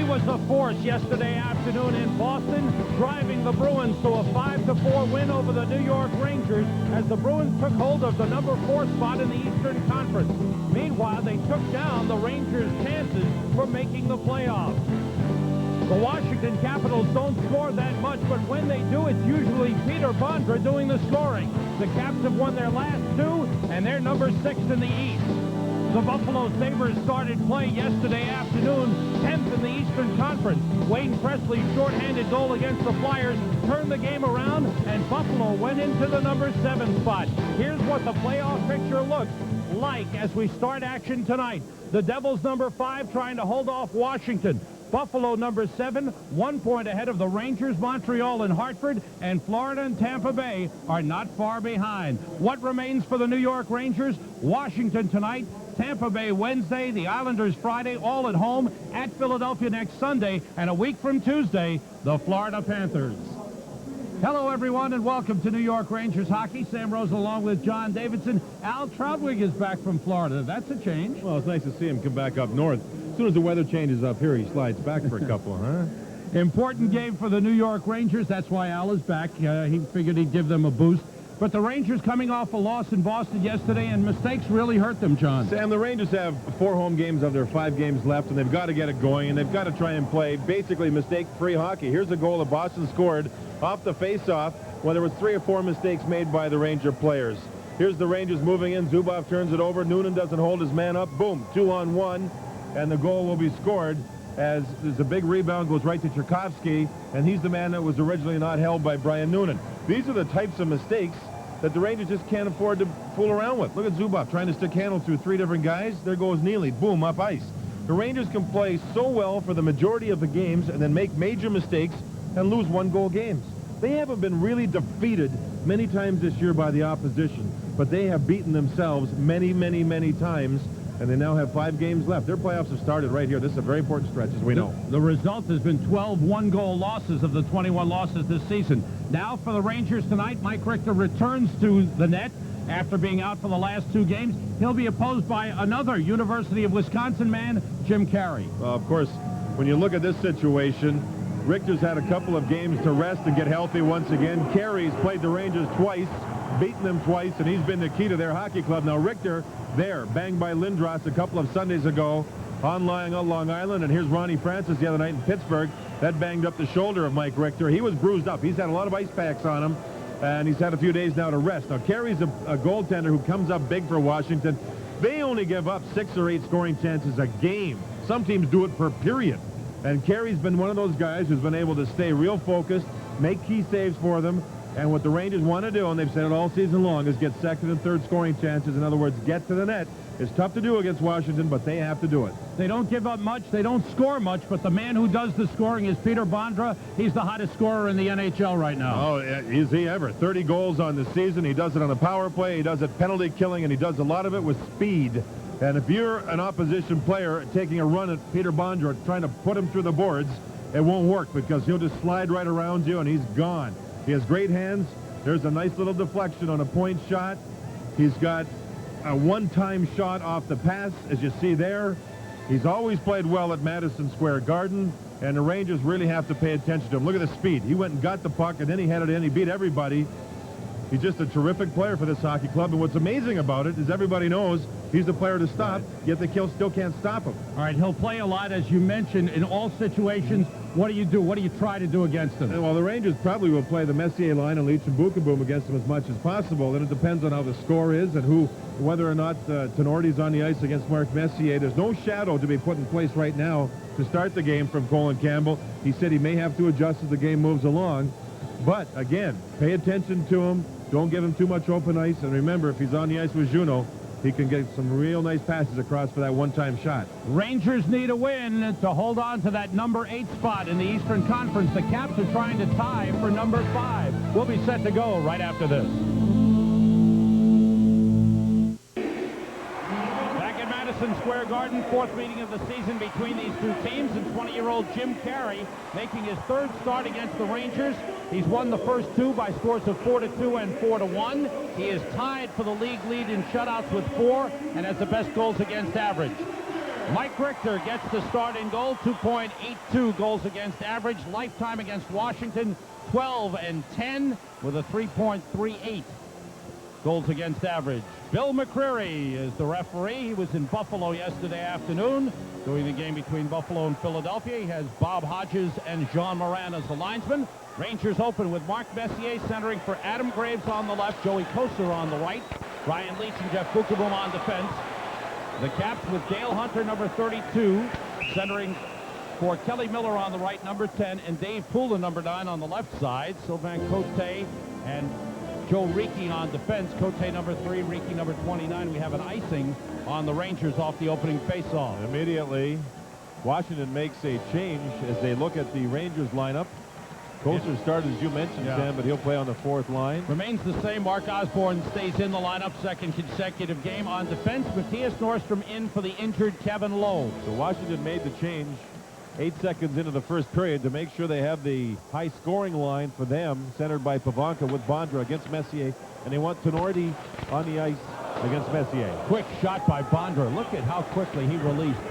was the force yesterday afternoon in Boston, driving the Bruins to a 5-4 win over the New York Rangers as the Bruins took hold of the number 4 spot in the Eastern Conference. Meanwhile, they took down the Rangers' chances for making the playoffs. The Washington Capitals don't score that much, but when they do, it's usually Peter Bondra doing the scoring. The Caps have won their last 2, and they're number 6 in the East. The Buffalo Sabres started play yesterday afternoon, 10th in the Eastern Conference. Wayne Presley's shorthanded goal against the Flyers turned the game around, and Buffalo went into the number 7 spot. Here's what the playoff picture looks like as we start action tonight. The Devils, number 5, trying to hold off Washington. Buffalo, number 7, 1 point ahead of the Rangers, Montreal, and Hartford, and Florida and Tampa Bay are not far behind. What remains for the New York Rangers? Washington tonight, Tampa Bay Wednesday, the Islanders Friday, all at home, at Philadelphia next Sunday, and a week from Tuesday, the Florida Panthers. Hello, everyone, and welcome to New York Rangers hockey. Sam Rose along with John Davidson. Al Trautwig is back from Florida. That's a change. Well, it's nice to see him come back up north. As soon as the weather changes up here, he slides back for a couple, huh? Important game for the New York Rangers. That's why Al is back. He figured he'd give them a boost. But the Rangers coming off a loss in Boston yesterday, and mistakes really hurt them, John. Sam, the Rangers have 4 home games of their 5 games left, and they've got to get it going, and they've got to try and play basically mistake-free hockey. Here's a goal that Boston scored off the face-off when there was 3 or 4 mistakes made by the Ranger players. Here's the Rangers moving in. Zubov turns it over. Noonan doesn't hold his man up. Boom, 2-on-1, and the goal will be scored as there's a big rebound, goes right to Tchaikovsky, and he's the man that was originally not held by Brian Noonan. These are the types of mistakes that the Rangers just can't afford to fool around with. Look at Zubov trying to stick handle through 3 different guys. There goes Neely. Boom, up ice. The Rangers can play so well for the majority of the games and then make major mistakes and lose 1-goal games. They haven't been really defeated many times this year by the opposition, but they have beaten themselves many, many, many times, and they now have 5 games left. Their playoffs have started right here. This is a very important stretch, as we know. The result has been 12 one-goal losses of the 21 losses this season. Now for the Rangers tonight, Mike Richter returns to the net after being out for the last 2 games. He'll be opposed by another University of Wisconsin man, Jim Carey. Of course, when you look at this situation, Richter's had a couple of games to rest and get healthy once again. Carey's played the Rangers twice, beaten them twice, and he's been the key to their hockey club. Now Richter, there, banged by Lindros a couple of Sundays ago on Long Island, and here's Ronnie Francis the other night in Pittsburgh. That banged up the shoulder of Mike Richter. He was bruised up. He's had a lot of ice packs on him, and he's had a few days now to rest. Now Carey's a goaltender who comes up big for Washington. They only give up 6 or 8 scoring chances a game. Some teams do it per period. And Carey's been one of those guys who's been able to stay real focused, make key saves for them. And what the Rangers want to do, and they've said it all season long, is get 2nd and 3rd scoring chances. In other words, get to the net. It's tough to do against Washington, but they have to do it. They don't give up much. They don't score much, but the man who does the scoring is Peter Bondra. He's the hottest scorer in the NHL right now. Oh, is he ever. 30 goals on the season. He does it on a power play. He does it penalty killing, and he does a lot of it with speed. And if you're an opposition player taking a run at Peter Bondra, trying to put him through the boards, it won't work because he'll just slide right around you, and he's gone. He has great hands. There's a nice little deflection on a point shot. He's got a one-time shot off the pass, as you see there. He's always played well at Madison Square Garden, and the Rangers really have to pay attention to him. Look at the speed. He went and got the puck, and then he had it in. He beat everybody. He's just a terrific player for this hockey club, and what's amazing about it is everybody knows he's the player to stop, yet the Kill still can't stop him. All right, he'll play a lot, as you mentioned, in all situations. What do you do? What do you try to do against him? Well, the Rangers probably will play the Messier line and Leach and Bukaboom against him as much as possible, and it depends on how the score is and whether or not Tenorti's on the ice against Mark Messier. There's no shadow to be put in place right now to start the game from Colin Campbell. He said he may have to adjust as the game moves along, but again, pay attention to him. Don't give him too much open ice, and remember, if he's on the ice with Juneau, he can get some real nice passes across for that one-time shot. Rangers need a win to hold on to that number 8 spot in the Eastern Conference. The Caps are trying to tie for number 5. We'll be set to go right after this. Back at Madison Square Garden, 4th meeting of the season between these two teams, and 20-year-old Jim Carey making his 3rd start against the Rangers. He's won the first 2 by scores of 4-2 and 4-1. He is tied for the league lead in shutouts with 4 and has the best goals against average. Mike Richter gets the start in goal, 2.82 goals against average. Lifetime against Washington, 12-10 with a 3.38 goals against average. Bill McCreary is the referee. He was in Buffalo yesterday afternoon doing the game between Buffalo and Philadelphia. He has Bob Hodges and Jean Morin as the linesmen. Rangers open with Mark Messier centering for Adam Graves on the left, Joey Kocur on the right, Ryan Leach and Jeff Bukaboom on defense. The Caps with Dale Hunter, number 32, centering for Kelly Miller on the right, number 10, and Dave Poulin, number 9, on the left side. Sylvain Cote and Joe Ricci on defense. Cote number 3, Ricci number 29. We have an icing on the Rangers off the opening faceoff. Immediately, Washington makes a change as they look at the Rangers lineup. Kocur started, as you mentioned, Sam, but he'll play on the fourth line. Remains the same. Mark Osborne stays in the lineup, second consecutive game. On defense, Matthias Nordstrom in for the injured Kevin Lowe. So Washington made the change 8 seconds into the first period to make sure they have the high-scoring line for them, centered by Pavanka with Bondra against Messier, and they want Tenorti on the ice against Messier. Quick shot by Bondra. Look at how quickly he released.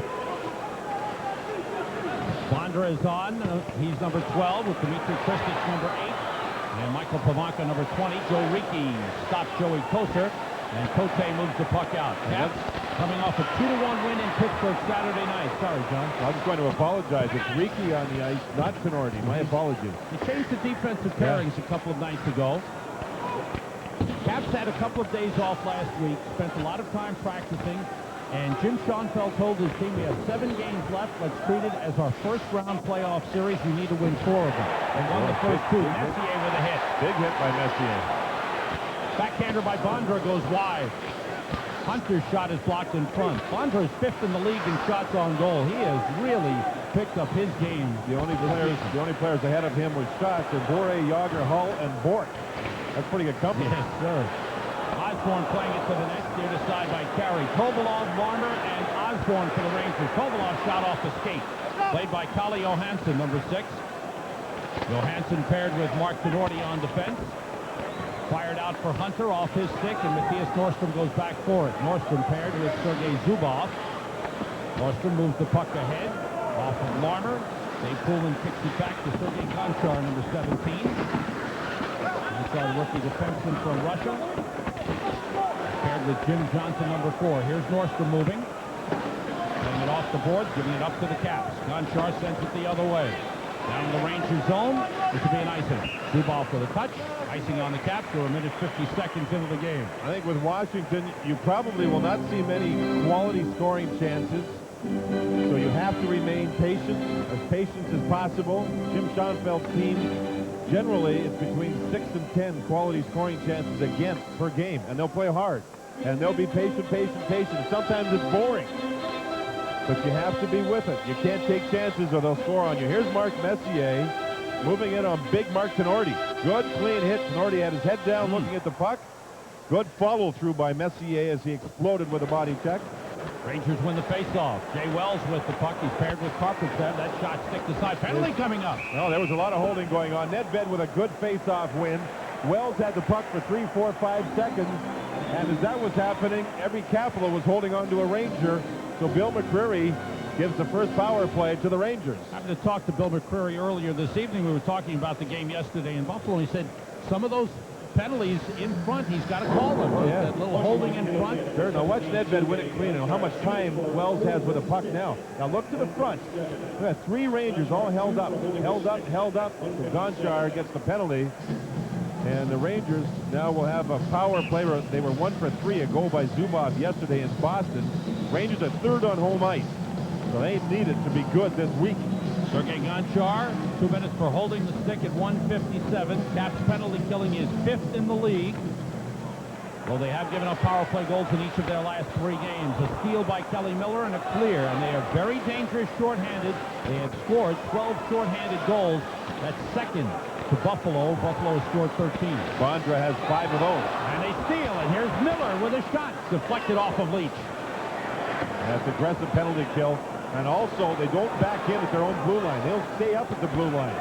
Bondra is on. He's number 12 with Dmitry Kristich, number 8. And Michael Pavanka, number 20. Joe Ricci stops Joey Kocur. And Cote moves the puck out. Caps coming off a 2-1 win in Pittsburgh Saturday night. Sorry, John. I'm just going to apologize. It's Ricci on the ice, not Tenorti. My apologies. They changed the defensive pairings a couple of nights ago. Caps had a couple of days off last week, spent a lot of time practicing. And Jim Schoenfeld told his team, we have 7 games left. Let's treat it as our first-round playoff series. We need to win 4 of them. And won the first 2. Messier with a hit. Big hit by Messier. Backhander by Bondra goes wide. Hunter's shot is blocked in front. Bondra is 5th in the league in shots on goal. He has really picked up his game. The only players ahead of him were shots are Bore, Yager, Hull, and Bork. That's pretty good company. Yes, sir. Osborne playing it to the net, steered aside by Carey. Kovalov, Varner, and Osborne for the Rangers. Kovalov shot off the skate. Played by Kalle Johansson, number 6. Johansson paired with Mark Tenorti on defense. Fired out for Hunter off his stick, and Matthias Nordstrom goes back for it. Nordstrom paired with Sergei Zubov. Nordstrom moves the puck ahead off of Larmer. Dave Poulin kicks it back to Sergei Gonchar, number 17. He's our rookie defenseman from Russia. Paired with Jim Johnson, number 4. Here's Nordstrom moving. Playing it off the boards, giving it up to the Caps. Gonchar sends it the other way. Down in the Rangers zone, this will be an icing. Zubov for the touch. Icing on the Caps. We're a minute 50 seconds into the game. I think with Washington, you probably will not see many quality scoring chances. So you have to remain patient as possible. Jim Schoenfeld's team, generally, it's between 6 and 10 quality scoring chances against per game. And they'll play hard. And they'll be patient. Sometimes it's boring. But you have to be with it. You can't take chances or they'll score on you. Here's Mark Messier moving in on big Mark Tenorti. Good, clean hit. Tenorti had his head down looking at the puck. Good follow-through by Messier as he exploded with a body check. Rangers win the face-off. Jay Wells with the puck. He's paired with Carpenter. That shot stick aside. Penalty coming up. No, there was a lot of holding going on. Nedved with a good face-off win. Wells had the puck for 3, 4, 5 seconds. And as that was happening, every Capital was holding on to a Ranger. So Bill McCreary gives the first power play to the Rangers. I happened to talk to Bill McCreary earlier this evening. We were talking about the game yesterday in Buffalo. He said some of those penalties in front, he's got to call them. Yeah. That little holding in front. Sure. Now watch Nedved win it clean and how much time Wells has with the puck now. Now look to the front. We have 3 Rangers all held up. So Gonchar gets the penalty. And the Rangers now will have a power play. They were 1 for 3, a goal by Zubov yesterday in Boston. Rangers are 3rd on home ice. So they need it to be good this week. Sergei Gonchar, 2 minutes for holding the stick at 1:57. Caps penalty killing is 5th in the league. Well, they have given up power play goals in each of their last 3 games. A steal by Kelly Miller and a clear. And they are very dangerous shorthanded. They have scored 12 shorthanded goals. That's second to Buffalo. Buffalo has scored 13. Bondra has 5 of those. And they steal. And here's Miller with a shot deflected off of Leach. That's aggressive penalty kill. And also, they don't back in at their own blue line. They'll stay up at the blue line.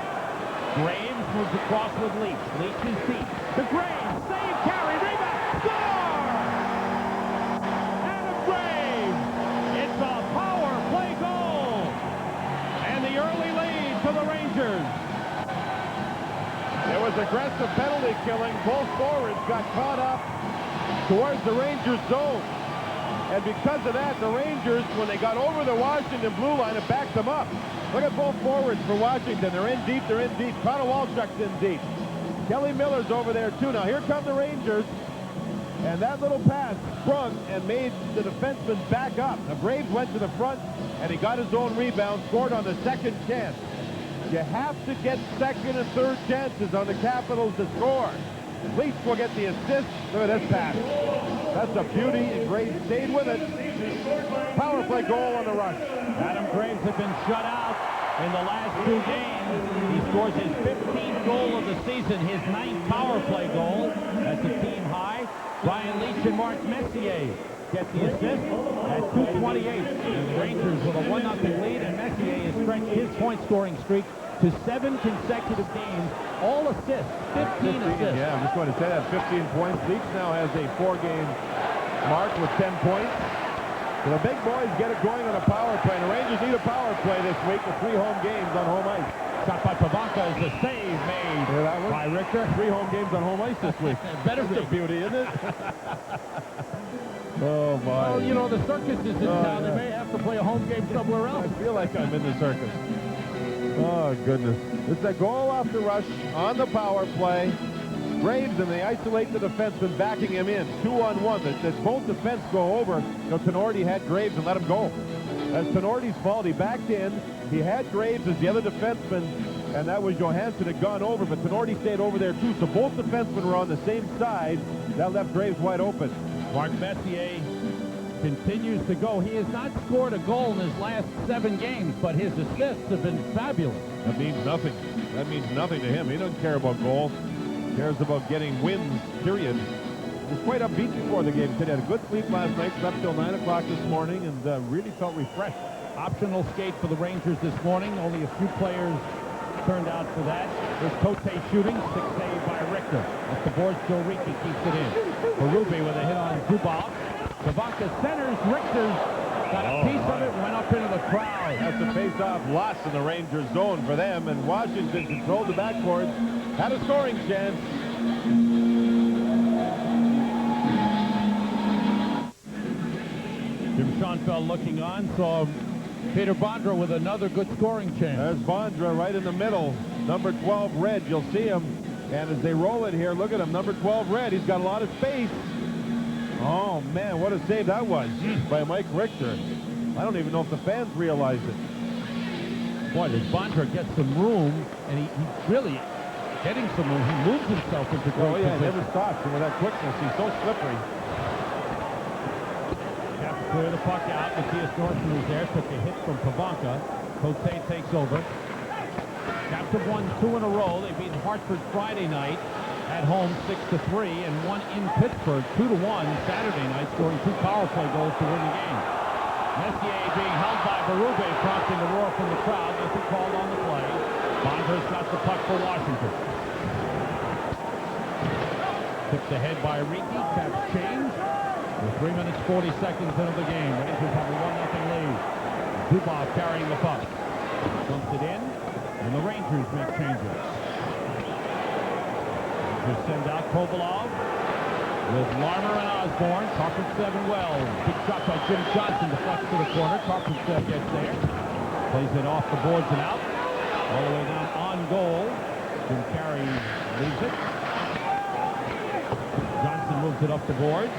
Graves moves across with Leach. Leach is deep. To Graves. Save, carry, rebound. Score! Adam Graves. It's a power play. aggressive penalty killing. Both forwards got caught up towards the Rangers zone. And because of that, the Rangers, when they got over the Washington blue line, it backed them up. Look at both forwards for Washington. They're in deep, they're in deep. Connor Walchuk's in deep. Kelly Miller's over there too. Now here come the Rangers. And that little pass sprung and made the defenseman back up. Now Graves went to the front, and he got his own rebound, scored on the second chance. You have to get second and third chances on the Capitals to score. Leafs will get the assist. Look at this pass. That's a beauty, and Graves stayed with it. Power play goal on the Rush. Adam Graves had been shut out in the last 2 games. He scores his 15th goal of the season, his 9th power play goal. That's a team high. Brian Leetch and Mark Messier get the assist at 2:28. The Rangers with a 1-0 lead, and Messier has stretched his point-scoring streak to 7 consecutive games. All assists, 15 assists. Yeah, I'm just going to say that, 15 points. Leafs now has a 4-game mark with 10 points. So the big boys get it going on a power play. The Rangers need a power play this week with 3 home games on home ice. Shot by Pavanka is a save made by Richter. 3 home games on home ice this week. Better That's a beauty, isn't it? Oh, my. Well, you know, the circus is in town. yeah. They may have to play a home game somewhere else. I feel like I'm in the circus. Oh, goodness. It's a goal off the Rush on the power play. Graves, and they isolate the defenseman, backing him in. 2-on-1. That both defense go over. You know, Tenorti had Graves and let him go. That's Tenorti's fault. He backed in. He had Graves as the other defenseman, and that was Johansson had gone over, but Tenorti stayed over there too. So both defensemen were on the same side. That left Graves wide open. Mark Messier continues to go. He has not scored a goal in his last 7 games, but his assists have been fabulous. That means nothing. That means nothing to him. He doesn't care about goals. He cares about getting wins, period. He was quite upbeat before the game today. Had a good sleep last night, slept till 9 o'clock this morning, and really felt refreshed. Optional skate for the Rangers this morning. Only a few players turned out for that. There's Cote shooting, 6 save by Richter. At the boards, Joe Ricci keeps it in. Berube with a hit on Zubov. Pavanka centers. Richter got a piece of it, went up into the crowd. That's a face-off loss in the Rangers zone for them, and Washington controlled the backboards, had a scoring chance. Jim Schoenfeld looking on, saw Peter Bondra with another good scoring chance. There's Bondra right in the middle. Number 12, Red. You'll see him. And as they roll it here, look at him. Number 12, Red. He's got a lot of space. Oh, man, what a save that was by Mike Richter. I don't even know if the fans realized it. Boy, does Bondra get some room, and he's really getting some room. He moves himself into great Oh, yeah, he position. never stops. And with that quickness, he's so slippery. Clear the puck out. Matthias Norton was there. Took a hit from Pavanka. Cote takes over. Caps have won 2 in a row. They beat Hartford Friday night at home 6-3 and won in Pittsburgh 2-1 Saturday night, scoring 2 power play goals to win the game. Messier being held by Berube, prompting a roar from the crowd. Nothing called on the play. Bondra's got the puck for Washington. Tipped ahead by Ricci. Caps change. With 3 minutes 40 seconds into the game, Rangers have a 1-0 lead. Zubov carrying the puck. Dumps it in, and the Rangers make changes. Rangers send out Kovalov with Larmer and Osborne. Carpenter 7 well. Big shot by Jim Johnson, deflects to the corner. Carpenter gets there. Plays it off the boards and out. All the way down on goal. Jim Carey leaves it. Johnson moves it up the boards.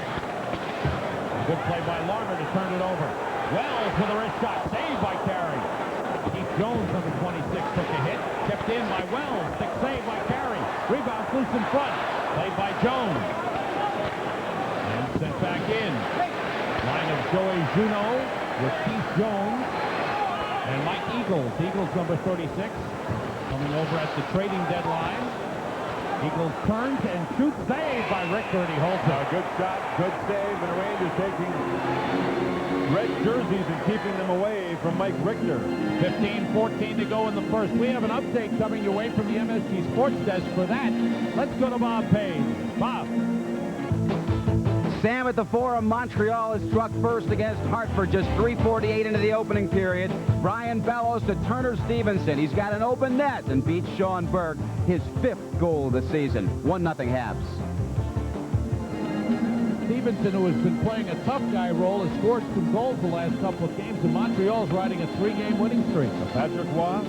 Good play by Larmer to turn it over. Wells with a wrist shot. Saved by Carey. Keith Jones, number 26, took a hit. Kept in by Wells. Stick save by Carey. Rebound loose in front. Played by Jones. And sent back in. Line of Joey Juneau with Keith Jones and Mike Eagles. Eagles, number 36, coming over at the trading deadline. Eagles turns and shoots, saved by Richter, and he holds it. Good shot, good save, and the Rangers taking red jerseys and keeping them away from Mike Richter. 15-14 to go in the first. We have an update coming your way from the MSG Sports Desk. For that, let's go to Bob Page. Bob. Sam at the Forum, Montreal has struck first against Hartford, just 3:48 into the opening period. Brian Bellows to Turner Stevenson. He's got an open net and beats Sean Burke, his 5th goal of the season. 1-0 Habs. Stevenson, who has been playing a tough guy role, has scored some goals the last couple of games, and Montreal's riding a 3-game winning streak. Patrick Roy,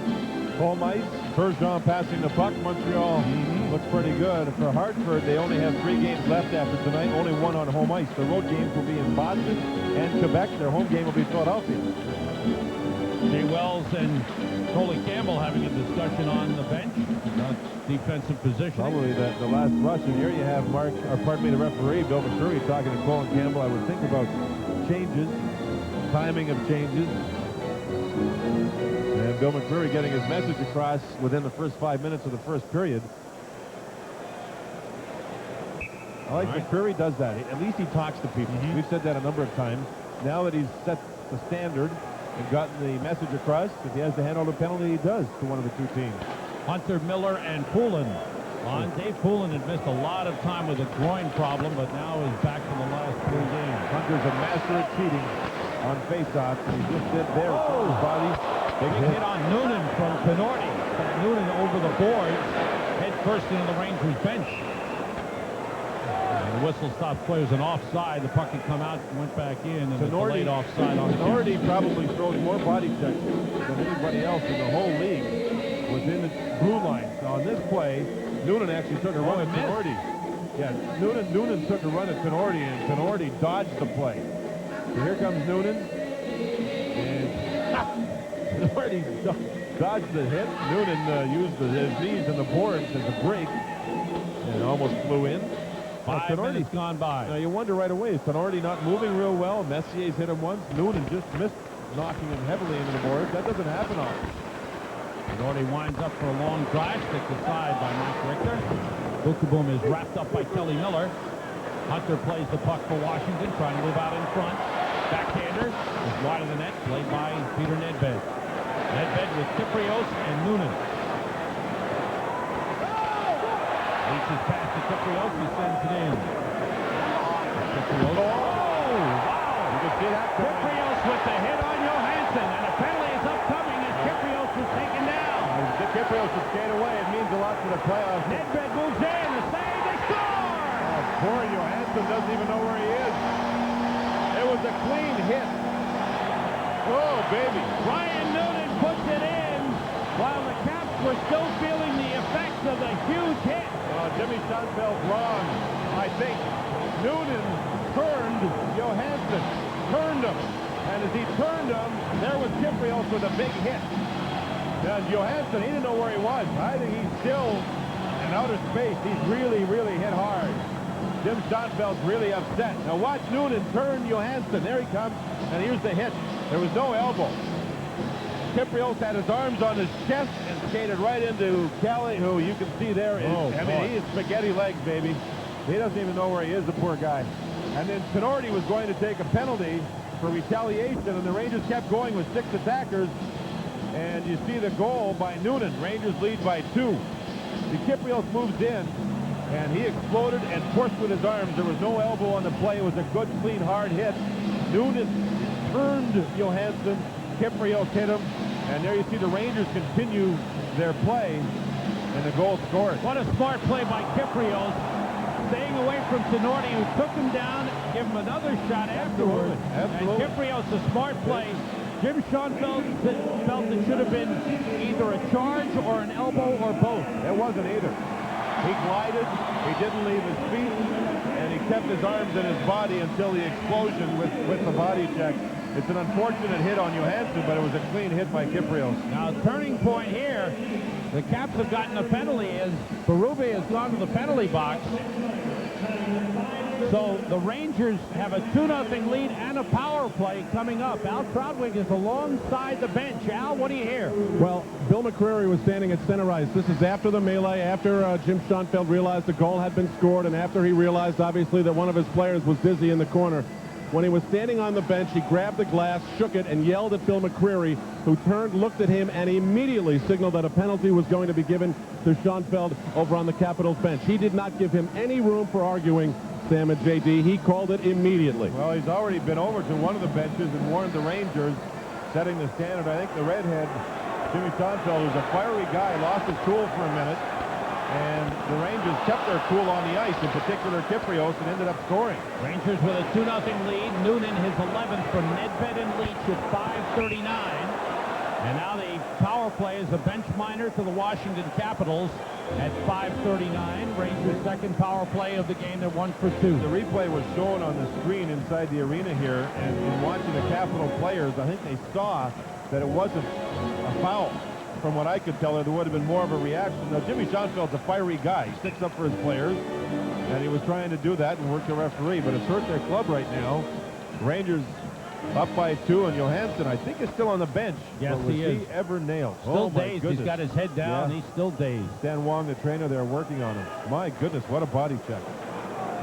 home ice, Bergeron passing the puck. Montreal looks pretty good. For Hartford, they only have 3 games left after tonight, only 1 on home ice. The road games will be in Boston and Quebec. Their home game will be Philadelphia. Jay Wells and Coley Campbell having a discussion on the bench about defensive position. Probably the last rush. And here you have the referee, Bill McCurry, talking to Colin Campbell. I would think about changes, timing of changes. And Bill McCurry getting his message across within the first 5 minutes of the first period. I like McCurry does that. At least he talks to people. We've said that a number of times. Now that he's set the standard and gotten the message across, if he has to handle the penalty, he does to one of the 2 teams. Hunter, Miller, and Poulin on. Dave Poulin had missed a lot of time with a groin problem, but now is back to the last 3 games. Hunter's a master at cheating on faceoffs, and he just did there. His body. Big hit on Noonan from Tenorti. Noonan over the boards, head first into the Rangers bench. The whistle stopped play. It was an offside. The puck had come out and went back in, and it's a late offside on the Tenorti probably throws more body checks than anybody else in the whole league within the blue line. So on this play, Noonan actually took a run at Tenorti. Yeah, Noonan took a run at Tenorti, and Tenorti dodged the play. So here comes Noonan, and Tenorti dodged the hit. Noonan used his knees and the boards as a break, and almost flew in. 5 minutes gone by. Now you wonder right away, is Tenorti not moving real well? Messier's hit him once. Noonan just missed knocking him heavily into the boards. That doesn't happen often. Tenorti winds up for a long drive, sticked aside by Mike Richter. Bookeboom is wrapped up by Kelly Miller. Hunter plays the puck for Washington, trying to move out in front. Backhander is wide of the net, played by Peter Nedved. Nedved with Kyprios and Noonan. Reaches past to Kyprios, he sends it in. Kyprios. Oh, wow! You can see that Kyprios with the hit on Johansson, and a penalty is upcoming as Kyprios is taken down. Kyprios should skate away. It means a lot for the playoffs. Nedved moves in, the save, they score! Poor Johansson doesn't even know where he is. It was a clean hit. Oh, baby. Ryan Noonan puts it in while the Caps were still feeling the effects of the huge hit. Jimmy Schoenfeld's wrong. I think Noonan turned Johansson. Turned him. And as he turned him, there was Kyprios with a big hit. Now, Johansson, he didn't know where he was. I think he's still in outer space. He's really, really hit hard. Jim Schoenfeld's really upset. Now watch Noonan turn Johansson. There he comes, and here's the hit. There was no elbow. Kyprios had his arms on his chest and skated right into Kelly, who you can see there. He is spaghetti legs, baby. He doesn't even know where he is, the poor guy. And then Tenorti was going to take a penalty for retaliation, and the Rangers kept going with 6 attackers. And you see the goal by Noonan. Rangers lead by 2. The Kyprios moves in, and he exploded and pushed with his arms. There was no elbow on the play. It was a good, clean, hard hit. Noonan turned Johansson. Kyprios hit him, and there you see the Rangers continue their play, and the goal scored. What a smart play by Kyprios, staying away from Tenorti, who took him down, give him another shot afterwards. Absolutely. And Kyprios, a smart play. Jim Schoenfeld felt it should have been either a charge or an elbow or both. It wasn't either. He glided, he didn't leave his feet, and he kept his arms and his body until the explosion with the body check. It's an unfortunate hit on Johansson, but it was a clean hit by Kyprios. Now, turning point here, the Caps have gotten a penalty as Berube has gone to the penalty box. So the Rangers have a 2-0 lead and a power play coming up. Al Trautwig is alongside the bench. Al, what do you hear? Well, Bill McCreary was standing at center ice. This is after the melee, after Jim Schoenfeld realized the goal had been scored, and after he realized, obviously, that one of his players was dizzy in the corner. When he was standing on the bench, he grabbed the glass, shook it, and yelled at Bill McCreary, who turned, looked at him, and immediately signaled that a penalty was going to be given to Schoenfeld over on the Capitals bench. He did not give him any room for arguing. Sam and J.D. He called it immediately. Well, he's already been over to one of the benches and warned the Rangers, setting the standard. I think the redhead, Jimmy Schonfeld, who's a fiery guy, lost his cool for a minute. And the Rangers kept their cool on the ice, in particular Kypreos, and ended up scoring. Rangers with a 2-0 lead. Noonan his 11th from Nedved and Leach at 5:39. And now the power play is a bench minor to the Washington Capitals at 5:39. Rangers' second power play of the game. They're 1 for 2. The replay was shown on the screen inside the arena here, and in watching the Capital players, I think they saw that it wasn't a foul. From what I could tell, there would have been more of a reaction. Now, Jimmy Schonfeld's a fiery guy. He sticks up for his players, and he was trying to do that and work the referee, but it's hurt their club right now. Rangers up by 2, and Johansson, I think, is still on the bench. Yes, but was he is. ever nailed? Still Oh, my dazed. goodness. He's got his head down. Yeah. He's still dazed. Stan Wong, the trainer, they're working on him. My goodness, what a body check.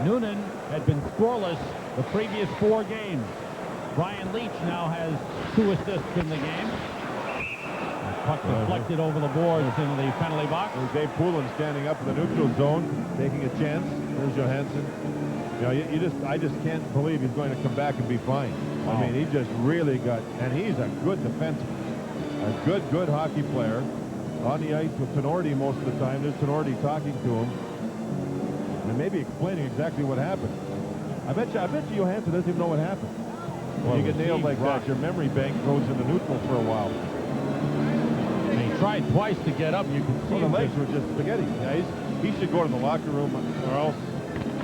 Noonan had been scoreless the previous 4 games. Brian Leach now has 2 assists in the game. Puck deflected over the boards into the penalty box. There's Dave Poulin standing up in the neutral zone, taking a chance. There's Johansson. You know, I just can't believe he's going to come back and be fine. I mean, he just really got, and he's a good defenseman, a good hockey player. On the ice with Tenorti most of the time. There's Tenorti talking to him, and maybe explaining exactly what happened. I bet you Johansson doesn't even know what happened. When you get nailed like that, your memory bank goes into neutral for a while. He tried twice to get up. You can see The him legs were just spaghetti. Yeah, he should go to the locker room or else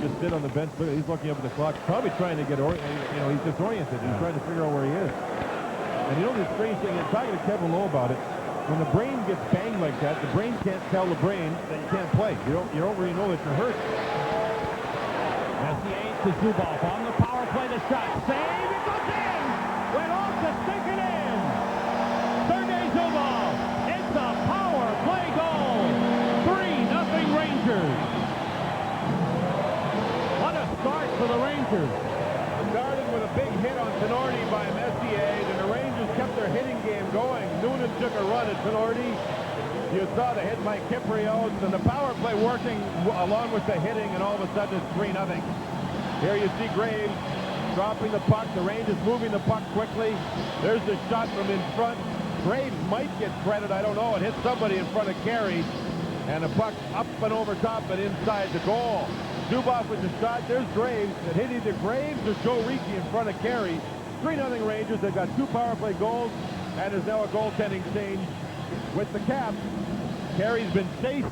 just sit on the bench. He's looking up at the clock, probably trying to get, he's disoriented. He's trying to figure out where he is. And you know the strange thing, and talking to Kevin Lowe about it, when the brain gets banged like that, the brain can't tell the brain that you can't play. You don't really know that you're hurt. Messier to Zubov on the power play. The shot. Save. It goes in. Went off the stick and in. Sergei Zubov. It's a power play goal. 3-0 Rangers. What a start for the Rangers. Started with a big hit on Tenorti by Messier, and the Rangers kept their hitting game going. Noonan took a run at Tenorti. You saw the hit by Kypreos, and the power play working along with the hitting, and all of a sudden it's 3-0. Here you see Graves dropping the puck. The Rangers moving the puck quickly. There's the shot from in front. Graves might get credit. I don't know. It hit somebody in front of Carey, and the puck up and over top and inside the goal. Zubov with the shot. There's Graves. It hit either Graves or Joe Ricci in front of Carey. 3-0 Rangers. They've got 2 power play goals, and there's now a goaltending change with the Caps. Carey's been safe,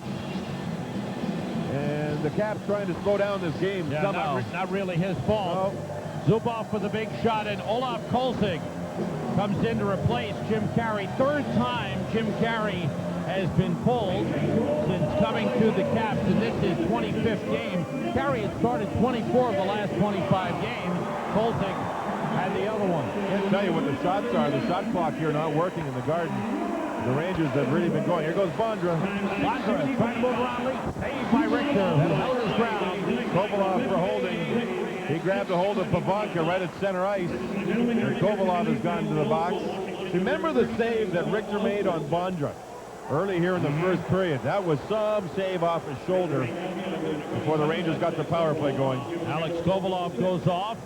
and the Caps trying to slow down this game somehow. Not really his fault. No. Zubov with a big shot, and Olaf Kolzig comes in to replace Jim Carey. 3rd time Jim Carey has been pulled since coming to the Caps, and this is his 25th game. Carey had started 24 of the last 25 games. Kolzig had the other one. Can't tell you what the shots are. The shot clock here not working in the Garden. The Rangers have really been going. Here goes Bondra. Bondra trying to move around Leach. Saved by Richter, who held his ground. Kovalov for holding. He grabbed a hold of Pavanka right at center ice. And Kovalov has gone to the box. Remember the save that Richter made on Bondra early here in the first period. That was some save off his shoulder before the Rangers got the power play going. Alex Kovalov goes off.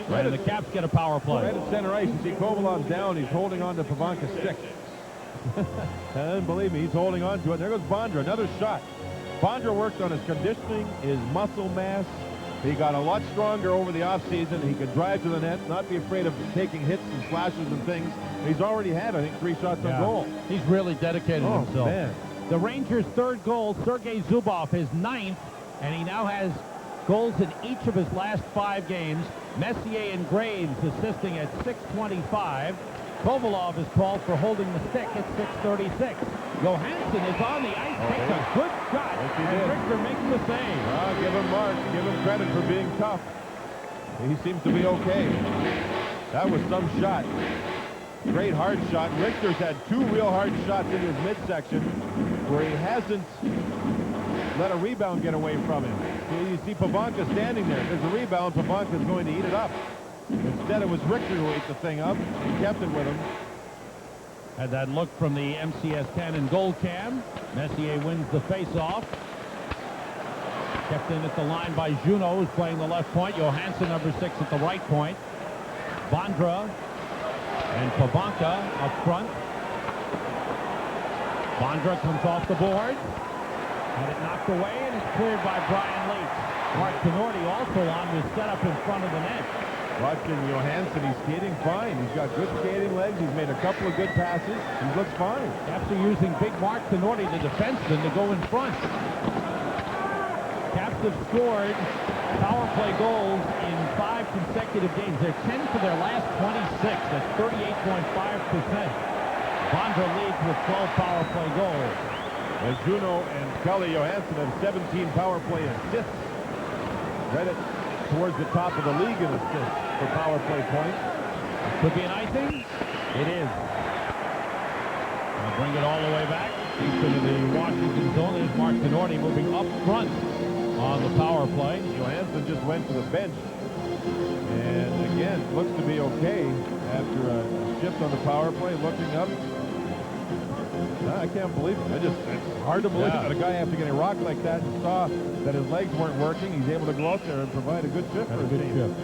Right, and the Caps get a power play. Right at center ice. You see Kovalov's down. He's holding on to Pavanka's stick. And believe me, he's holding on to it. There goes Bondra, another shot. Bondra worked on his conditioning, his muscle mass. He got a lot stronger over the offseason. He could drive to the net, not be afraid of taking hits and slashes and things. He's already had, I think, 3 shots on goal. He's really dedicated himself. Man. The Rangers' 3rd goal, Sergei Zubov, his 9th, and he now has goals in each of his last 5 games. Messier and Graves assisting at 6:25. Kovalov is called for holding the stick at 6:36. Johansson is on the ice, takes a good shot, and Richter makes the save. Give him mark. Give him credit for being tough. He seems to be okay. That was some shot. Great hard shot. Richter's had 2 real hard shots in his midsection where he hasn't let a rebound get away from him. You see Pavanka standing there. There's a rebound. Pavanka's going to eat it up. Instead, it was Richter who ate the thing up. He kept it with him. Had that look from the MCS Cannon goal cam. Messier wins the face-off. Kept in at the line by Juneau, who's playing the left point. Johansson, number 6, at the right point. Vondra and Pavanka up front. Vondra comes off the board. And it knocked away, and it's cleared by Brian Leach. Mark Tinordi also on the setup in front of the net. Watching Johansson, he's skating fine. He's got good skating legs. He's made a couple of good passes. He looks fine. After using big Mark Tinordi, the defenseman, to go in front. Caps have scored power play goals in 5 consecutive games. They're 10 for their last 26. That's 38.5%. Vondra leads with 12 power play goals. As Juneau and Kelly Johansson have 17 power play assists. Right towards the top of the league in assists for power play points. Could be an icing. It is. I'll bring it all the way back into the Washington zone. There's Mark Tinordi moving up front on the power play. Johansson just went to the bench. And again, looks to be okay after a shift on the power play. Looking up. I can't believe it. It's hard to believe that a guy after getting rocked like that and saw that his legs weren't working, he's able to go out there and provide a good shift for his team.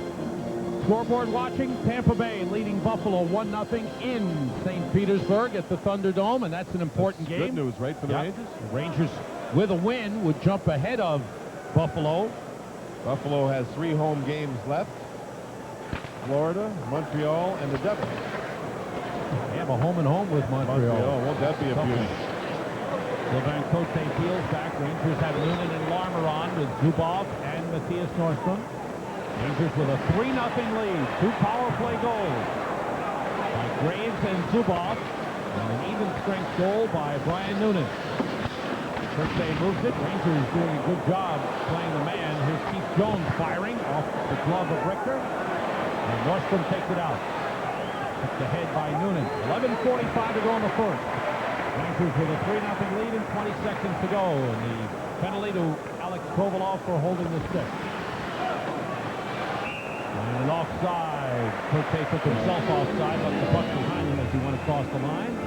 Scoreboard watching, Tampa Bay leading Buffalo 1-0 in St. Petersburg at the Thunderdome, and that's an important game. Good news, right, for the Rangers? The Rangers, with a win, would jump ahead of Buffalo. Buffalo has 3 home games left. Florida, Montreal, and the Devils. They have a home-and-home with Montreal. Won't that be a beauty? Sylvain Cote peels back. Rangers have Noonan and Larmer on with Zubov and Matthias Nordstrom. Rangers with a 3-0 lead. 2 power play goals by Graves and Zubov. And an even strength goal by Brian Noonan. Cote moves it. Rangers doing a good job playing the man. Here's Keith Jones firing off the glove of Richter. And Nordstrom takes it out. Kicked ahead by Noonan. 11:45 to go in the first. Rangers with a 3-0 lead and 20 seconds to go. And the penalty to Alex Kovalov for holding the stick. And offside. Cote took himself offside, left the puck behind him as he went across the line.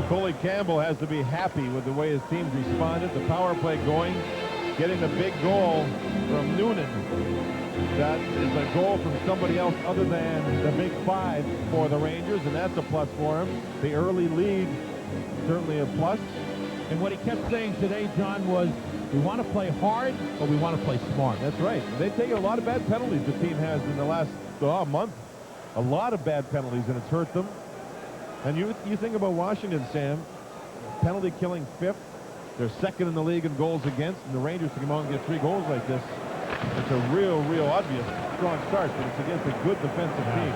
Coley Campbell has to be happy with the way his team's responded. The power play going, getting the big goal from Noonan. That is a goal from somebody else other than the big 5 for the Rangers, and that's a plus for him. The early lead, certainly a plus. And what he kept saying today, John, was we want to play hard, but we want to play smart. That's right. They've taken a lot of bad penalties the team has in the last month. A lot of bad penalties, and it's hurt them. And you think about Washington, Sam, penalty killing 5th. They're 2nd in the league in goals against, and the Rangers to come out and get 3 goals like this. It's a real obvious strong start, but it's against a good defensive team.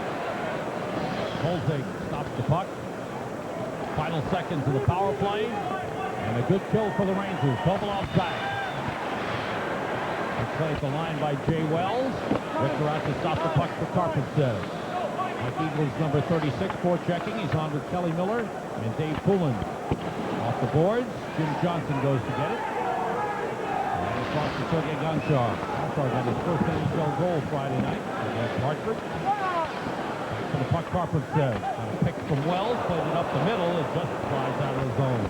Holzig stops the puck. Final seconds of the power play. And a good kill for the Rangers. Kovalov's back. Play at the line by Jay Wells. Richter out to stop the puck for Carpenter. Mike Eagles, number 36, forechecking. He's on with Kelly Miller and Dave Poulin. Off the boards. Jim Johnson goes to get it. And across to Sergei Gonchar. Gonchar got his first NHL goal Friday night against Hartford. Back to the puck, Carpenter. Got a pick from Wells. Played it up the middle. It just flies out of the zone.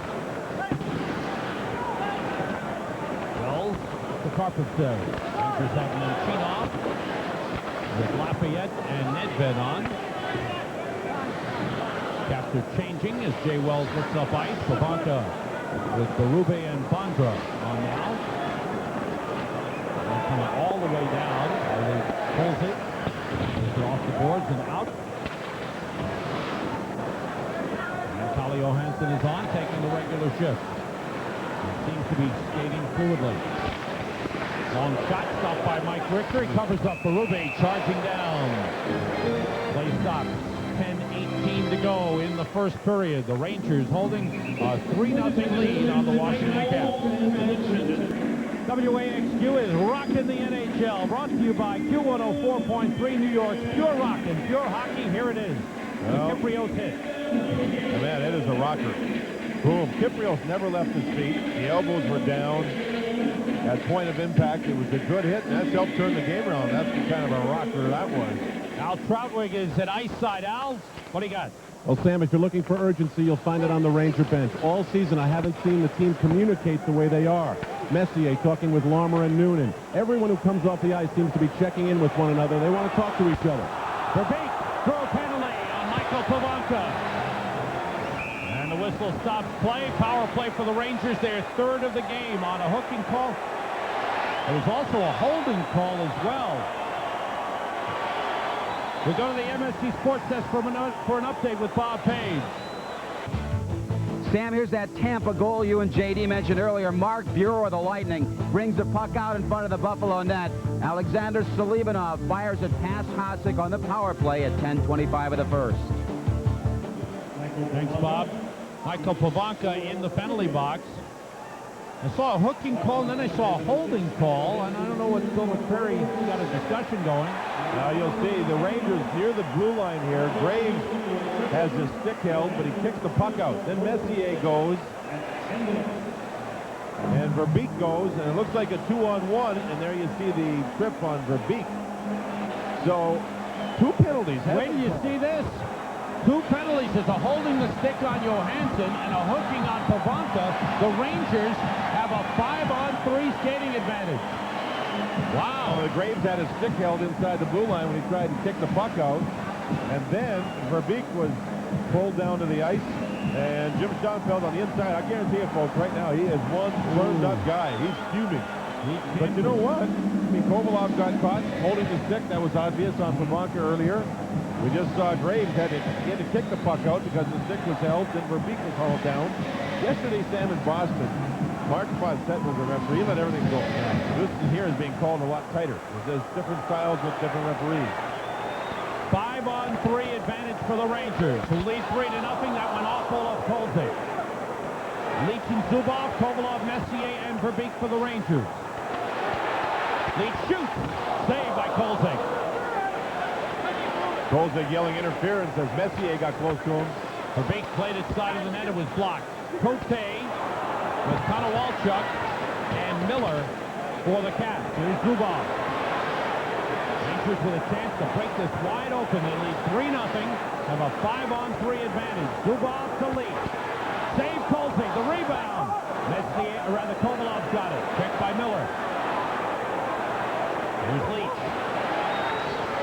Wells to Carpenter. Rangers have Manchinov with Lafayette and Nedved on. After changing as Jay Wells looks up ice. Pavanka with Berube and Vondra on now. And coming all the way down. He pulls it. Goes it off the boards and out. And Kalle Johansson is on, taking the regular shift. He seems to be skating fluidly. Long shot stopped by Mike Richter. He covers up Berube, charging down. Play stops. 10:18 to go in the first period. The Rangers holding a 3-0 lead on the Washington Caps. WAXQ is rocking the NHL. Brought to you by Q104.3 New York's Pure Rock and Pure Hockey. Here it is. Well, Kyprios hit. Man, it is a rocker. Boom. Kyprios never left his feet. The elbows were down. At point of impact, it was a good hit, and that's helped turn the game around. That's the kind of a rocker that was. Al Troutwig is at ice side. Al, what do you got? Well, Sam, if you're looking for urgency, you'll find it on the Ranger bench. All season, I haven't seen the team communicate the way they are. Messier talking with Larmer and Noonan. Everyone who comes off the ice seems to be checking in with one another. They want to talk to each other. Verbeek, throw penalty on Michael Pivonka. And the whistle stops play. Power play for the Rangers. Their third of the game on a hooking call. There was also a holding call as well. We go to the MSG Sports Desk for an update with Bob Page. Sam, here's that Tampa goal you and J.D. mentioned earlier. Mark Bureau of the Lightning brings the puck out in front of the Buffalo net. Alexander Selivanov fires it past Hasek on the power play at 10:25 of the first. Thanks, Bob. Michael Pivonka in the penalty box. I saw a hooking call, and then I saw a holding call, and I don't know what's going with Perry. He's got a discussion going. Now you'll see the Rangers near the blue line here. Graves has his stick held, but he kicks the puck out. Then Messier goes, and Verbeek goes, and it looks like a 2-on-1, and there you see the trip on Verbeek. So, 2 penalties. Wait till you see this. 2 penalties. It's a holding the stick on Johansson and a hooking on Pivonka. The Rangers have a 5-on-3 skating advantage. Wow. Well, the Graves had his stick held inside the blue line when he tried to kick the puck out. And then Verbeek was pulled down to the ice. And Jim Schoenfeld on the inside. I guarantee you, folks, right now he is one burned-up guy. He's fuming. But you know what? I mean, Kovalov got caught holding the stick. That was obvious on Pivonka earlier. We just saw Graves had to kick the puck out because the stick was held, and Verbeek was hauled down. Yesterday, Sam, in Boston, Mark Fawcett was the referee. He let everything go. This here is being called a lot tighter. There's different styles with different referees. 5-on-3 advantage for the Rangers, who lead 3-0. That went off Olaf Kolzig. Leach and Zubov, Kovalov, Messier, and Verbeek for the Rangers. Leach shoots. Saved by Kolzig. Kolzig yelling interference as Messier got close to him. Verbeek played it side of the net. It was blocked. Cote with Konowalchuk and Miller for the Caps. Here's Zubov. Rangers with a chance to break this wide open. They lead 3-0. Have a 5-on-3 advantage. Zubov to Leach. Save Kolzig. The rebound. Messier, or rather Kovalov got it. Checked by Miller. Here's Leach.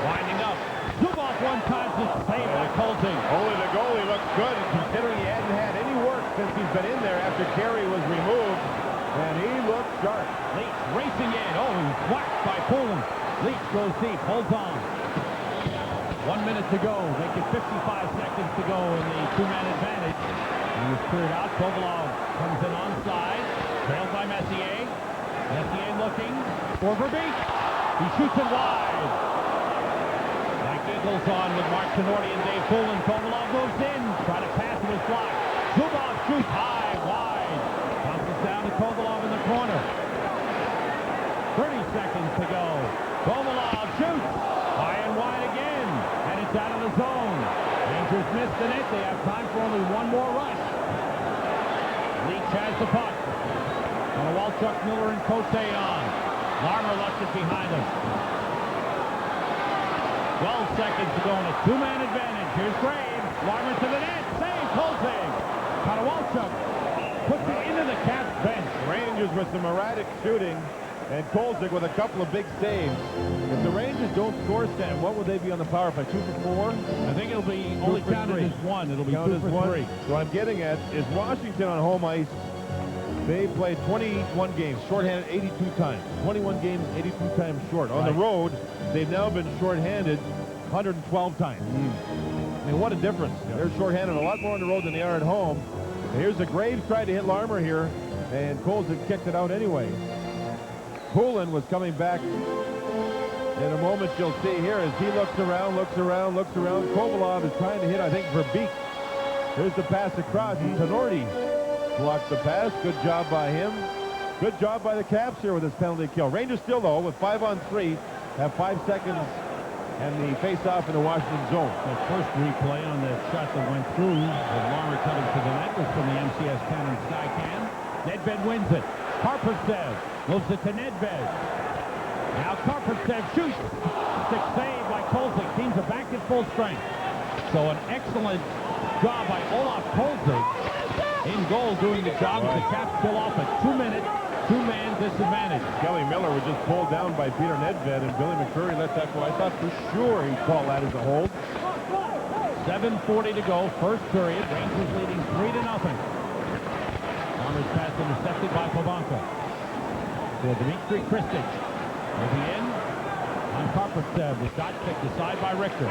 Winding up. Zubov one time to save by Kolzig. Only the goalie looks good, considering he hadn't had any work since he's been in there after Carey was removed. And he looks sharp. Leach racing in. Oh, he's whacked by Poulin. Leach goes deep. Holds on. 1 minute to go. Make it 55 seconds to go in the 2-man advantage. He was cleared out. Kovalov comes in onside. Trailed by Messier. Messier looking for Verbeek. He shoots it wide. Mike Eagles on with Mark Tenorti and Dave Poulin. Kovalov moves in. Try to pass. It was blocked. Zubov shoots high, wide. Bounces down to Kovalov in the corner. 30 seconds to go. Kovalov shoots. High and wide again. And it's out of the zone. Rangers missed the net. They have time for only one more rush. Leach has the puck. Konowalchuk, Miller, and Cote on. Larmer left it behind him. 12 seconds to go in a 2-man advantage. Here's Graves. Larmer to the net. Save Kolzig. Konowalchuk puts it into the Caps bench. Rangers with some erratic shooting, and Kolzig with a couple of big saves. If the Rangers don't score, Stan, what would they be on the power play? 2 for 4? I think it'll be only counted as 1. It'll be 2 for 3. So what I'm getting at is Washington on home ice. They played 21 games, shorthanded 82 times. 21 games, 82 times short. On the road, they've now been shorthanded 112 times. I mean, what a difference. They're shorthanded a lot more on the road than they are at home. And here's the Graves tried to hit Larmer here, and Kolzig kicked it out anyway. Poulin was coming back. In a moment, you'll see here as he looks around. Kovalov is trying to hit, I think, Verbeek. Here's the pass across. Tenorti blocked the pass. Good job by him. Good job by the Caps here with this penalty kill. Rangers still, though, with 5-on-3, have 5 seconds and the face-off in the Washington zone. The first replay on the shot that went through with Larmer cutting to the net was from the MCS cannon Skycan. Nedved wins it. Karpatsev moves it to Nedved. Now Karpatsev shoots. Stick save by Kolzig. Teams are back at full strength. So an excellent job by Olaf Kolzig in goal doing the job. The Caps still off a 2-minute, two-man disadvantage. Kelly Miller was just pulled down by Peter Nedved, and Billy McCreary let that go. I thought for sure he'd call that as a hold. 7:40 to go, first period. Rangers leading 3-0. Farmer's pass intercepted by Povanka. For Dmitry Kristich. Moving in on Karpatsev. The shot kicked aside by Richter.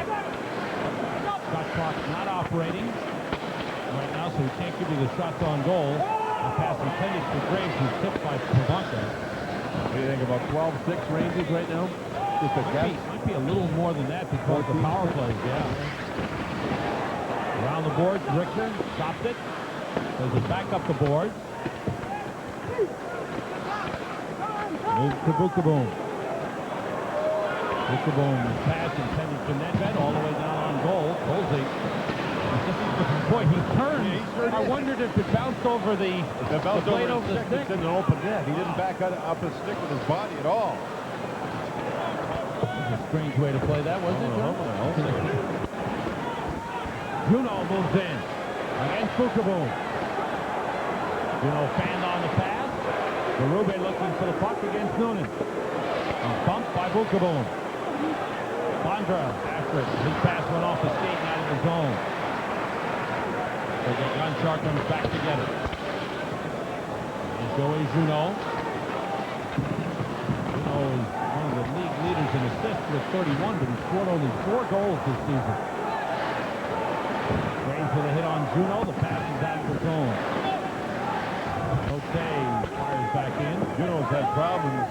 Shot clock not operating right now, so we can't give you the shots on goal. A pass intended for Graves, who's tipped by Povanka. What do you think, about 12-6 Rangers right now? Just a guess. Might be a little more than that because the power plays, yeah. Around the boards, Richter stopped it. Does it back up the boards. Moves to Bukaboom. Bukaboom pass intended for Nedved all the way down on goal. Kolzig. Boy, he turned. I wondered if it bounced over the blade over the stick. It's in an open net. He didn't back up his stick with his body at all. That's a strange way to play that, wasn't it, John? Juno moves in against Bukaboom. Juno fanned on the pass. Berube looking for the puck against Noonan. He's bumped by Bukaboom. Bondra after it. His pass went off the skate and out of the zone. So Gonchar comes back to get it. Here's Joey Juno. Juno is one of the league leaders in assists with 31, but he scored only 4 goals this season. Graves with a hit on Juno. The pass is out of the zone. Jose fires back in. Juno's had problems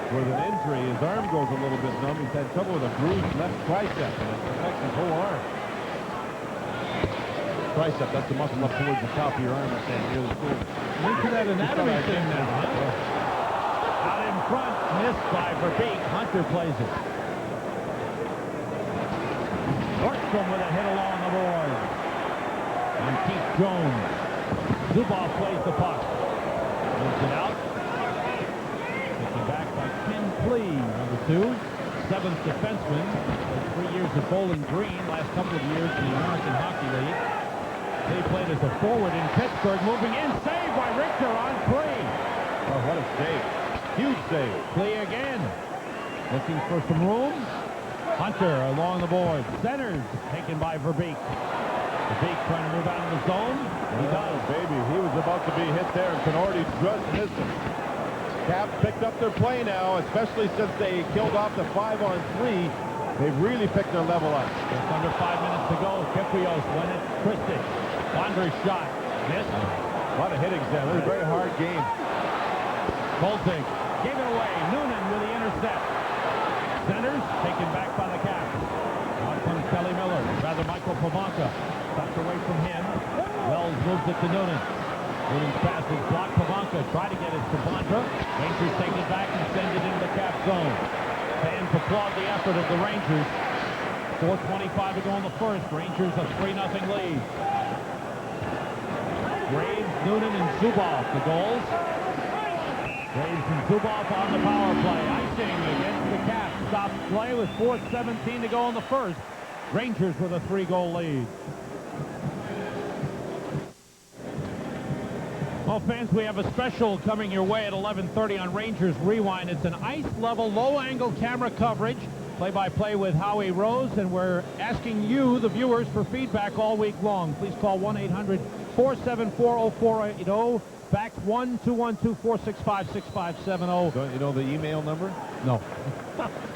with an injury. His arm goes a little bit numb. He's had trouble with a bruised left tricep, and it affects his whole arm. Tricep, that's the muscle up towards the top of your arm. That's near the school. Into that anatomy thing now, huh? Out in front, missed by Verbeek. Hunter plays it. Nordstrom with a hit along the board. And Keith Jones. Zubov plays the puck. Moves it out. Taken back by Ken Klee, number 2. 7th defenseman. 3 years at Bowling Green. Last couple of years in the American Hockey League. He played as a forward in Pittsburgh. Moving in. Saved by Richter on Klee. Oh, what a save. Huge save. Klee again. Looking for some room. Hunter along the board. Centers taken by Verbeek. Verbeek trying to move out of the zone. He does. Baby, he was about to be hit there, and Canardi just missed him. Caps picked up their play now, especially since they killed off the 5-on-3. They've really picked their level up. Just under 5 minutes to go. Kiprios went it. Kristich. Bondra shot. Missed. A lot of hitting there. It was a very hard game. Kolzig gave it away. Noonan with the intercept. Centers taken back by the Caps. Out comes Kelly Miller. Rather Michael Povanka. Tucked away from him. Wells moves it to Noonan. Noonan's pass is blocked. Povanka tried to get it to Bondra. Rangers take it back and send it into the Cap zone. Fans applaud the effort of the Rangers. 4:25 to go in the first. Rangers a 3-0 lead. Graves, Noonan, and Zubov the goals. Graves and Zubov on the power play. Icing against the Caps. Stops play with 4:17 to go in the first. Rangers with a 3-goal lead. Well, fans, we have a special coming your way at 11:30 on Rangers Rewind. It's an ice-level, low-angle camera coverage, play-by-play with Howie Rose, and we're asking you, the viewers, for feedback all week long. Please call 1-800-474-0480, fax 1-212-465-6570. Don't you know the email number? No.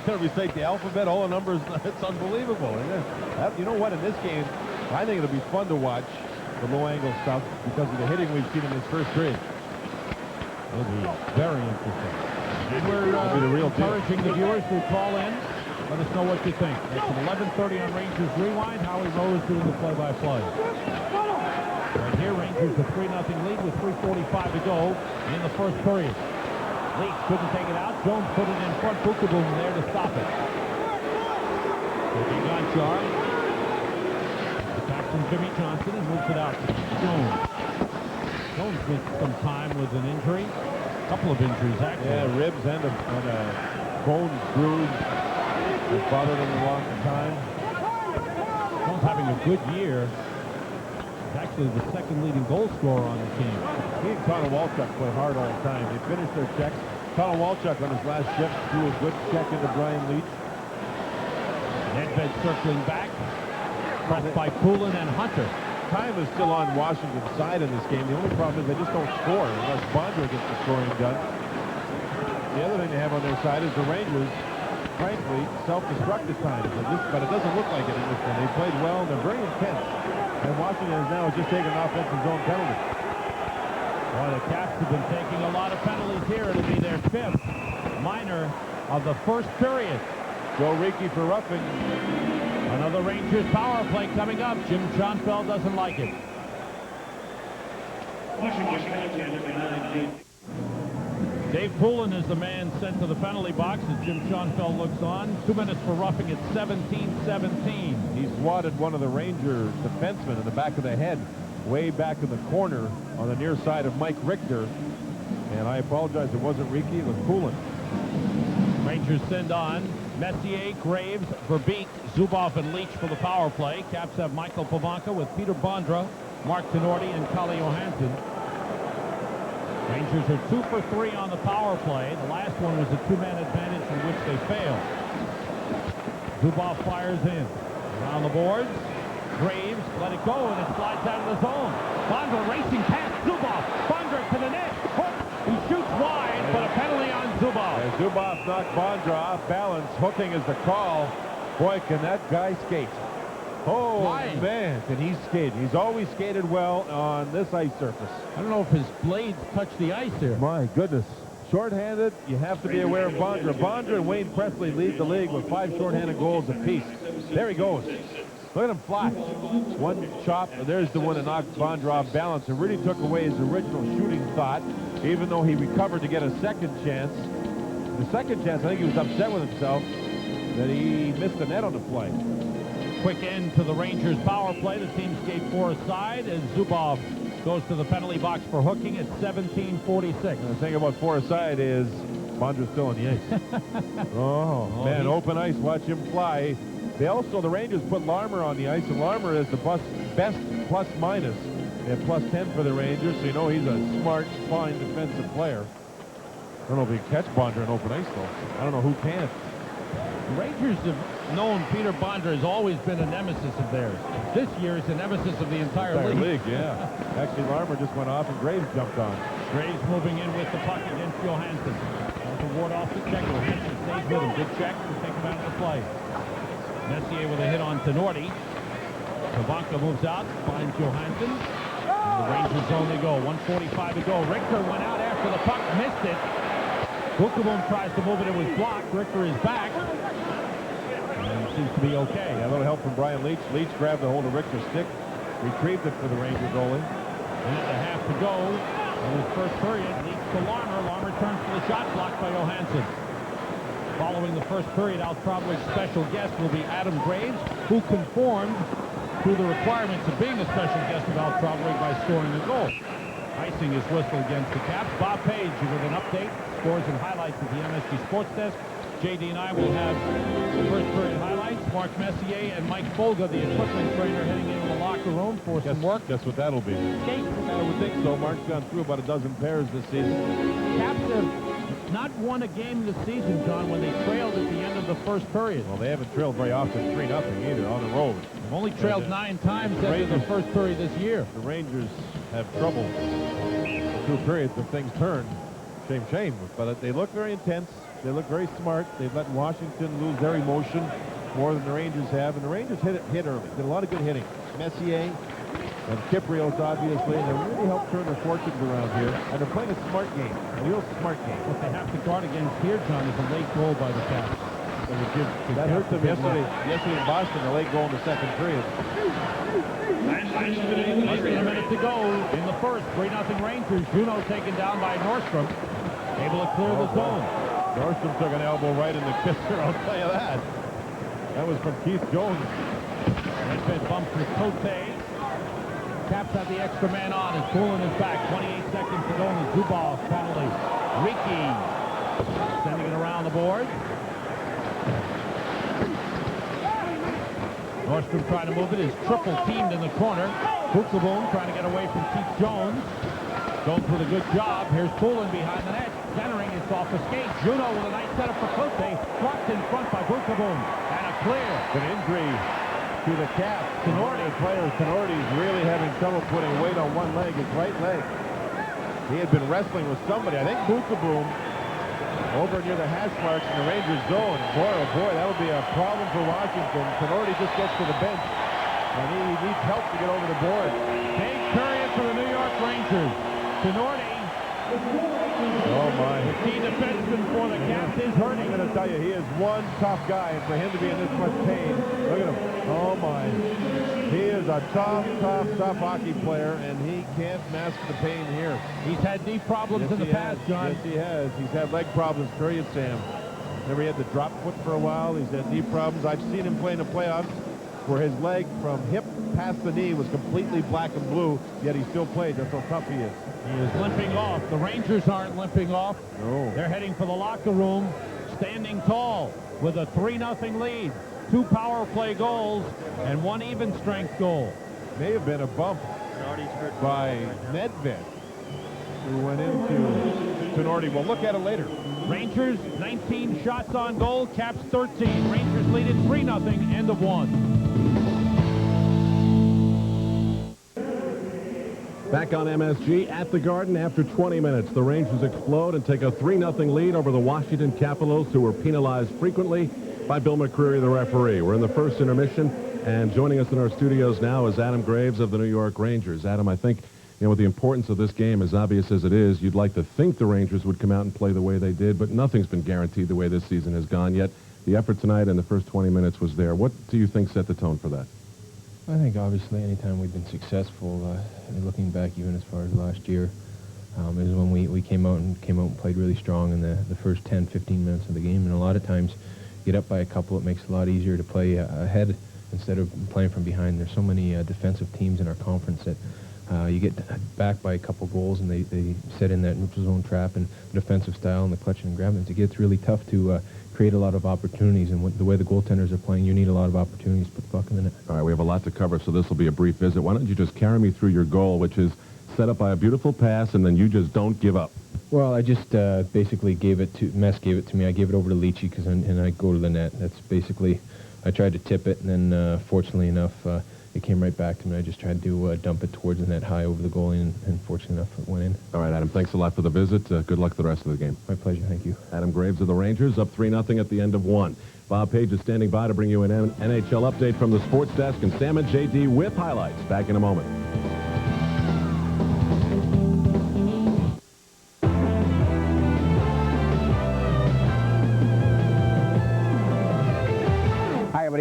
Going to recite the alphabet, all the numbers. It's unbelievable. You know what, in this game, I think it'll be fun to watch the low-angle stuff because of the hitting we've seen in this first period. It'll be very interesting. And we're encouraging the viewers to call in. Let us know what you think. It's at 11:30 on Rangers Rewind. Howie Rose doing the play-by-play. Right here, Rangers a 3-0 lead with 3:45 to go in the first period. Leach couldn't take it out. Jones put it in front. Bukaboom there to stop it. Taking on Char. Back from Jimmy Johnson and moves it out to Jones. Jones missed some time with an injury. A couple of injuries, actually. Yeah, ribs and a bone bruise. It's bothered him a long time. Jones having having a good year. He's actually the second leading goal scorer on the team. He and Connor Walchuk play hard all the time. They finish their checks. Connor Walchuk on his last shift threw a good check into Brian Leach. Nedved circling back. Pressed by Poulin and Hunter. Time is still on Washington's side in this game. The only problem is they just don't score unless Bondra gets the scoring done. The other thing they have on their side is the Rangers, frankly, self-destruct at times. But it doesn't look like it in this one. They played well, and they're very intense. And Washington has now just taken an offensive zone penalty. Well, the Caps have been taking a lot of penalties here. It'll be their 5th minor of the first period. Joe Ricci for roughing. Another Rangers power play coming up. Jim Schoenfeld doesn't like it. Dave Poulin is the man sent to the penalty box as Jim Schoenfeld looks on. 2 minutes for roughing at 17-17. He swatted one of the Ranger defensemen in the back of the head, way back in the corner on the near side of Mike Richter. And I apologize, it wasn't Ricci, it was Poulin. Rangers send on Messier, Graves, Verbeek, Zubov, and Leach for the power play. Caps have Michael Pavanka with Peter Bondra, Mark Tenorti, and Kalle Johansson. Rangers are 2 for 3 on the power play. The last one was a 2-man advantage in which they failed. Zubov fires in. Around the boards. Graves let it go, and it slides out of the zone. Bondra racing past Zubov. Bondra to the net. Hook. He shoots wide, but a penalty on Zubov. As Zubov knocked Bondra off balance, hooking is the call. Boy, can that guy skate. Oh, Flying. man, can he skate. He's always skated well on this ice surface. I don't know if his blades touch the ice here. My goodness. Short-handed, you have to be aware of Bondra. Bondra and Wayne Presley lead the league with 5 short-handed goals apiece. There he goes. Look at him flash. One chop. There's the one that knocked Bondra off balance and really took away his original shooting thought, even though he recovered to get a second chance. The second chance, I think he was upset with himself that he missed the net on the play. Quick end to the Rangers power play. The team skate 4 aside as Zubov goes to the penalty box for hooking at 17:46. The thing about 4 aside is Bondra's still on the ice. Oh, man, open ice. Watch him fly. The Rangers put Larmer on the ice, and Larmer is the best plus-minus. They have +10 for the Rangers, so you know he's a smart, fine defensive player. I don't know if he can catch Bondra in open ice, though. I don't know who can. The Rangers have known Peter Bondra has always been a nemesis of theirs. This year is a nemesis of the entire league. Yeah. Actually, Larmer just went off, and Graves jumped on. Graves moving in with the puck against Johansson. To ward off the check. Johansson stays with him. Good check to take him out of the play. Messier with a hit on Tenorti. Pavanka moves out, finds Johansson. And the Rangers zone they go. 1:45 to go. Richter went out after the puck, missed it. Bukaboom tries to move it. It was blocked. Richter is back. And seems to be okay. Yeah, a little help from Brian Leach. Leach grabbed a hold of Richter's stick, retrieved it for the Ranger goalie. Minute and a half to go in this first period. Leach to Larmer. Larmer turns for the shot, blocked by Johansson. Following the first period, Al Trautwig's special guest will be Adam Graves, who conformed to the requirements of being a special guest of Al Trautwig by scoring a goal. Icing is whistled against the Caps. Bob Page with an update, scores and highlights at the MSG Sports Desk. JD and I will have the first period highlights. Mark Messier and Mike Folga, the equipment trainer, heading into the locker room for some work. Guess what that'll be? Skate. I would think so. Mark's gone through about a dozen pairs this season. Caps have not won a game this season, John, when they trailed at the end of the first period. Well, they haven't trailed very often 3-0 either on the road. They've only trailed 9 times after the first period this year. The Rangers have trouble through periods if things turn. Shame. But they look very intense. They look very smart. They've let Washington lose their emotion more than the Rangers have. And the Rangers hit early. Did a lot of good hitting. Messier and Kyprios, obviously, and they really helped turn their fortunes around here. And they're playing a smart game, a real smart game. What they have to guard against here, John, is a late goal by the Caps. That hurt them yesterday in Boston, the late goal in the second period. Less than a minute to go in the first. 3-0 Rangers. Juneau taken down by Nordstrom. Able to clear the zone. Nordstrom took an elbow right in the kisser, I'll tell you that. That was from Keith Jones. Redford bumps with Cote. Caps have the extra man on as Poulin is back. 28 seconds to go in the Zubov penalty. Ricci sending it around the board. Nordstrom trying to move it, is triple teamed in the corner. Boom trying to get away from Keith Jones. Jones with a good job. Here's Poulin behind the net. Centering is off the skate. Juno with a nice setup for Cote. Blocked in front by Boom. And a clear. An injury to the calf. Tenorti. Tenorti's really having trouble putting weight on one leg, his right leg. He had been wrestling with somebody. I think Boom over near the hash marks in the Rangers zone. Boy, oh boy, that would be a problem for Washington. Tenorti just gets to the bench, and he needs help to get over the board. Big period for the New York Rangers. Tenorti. Oh, my. The key defenseman for the Caps is hurting. I'm going to tell you, he is one tough guy, and for him to be in this much pain, look at him. Oh, my. He is a tough hockey player, and he can't mask the pain here. He's had knee problems in the past, John. Yes, he has. He's had leg problems, period, Sam. Remember, he had the drop foot for a while. He's had knee problems. I've seen him play in the playoffs where his leg from hip past the knee was completely black and blue, yet he still played. That's how tough he is. He is limping off. The Rangers aren't limping off. No. They're heading for the locker room, standing tall with a 3-0 lead. 2 power play goals and 1 even strength goal. May have been a bump by Nedved, who went into Tenorti. We'll look at it later. Rangers 19 shots on goal, Caps 13. Rangers lead it 3-0, end of 1. Back on MSG at the Garden after 20 minutes. The Rangers explode and take a 3-0 lead over the Washington Capitals, who were penalized frequently by Bill McCreary, the referee. We're in the first intermission, and joining us in our studios now is Adam Graves of the New York Rangers. Adam, I think, with the importance of this game, as obvious as it is, you'd like to think the Rangers would come out and play the way they did, but nothing's been guaranteed the way this season has gone. Yet the effort tonight in the first 20 minutes was there. What do you think set the tone for that? I think obviously anytime we've been successful, looking back even as far as last year, is when we came out and played really strong in the first 10, 15 minutes of the game. And a lot of times, get up by a couple, it makes it a lot easier to play ahead instead of playing from behind. There's so many defensive teams in our conference that you get back by a couple goals and they set in that neutral zone trap, and the defensive style and the clutching and grabbing. It gets really tough to create a lot of opportunities, and the way the goaltenders are playing, you need a lot of opportunities to put the puck in the net. All right, we have a lot to cover, so this will be a brief visit. Why don't you just carry me through your goal, which is set up by a beautiful pass, and then you just don't give up. Well, I just basically Mess gave it to me. I gave it over to Leachy, and I go to the net. That's basically, I tried to tip it, and then fortunately enough, it came right back to me. I just tried to dump it towards the net high over the goalie, and fortunately enough, it went in. All right, Adam, thanks a lot for the visit. Good luck the rest of the game. My pleasure, thank you. Adam Graves of the Rangers, up 3-0 at the end of 1. Bob Page is standing by to bring you an NHL update from the sports desk, and Sam and JD with highlights. Back in a moment.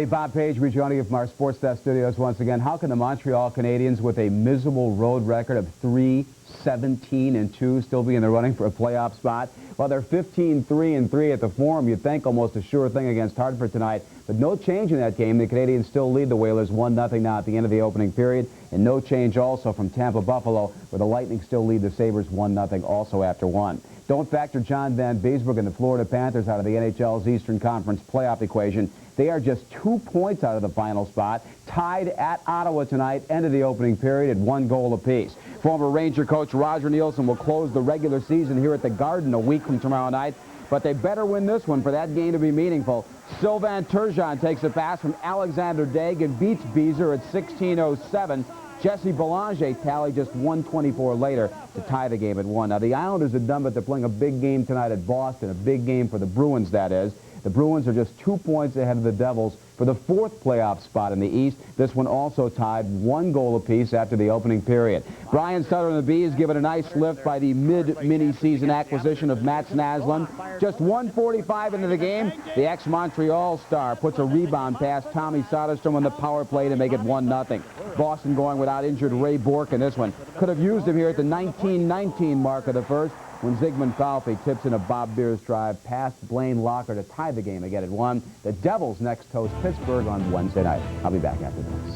Bob Page rejoining you from our Sports Desk studios once again. How can the Montreal Canadiens, with a miserable road record of 3-17-2, still be in the running for a playoff spot? Well, they're 15-3-3 at the Forum. You'd think almost a sure thing against Hartford tonight, but no change in that game. The Canadiens still lead the Whalers 1-0 now at the end of the opening period, and no change also from Tampa Buffalo, where the Lightning still lead the Sabres 1-0 also after 1. Don't factor John Van Beesbroek and the Florida Panthers out of the NHL's Eastern Conference playoff equation. They are just 2 points out of the final spot, tied at Ottawa tonight, end of the opening period at 1 goal apiece. Former Ranger coach Roger Nielsen will close the regular season here at the Garden a week from tomorrow night, but they better win this one for that game to be meaningful. Sylvain Turgeon takes a pass from Alexander Daig and beats Beezer at 16:07. Jesse Belanger tallied just 1:24 later to tie the game at 1. Now, the Islanders are done, but they're playing a big game tonight at Boston, a big game for the Bruins, that is. The Bruins are just 2 points ahead of the Devils for the 4th playoff spot in the East. This one also tied 1 goal apiece after the opening period. Brian Sutter and the Bees give it a nice lift by the mid-mini-season acquisition of Mats Naslund. Just 1:45 into the game, the ex-Montreal star puts a rebound past Tommy Soderstrom on the power play to make it 1-0. Boston going without injured Ray Bourque in this one. Could have used him here at the 19-19 mark of the first, when Zygmunt Falfey tips in a Bob Beers drive past Blaine Locker to tie the game again at 1. The Devils next host Pittsburgh on Wednesday night. I'll be back after this.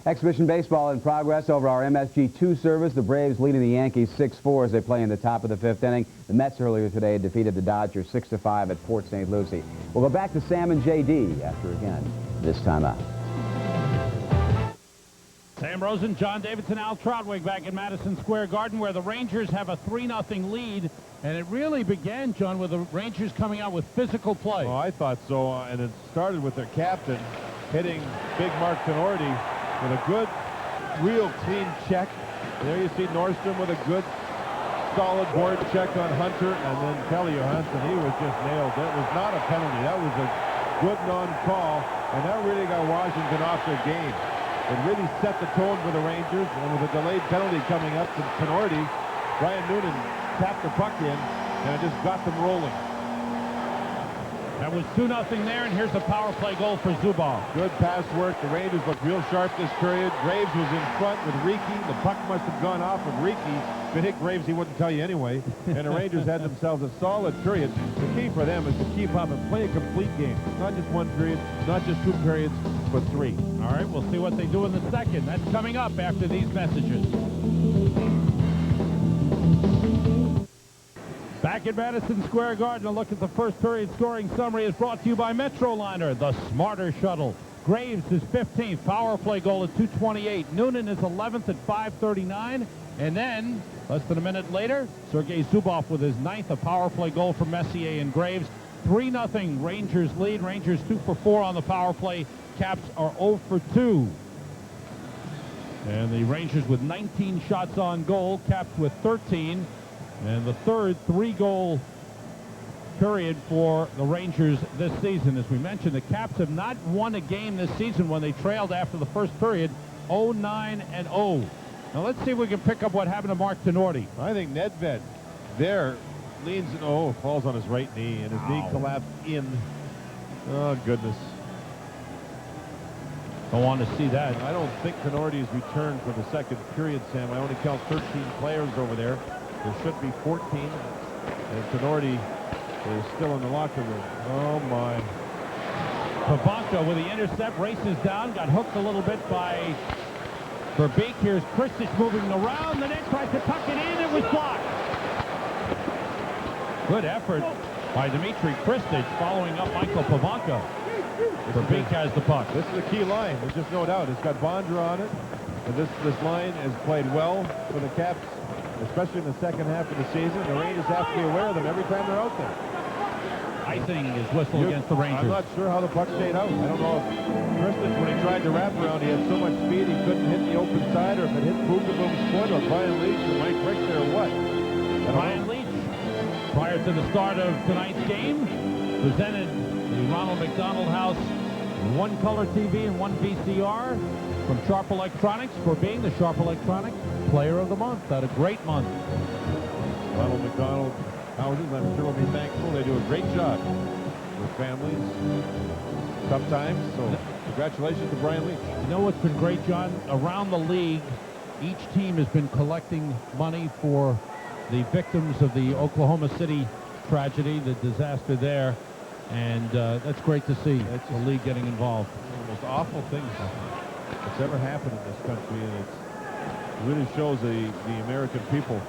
Exhibition baseball in progress over our MSG2 service. The Braves leading the Yankees 6-4 as they play in the top of the 5th inning. The Mets earlier today defeated the Dodgers 6-5 at Port St. Lucie. We'll go back to Sam and JD after again this time out. Sam Rosen, John Davidson, Al Trotwig back in Madison Square Garden, where the Rangers have a 3-0 lead. And it really began, John, with the Rangers coming out with physical play. Oh, I thought so, and it started with their captain hitting big Mark Tenorti with a good, real clean check. And there you see Nordstrom with a good, solid board check on Hunter, and then Kelly Johansson, he was just nailed. That was not a penalty. That was a good non-call, and that really got Washington off their game. It really set the tone for the Rangers, and with a delayed penalty coming up to Tenorti, Brian Noonan tapped the puck in, and it just got them rolling. That was 2-0 there, and here's a power play goal for Zubov. Good pass work. The Rangers looked real sharp this period. Graves was in front with Riki. The puck must have gone off of Riki. If it hit Graves, he wouldn't tell you anyway. And the Rangers had themselves a solid period. The key for them is to keep up and play a complete game. Not just one period, not just 2 periods, but 3. All right, we'll see what they do in the second. That's coming up after these messages. Back at Madison Square Garden, a look at the first period scoring summary is brought to you by Metroliner, the smarter shuttle. Graves is 15th, power play goal at 2:28. Noonan is 11th at 5:39. And then, less than a minute later, Sergei Zubov with his 9th, a power play goal for Messier and Graves. 3-0 Rangers lead. Rangers 2 for 4 on the power play. Caps are 0 for 2. And the Rangers with 19 shots on goal. Caps with 13. And the third 3-goal period for the Rangers this season. As we mentioned, the Caps have not won a game this season when they trailed after the first period, 0-9-0. Now let's see if we can pick up what happened to Mark Tenorti. I think Nedved there leans, falls on his right knee, and his knee collapsed in. Oh, goodness. Don't want to see that. I don't think Tenorti's returned for the second period, Sam. I only count 13 players over there. There should be 14. And Tenorti is still in the locker room. Oh, my. Pavanka with the intercept, races down, got hooked a little bit by Verbeek. Here's Kristich moving around the net, tries to tuck it in. It was blocked. Good effort by Dmitry Kristich following up Michael Pavanka. Verbeek has the puck. This is a key line. There's just no doubt. It's got Bondra on it. And this line has played well for the Caps, especially in the second half of the season. The Rangers have to be aware of them every time they're out there. Icing is whistled against the Rangers. I'm not sure how the puck stayed out. I don't know if Kristich, when he tried to wrap around, he had so much speed he couldn't hit the open side, or if it hit Bukaboom's foot, or Brian Leach, or Mike Richter, or what. Brian Leach, prior to the start of tonight's game, presented the Ronald McDonald House 1-color TV and 1 VCR from Sharp Electronics for being the Sharp Electronics Player of the Month. Had a great month. Ronald McDonald Houses, I'm sure, will be thankful. They do a great job with families sometimes. So congratulations to Brian Leach. You know what's been great, John? Around the league, each team has been collecting money for the victims of the Oklahoma City tragedy, the disaster there. And that's great to see. That's the league getting involved. One of the most awful things that's ever happened in this country, and it really shows the American people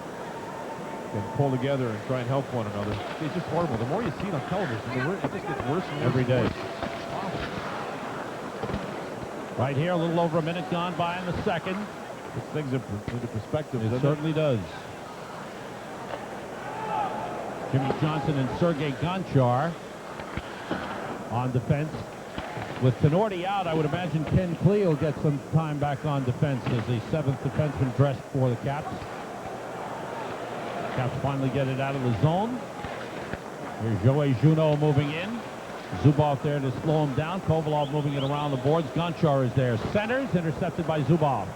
can pull together and try and help one another. It's just horrible. The more you see it on television, it just gets worse and worse every day. Right here, a little over a minute gone by in the second. This thing's into perspective. It certainly does. Jimmy Johnson and Sergei Gonchar on defense. With Tenorti out, I would imagine Ken Klee will get some time back on defense as the 7th defenseman dressed for the Caps. Caps finally get it out of the zone. Here's Joey Juneau moving in. Zubov there to slow him down. Kovalov moving it around the boards. Gonchar is there. Centers, intercepted by Zubov.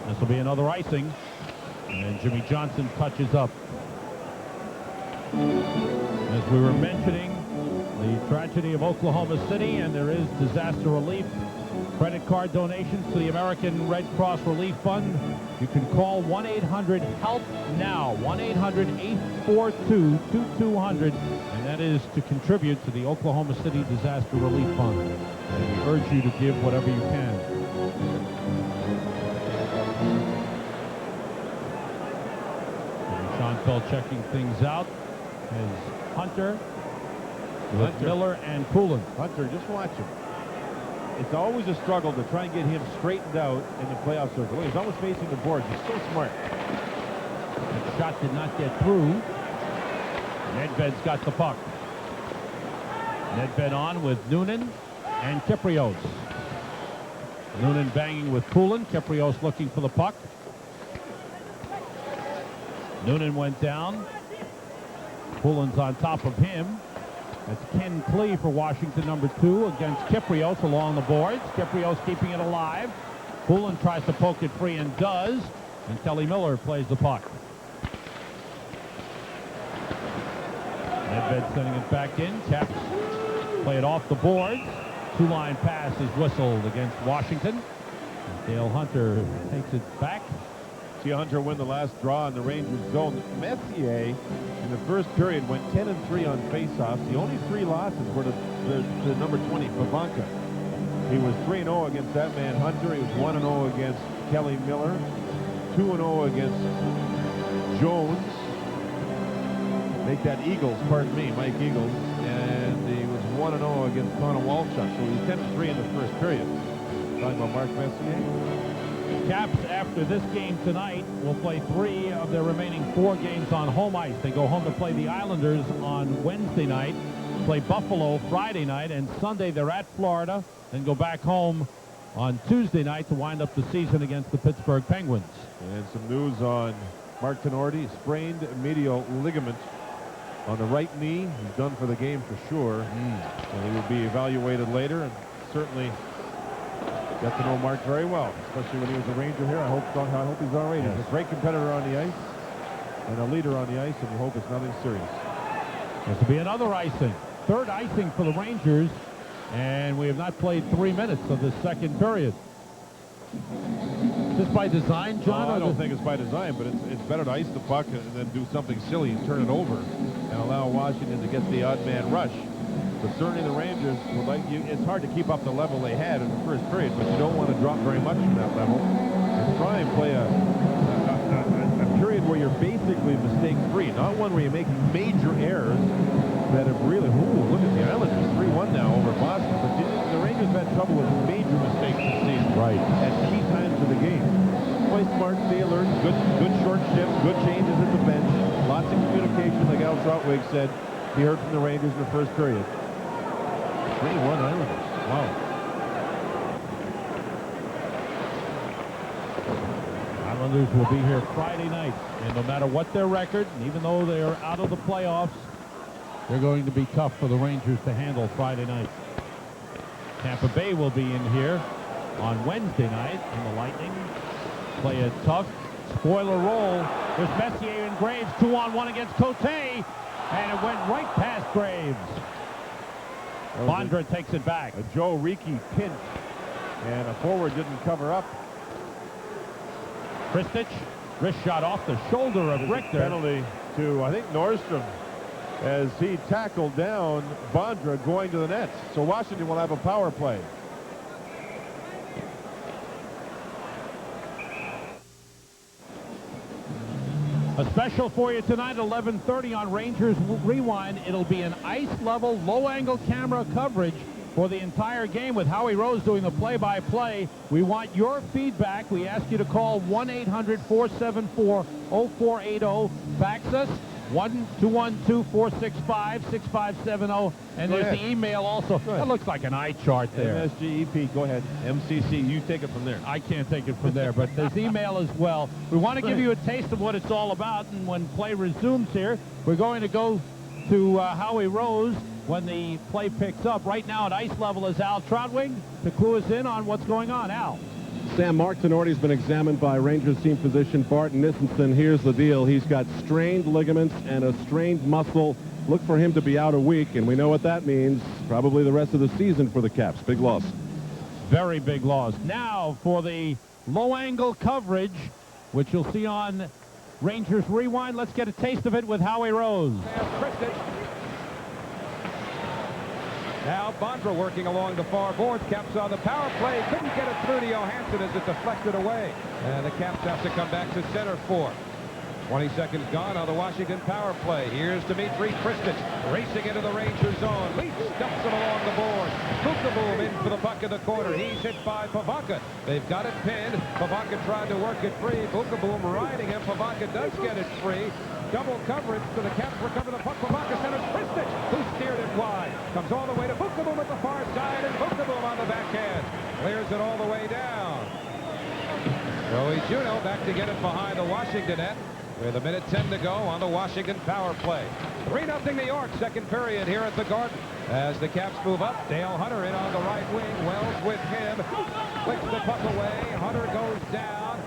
This will be another icing. And Jimmy Johnson touches up. As we were mentioning, the tragedy of Oklahoma City, and there is disaster relief. Credit card donations to the American Red Cross Relief Fund. You can call 1-800-HELP-NOW, 1-800-842-2200, and that is to contribute to the Oklahoma City Disaster Relief Fund. urge you to give whatever you can. Schoenfeld checking things out as Hunter with Miller and Poulin. Hunter, just watch him. It's always a struggle to try and get him straightened out in the playoff circle. Look, he's almost facing the boards. He's so smart. That shot did not get through. Nedved's got the puck. Nedved on with Noonan and Kyprios. Noonan banging with Poulin. Kyprios looking for the puck. Noonan went down. Poulin's on top of him. That's Ken Klee for Washington, number 2, against Kyprios along the boards. Kyprios keeping it alive. Poulin tries to poke it free and does. And Kelly Miller plays the puck. Nedved sending it back in. Caps play it off the boards. Two-line pass is whistled against Washington. Dale Hunter takes it back. See Hunter win the last draw in the Rangers zone. Messier in the first period went 10-3 on faceoffs. The only 3 losses were to number 20, Pavanka. He was 3-0 against that man Hunter. He was 1-0 against Kelly Miller. 2-0 against Jones. Make that Eagles, pardon me, Mike Eagles. And he was 1-0 against Connor Walchuk. So he was 10-3 in the first period. Talking about Mark Messier. Caps, after this game tonight, will play 3 of their remaining 4 games on home ice. They go home to play the Islanders on Wednesday night, play Buffalo Friday night, and Sunday they're at Florida, then go back home on Tuesday night to wind up the season against the Pittsburgh Penguins. And some news on Mark Tenorti, sprained medial ligament on the right knee. He's done for the game for sure. And he will be evaluated later, and certainly got to know Mark very well, especially when he was a Ranger here. I hope he's all right. Yes. He's a great competitor on the ice and a leader on the ice, and we hope it's nothing serious. This will be another icing. 3rd icing for the Rangers, and we have not played 3 minutes of the second period. Is this by design, John? I don't think it's by design, but it's better to ice the puck and then do something silly and turn it over and allow Washington to get the odd man rush. But certainly the Rangers would like you. It's hard to keep up the level they had in the first period, but you don't want to drop very much from that level. And try and play a period where you're basically mistake-free, not one where you're making major errors that have really. Ooh, look at the Islanders, 3-1 now over Boston. But the Rangers have had trouble with major mistakes this season. Right. At key times of the game. Play smart, stay alert, good short shifts, good changes at the bench, lots of communication, like Al Trautwig said. He heard from the Rangers in the first period. 3-1 Islanders. Wow. Islanders will be here Friday night, and no matter what their record, and even though they are out of the playoffs, they're going to be tough for the Rangers to handle Friday night. Tampa Bay will be in here on Wednesday night, and the Lightning play it tough. Spoiler roll. There's Messier and Graves, 2-on-1 against Cote, and it went right past Graves. Bondra takes it back. A Joe Ricci pinch, and a forward didn't cover up. Kristich, wrist shot off the shoulder of Richter. Penalty to, I think, Nordstrom, as he tackled down Bondra going to the net. So Washington will have a power play. A special for you tonight, 11:30 on Rangers Rewind. It'll be an ice-level, low-angle camera coverage for the entire game with Howie Rose doing the play-by-play. We want your feedback. We ask you to call 1-800-474-0480. Fax us 1-212-465-6570. And there's the email also. That looks like an eye chart there. MSGEP, go ahead. MCC, you take it from there. I can't take it from there, but there's email as well. We want to give you a taste of what it's all about, and when play resumes here, we're going to go to Howie Rose when the play picks up. Right now at ice level is Al Trautwig to clue us in on what's going on. Al. Sam, Mark Tenorti's been examined by Rangers team physician Bart Nissenson. Here's the deal. He's got strained ligaments and a strained muscle. Look for him to be out a week, and we know what that means. Probably the rest of the season for the Caps. Big loss. Very big loss. Now for the low-angle coverage, which you'll see on Rangers Rewind. Let's get a taste of it with Howie Rose. Now Bondra working along the far boards. Caps on the power play. Couldn't get it through to Johansson as it deflected away. And the Caps have to come back to center for. 20 seconds gone on the Washington power play. Here's Dmitri Kristich racing into the Ranger zone. Leaf dumps him along the board. Bukaboom in for the puck in the corner. He's hit by Pavanka. They've got it pinned. Pavanka tried to work it free. Bukaboom riding him. Pavanka does get it free. Double coverage, so the Caps recover the puck. Pavanka centers Kristich, who steered it wide. Comes all the way to Bukaboom at the far side, and Bukaboom on the backhand. Clears it all the way down. Joey Juneau back to get it behind the Washington net. With 1:10 to go on the Washington power play. 3-0 New York, second period here at the Garden. As the Caps move up, Dale Hunter in on the right wing. Wells with him. Flicks the puck away. Hunter goes down.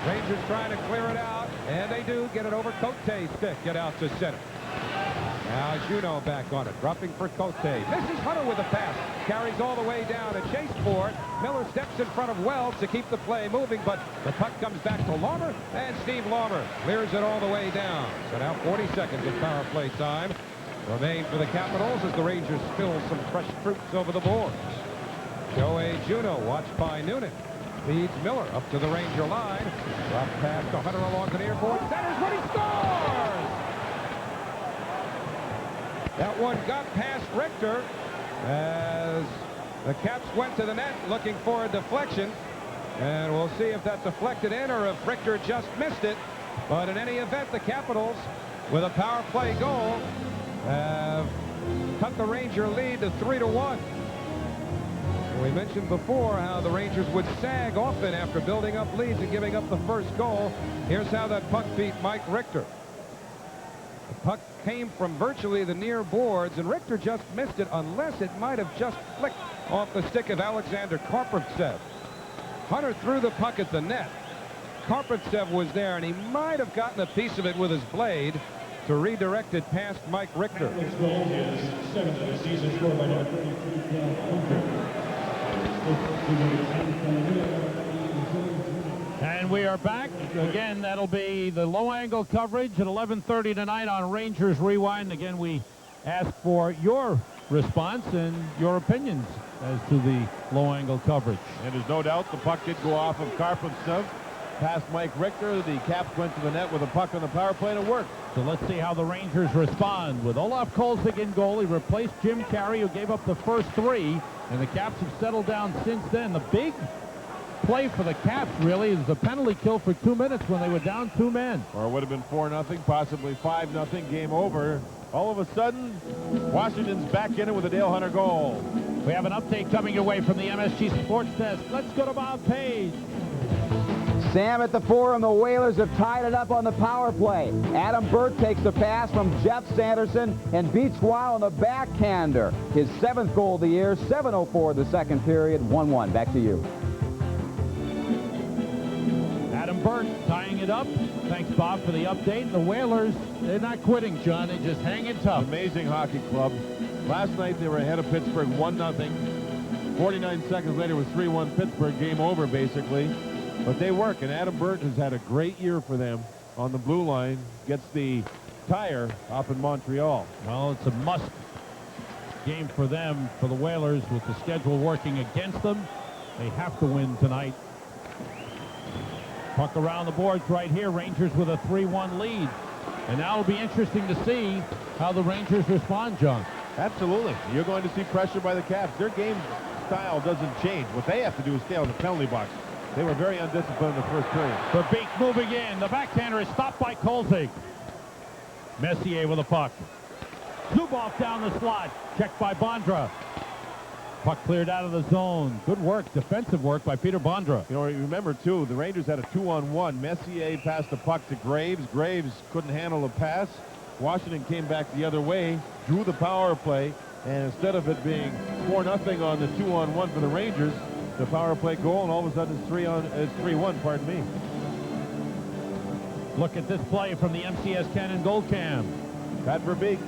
Rangers trying to clear it out. And they do get it over Cote's stick. Get out to center. Now Juneau back on it. Dropping for Cote. Misses Hunter with a pass. Carries all the way down. A chase for it. Miller steps in front of Wells to keep the play moving, but the puck comes back to Laumer, and Steve Laumer clears it all the way down. So now 40 seconds of power play time remain for the Capitals as the Rangers spill some fresh fruits over the boards. Joey Juneau, watched by Noonan, leads Miller up to the Ranger line. Drop pass to Hunter along the near board. Centers when he scores! That one got past Richter as the Caps went to the net looking for a deflection. And we'll see if that deflected in or if Richter just missed it. But in any event, the Capitals, with a power play goal, have cut the Ranger lead to 3-1. We mentioned before how the Rangers would sag often after building up leads and giving up the first goal. Here's how that puck beat Mike Richter. The puck came from virtually the near boards, and Richter just missed it, unless it might have just flicked off the stick of Alexander Karpovtsev. Hunter threw the puck at the net. Karpovtsev was there, and he might have gotten a piece of it with his blade to redirect it past Mike Richter. His goal is 7th of the season, scored by number 33, Cal And we are back. Again, that'll be the low-angle coverage at 11:30 tonight on Rangers Rewind. Again, we ask for your response and your opinions as to the low-angle coverage. And there's no doubt the puck did go off of Karpovtsev past Mike Richter. The Caps went to the net with a puck on the power play, and it worked. So let's see how the Rangers respond. With Olaf Kolzig in goal, he replaced Jim Carey, who gave up the first 3, and the Caps have settled down since then. The big play for the Caps, really, is the penalty kill for 2 minutes when they were down 2 men. Or it would have been 4-0, possibly 5-0, game over. All of a sudden, Washington's back in it with a Dale Hunter goal. We have an update coming your way from the MSG Sports Desk. Let's go to Bob Page. Sam at the Forum, the Whalers have tied it up on the power play. Adam Burt takes the pass from Jeff Sanderson and beats Weil on the backhander. His 7th goal of the year, 7:04 the second period, 1-1. Back to you. Adam Burt tying it up. Thanks, Bob, for the update. The Whalers, they're not quitting, John. They're just hanging tough. Amazing hockey club. Last night they were ahead of Pittsburgh 1-0. 49 seconds later was 3-1 Pittsburgh. Game over, basically. But they work, and Adam Burt has had a great year for them on the blue line. Gets the tire up in Montreal. Well, it's a must game for them, for the Whalers, with the schedule working against them. They have to win tonight. Puck around the boards right here. Rangers with a 3-1 lead. And now it'll be interesting to see how the Rangers respond, John. Absolutely. You're going to see pressure by the Caps. Their game style doesn't change. What they have to do is stay on the penalty box. They were very undisciplined in the first period. Verbeek moving in. The backhander is stopped by Kolzig. Messier with a puck. Zubov down the slot. Checked by Bondra. Puck cleared out of the zone. Good work, defensive work by Peter Bondra. You know, remember, too, the Rangers had a 2-on-1. Messier passed the puck to Graves. Graves couldn't handle the pass. Washington came back the other way, drew the power play, and instead of it being 4-0 on the 2-on-1 for the Rangers, the power play goal, and all of a sudden it's 3-1, pardon me. Look at this play from the MCS Cannon goal cam. Pat Verbeek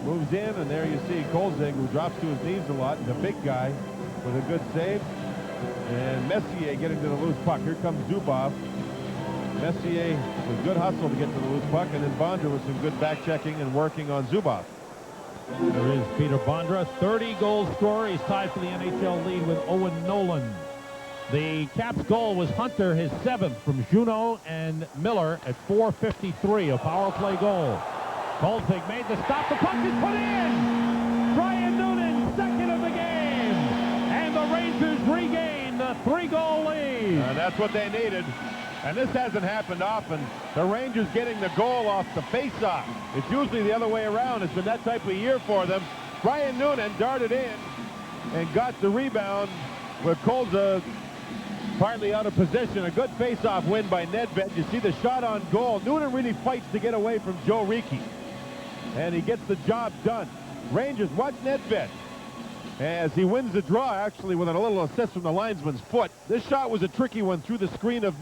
moves in, and there you see Kolzig, who drops to his knees a lot, the big guy with a good save. And Messier getting to the loose puck. Here comes Zubov. Messier with good hustle to get to the loose puck, and then Bondra with some good back checking and working on Zubov. There is Peter Bondra, 30-goal scorer. He's tied for the NHL lead with Owen Nolan. The Caps' goal was Hunter, his 7th from Juneau and Miller at 4:53, a power play goal. Kolzig made the stop. The puck is put in. Brian Noonan, second of the game. And the Rangers regain the 3-goal lead. That's what they needed. And this hasn't happened often. The Rangers getting the goal off the face-off. It's usually the other way around. It's been that type of year for them. Brian Noonan darted in and got the rebound with Kolzig partly out of position. A good face-off win by Nedved. You see the shot on goal. Noonan really fights to get away from Joe Ricci. And he gets the job done. Rangers, watch Nedved as he wins the draw, actually, with a little assist from the linesman's foot. This shot was a tricky one through the screen of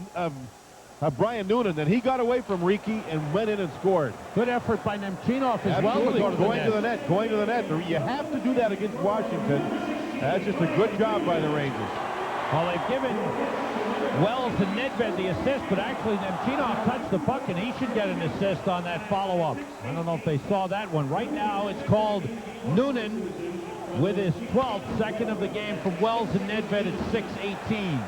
Brian Noonan. Then he got away from Ricci and went in and scored. Good effort by Nemchinov as well. Going to the net. Going to the net. You have to do that against Washington. That's just a good job by the Rangers. Well, they've given Wells and Nedved the assist, but actually Nemchinov touched the puck, and he should get an assist on that follow-up. I don't know if they saw that one. Right now, it's called Noonan with his 12th, second of the game from Wells and Nedved at 6:18.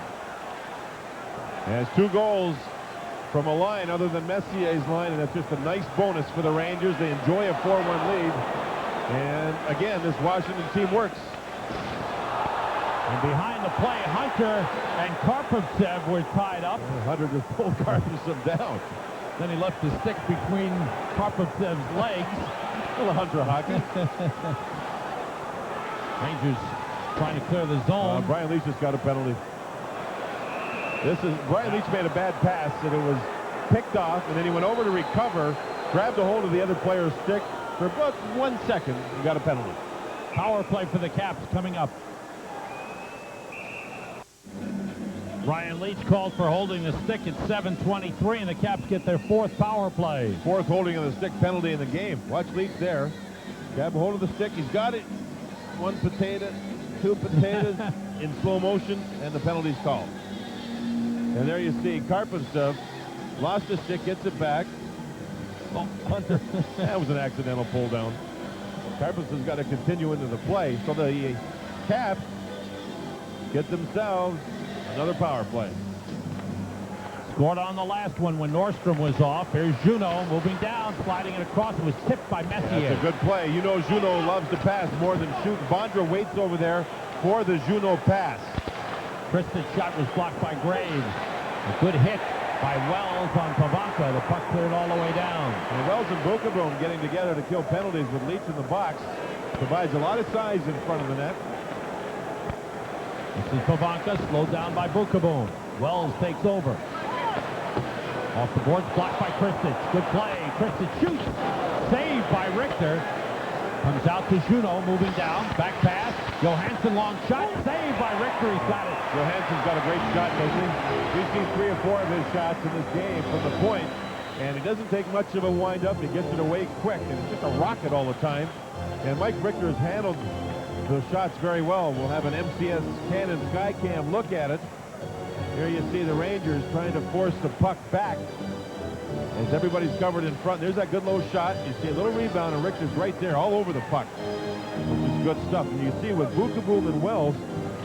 Has 2 goals from a line other than Messier's line, and that's just a nice bonus for the Rangers. They enjoy a 4-1 lead. And again, this Washington team works. And behind the play, Hunter and Karpovtsev were tied up. Hunter just pulled Karpovtsev down. Then he left the stick between Karpovtsev's legs. Little Hunter hockey. Rangers trying to clear the zone. Brian Leetch just got a penalty. Brian Leetch made a bad pass, and it was picked off, and then he went over to recover, grabbed a hold of the other player's stick for about 1 second, and got a penalty. Power play for the Caps coming up. Brian Leetch called for holding the stick at 7:23, and the Caps get their 4th power play. 4th holding of the stick penalty in the game. Watch Leetch there. Grab a hold of the stick. He's got it. 1 potato, 2 potatoes in slow motion, and the penalty's called. And there you see Karpovtsev lost the stick, gets it back. Oh, Hunter. That was an accidental pull down. Karpovtsev's got to continue into the play. So the Caps get themselves another power play. Scored on the last one when Nordstrom was off. Here's Juneau moving down, sliding it across. It was tipped by Messier. That's a good play. You know Juneau loves to pass more than shoot. Bondra waits over there for the Juneau pass. Kristen's shot was blocked by Graves. A good hit by Wells on Pavanka. The puck cleared all the way down. And Wells and Bookeboom getting together to kill penalties with Leetch in the box provides a lot of size in front of the net. This is Pavanka, slowed down by Bookeboom. Wells takes over. Off the boards, blocked by Kristich. Good play. Kristich shoots. Saved by Richter. Comes out to Juneau, moving down. Back pass. Johansson, long shot. Saved by Richter. He's got it. Johansson's got a great shot making. We've seen 3 or 4 of his shots in this game from the point. And it doesn't take much of a wind-up. He gets it away quick. And it's just a rocket all the time. And Mike Richter has handled those shots very well. We'll have an MCS Canon Skycam look at it. Here you see the Rangers trying to force the puck back as everybody's covered in front. There's that good low shot. You see a little rebound, and Richter's right there all over the puck, which is good stuff. And you see with Bookeboom and Wells,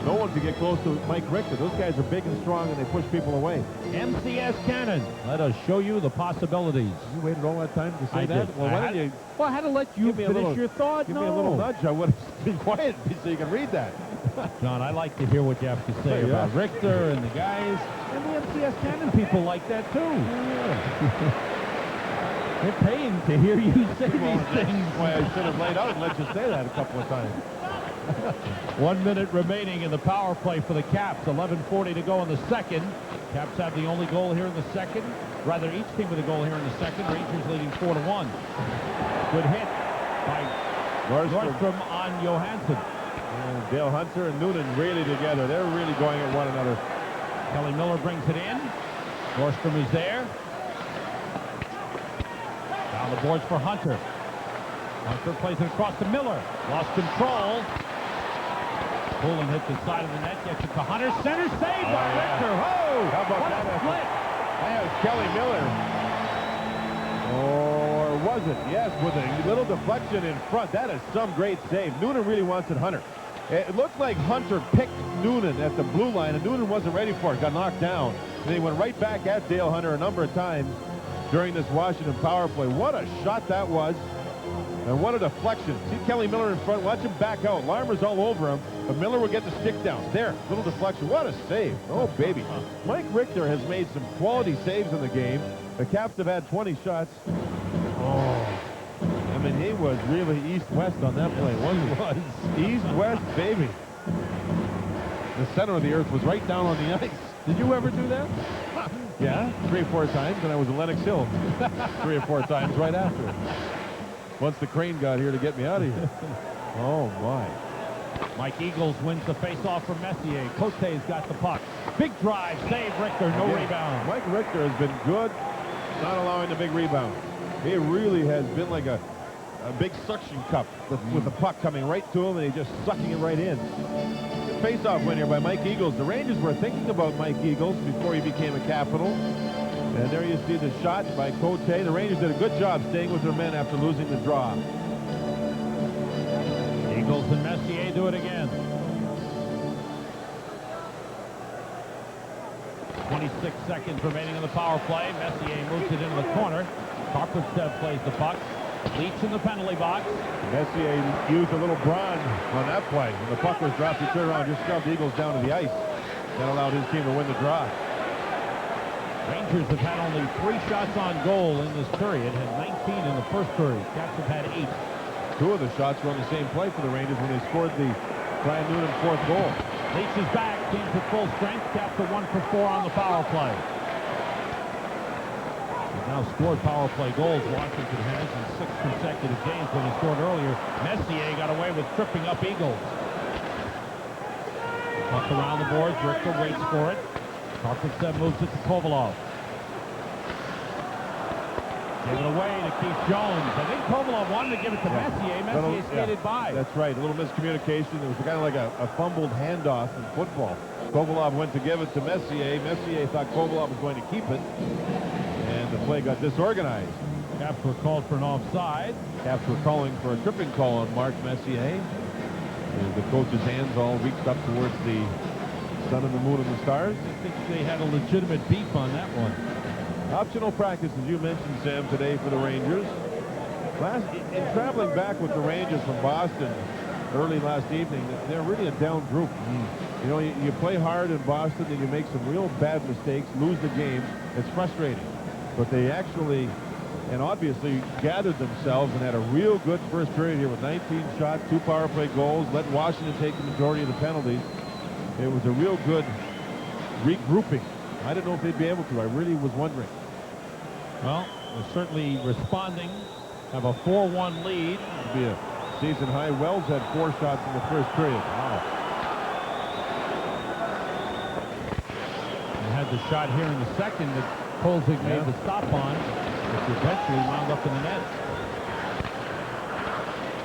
no one can get close to Mike Richter. Those guys are big and strong, and they push people away. MCS Cannon. Let us show you the possibilities. You waited all that time to say I that? did. Well, why didn't you? Well, I had to let you finish your thought. Give me a little nudge. I would have been quiet so you can read that. John, I like to hear what you have to say about Richter and the guys. And the MCS Cannon people like that, too. Yeah. They're paying to hear you say these things. That's why I should have laid out and let you say that a couple of times. 1 minute remaining in the power play for the Caps. 11:40 to go in the second. Caps have the only goal here in the second. Rather, each team with a goal here in the second. Rangers leading 4-1. Good hit by Nordstrom on Johansson. And Dale Hunter and Noonan really together. They're really going at one another. Kelly Miller brings it in. Nordstrom is there. Down the boards for Hunter. Hunter plays it across to Miller. Lost control. Poulin hit the side of the net. Gets it to Hunter. Center save by Richter. Whoa! How about what that? a split. That was Kelly Miller. Or was it? Yes, with a little deflection in front. That is some great save. Noonan really wants it, Hunter. It looked like Hunter picked Noonan at the blue line, and Noonan wasn't ready for it, got knocked down. And he went right back at Dale Hunter a number of times during this Washington power play. What a shot that was, and what a deflection. See Kelly Miller in front. Watch him back out. Larmer's all over him, but Miller will get the stick down. There, little deflection. What a save. Oh, baby. Mike Richter has made some quality saves in the game. The Caps have had 20 shots. Oh, I mean, he was really east-west on that play, wasn't he? Was. East-west, baby. The center of the earth was right down on the ice. Did you ever do that? Yeah, 3 or 4 times, and I was in Lenox Hill 3 or 4 times right after. Once the crane got here to get me out of here. Oh, my. Mike Eagles wins the face-off from Messier. Cote's got the puck. Big drive, save Richter, no rebound. Mike Richter has been good, not allowing the big rebound. He really has been like a big suction cup with the puck coming right to him, and he's just sucking it right in. Face-off win here by Mike Eagles. The Rangers were thinking about Mike Eagles before he became a Capital. And there you see the shot by Cote. The Rangers did a good job staying with their men after losing the draw. Eagles and Messier do it again. 26 seconds remaining in the power play. Messier moves it into the corner. Karpovtsev plays the puck. Leach in the penalty box. Messier used a little brawn on that play. When the puck was dropped, he turned around, just shoved the Eagles down to the ice. That allowed his team to win the draw. Rangers have had only 3 shots on goal in this period. Had 19 in the first period. Caps have had 8. 2 of the shots were on the same play for the Rangers when they scored the Brian Noonan 4th goal. Leach is back. Team's at full strength. Caps are 1 for 4 on the power play. He's now scored power play goals. Washington has in 6 consecutive games when he scored earlier. Messier got away with tripping up Eagles. Puck around the boards. Richter waits for it. Karpovtsev moves it to Kovalov. Give it away to Keith Jones. I think Kovalov wanted to give it to Messier. Messier skated by. That's right. A little miscommunication. It was kind of like a fumbled handoff in football. Kovalov went to give it to Messier. Messier thought Kovalov was going to keep it. And the play got disorganized. Caps were called for an offside. Caps were calling for a tripping call on Mark Messier. The coach's hands all reached up towards the sun and the moon and the stars. I think they had a legitimate beef on that one. Optional practice, as you mentioned, Sam, today for the Rangers. In traveling back with the Rangers from Boston early last evening, they're really a down group. You know, you play hard in Boston and you make some real bad mistakes, lose the game. It's frustrating. But they actually, and obviously, gathered themselves and had a real good first period here with 19 shots, 2 power play goals, let Washington take the majority of the penalties. It was a real good regrouping. I didn't know if they'd be able to. I really was wondering. Well, they're certainly responding. Have a 4-1 lead. It'll be a season high. Wells had 4 shots in the first period. Wow. They had the shot here in the second that Kolzig made the stop on, which eventually wound up in the net.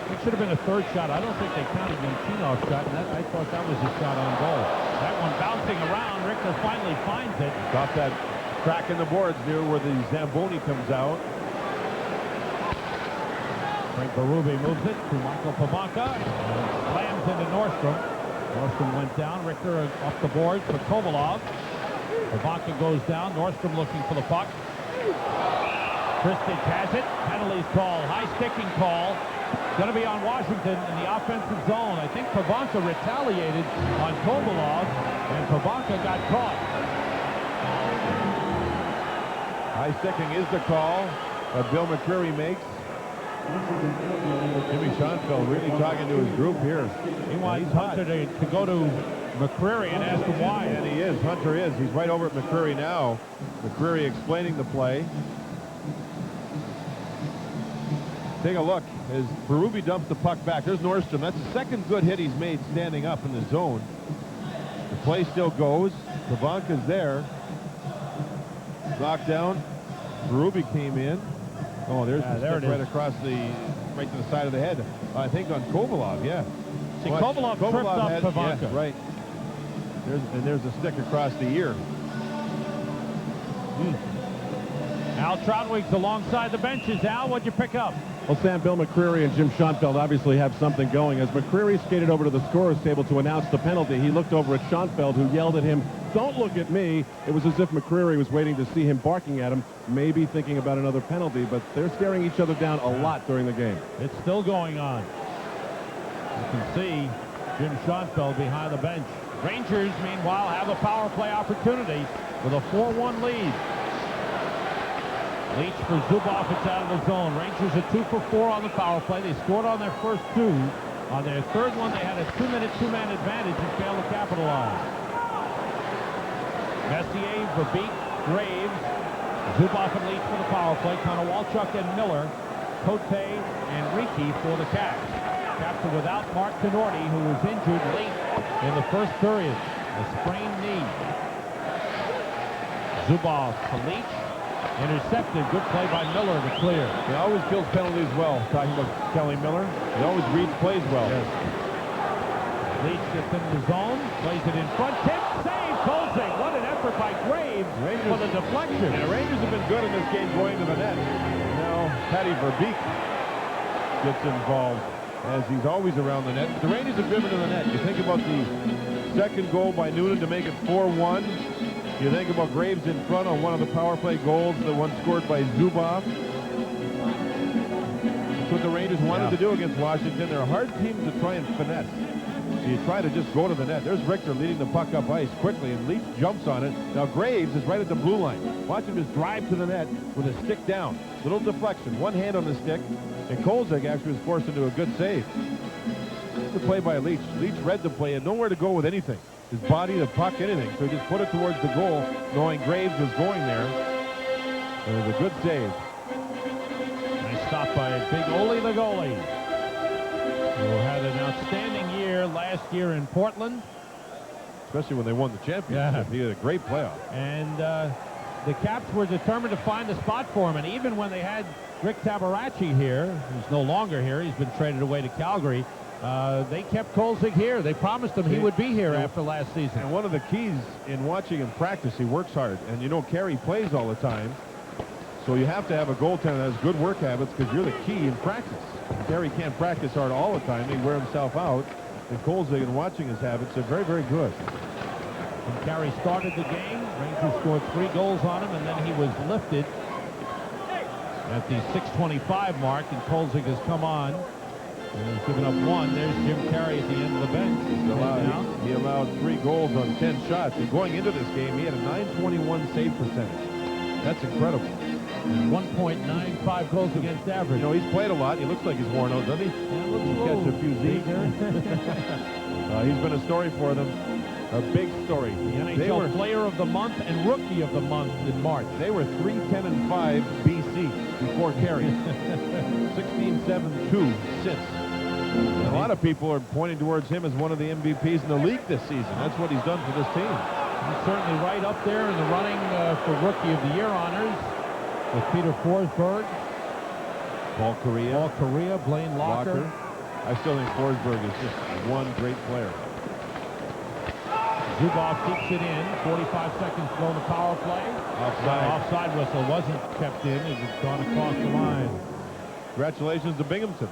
It should have been a 3rd shot. I don't think they counted Nemchinov shot, and I thought that was a shot on goal. That one bouncing around. Richter finally finds it. Got that crack in the boards near where the Zamboni comes out. Frank Berube moves it to Michael Pavanka. Slams into Nordstrom. Nordstrom went down. Richter off the boards for Kovalov. Pavanka goes down. Nordstrom looking for the puck. Kristich has it. Penalties call. High sticking call. Going to be on Washington in the offensive zone. I think Pavanka retaliated on Kovalov, and Pavanka got caught. High sticking is the call that Bill McCreary makes. Jimmy Schoenfeld really talking to his group here. He wants Hunter to go to McCreary and ask him why. And he is. Hunter is. He's right over at McCreary now. McCreary explaining the play. Take a look as Berube dumps the puck back. There's Nordstrom. That's the 2nd good hit he's made standing up in the zone. The play still goes. Pavanka's there. Knocked down. Berube came in. Oh, there's the stick right across right to the side of the head. I think on Kovalov, yeah. See, Kovalov tripped up Pavanka. Yeah, right. There's a stick across the ear. Al Troutwig's alongside the benches. Al, what'd you pick up? Well, Sam, Bill McCreary and Jim Schoenfeld obviously have something going. As McCreary skated over to the scorer's table to announce the penalty, he looked over at Schoenfeld, who yelled at him, "Don't look at me." It was as if McCreary was waiting to see him barking at him, maybe thinking about another penalty, but they're staring each other down a lot during the game. It's still going on. You can see Jim Schoenfeld behind the bench. Rangers, meanwhile, have a power play opportunity with a 4-1 lead. Leach for Zubov. It's out of the zone. Rangers are 2 for 4 on the power play. They scored on their first 2. On their third one, they had a 2-minute, 2-man advantage and failed to capitalize. Messier, Verbeek, Graves, Zubov and Leach for the power play. Konowalchuk and Miller, Cote and Ricci for the Caps. Caps are without Mark Tinordi, who was injured late in the first period. A sprained knee. Zubov to Leach. Intercepted. Good play by Miller to clear. He always kills penalties well. Talking about Kelly Miller, he always reads plays well. Yes. Leach gets into the zone, plays it in front, tip, save, Kolzig. What an effort by Graves for the deflection. And the Rangers have been good in this game going to the net. Now, Patty Verbeek gets involved as he's always around the net. The Rangers have driven to the net. You think about the second goal by Noonan to make it 4-1. You think about Graves in front on one of the power play goals, the one scored by Zubov. That's what the Rangers wanted to do against Washington. They're a hard team to try and finesse. So you try to just go to the net. There's Richter leading the puck up ice quickly, and Leach jumps on it. Now Graves is right at the blue line. Watch him just drive to the net with his stick down. Little deflection, one hand on the stick, and Kolzig actually was forced into a good save. The play by Leach. Leach read the play and nowhere to go with anything. His body, the puck, anything. So he just put it towards the goal, knowing Graves was going there. It was a good save. Nice stop by Big Ole the goalie, who had an outstanding year last year in Portland. Especially when they won the championship. He had a great playoff. And the Caps were determined to find a spot for him. And even when they had Rick Tabarachi here, who's no longer here, he's been traded away to Calgary, they kept Kolzig here. They promised him he would be here after last season. And one of the keys in watching him practice, he works hard. And you know, Carey plays all the time. So you have to have a goaltender that has good work habits because you're the key in practice. Carey can't practice hard all the time. He wear himself out. And Kolzig, in watching his habits, are very, very good. When Carey started the game, Rangers scored 3 goals on him, and then he was lifted at the 6:25 mark, and Kolzig has come on. And he's given up 1. There's Jim Carey at the end of the bench. He allowed 3 goals on 10 shots. And going into this game, he had a .921 save percentage. That's incredible. And 1.95 goals against average. You know, he's played a lot. He looks like he's worn out, doesn't he? Yeah, looks He catch a few Z's there. He's been a story for them. A big story. The NHL Player of the Month and Rookie of the Month in March. They were 3-10-5 BC before Carey. 16-7-2 since. And a lot of people are pointing towards him as one of the MVPs in the league this season. That's what he's done for this team. He's certainly right up there in the running for Rookie of the Year honors with Peter Forsberg, Paul Correa, Blaine Locker. I still think Forsberg is just one great player. Zubov keeps it in. 45 seconds to go in the power play. Offside whistle wasn't kept in. It had gone across the line. Congratulations to Binghamton.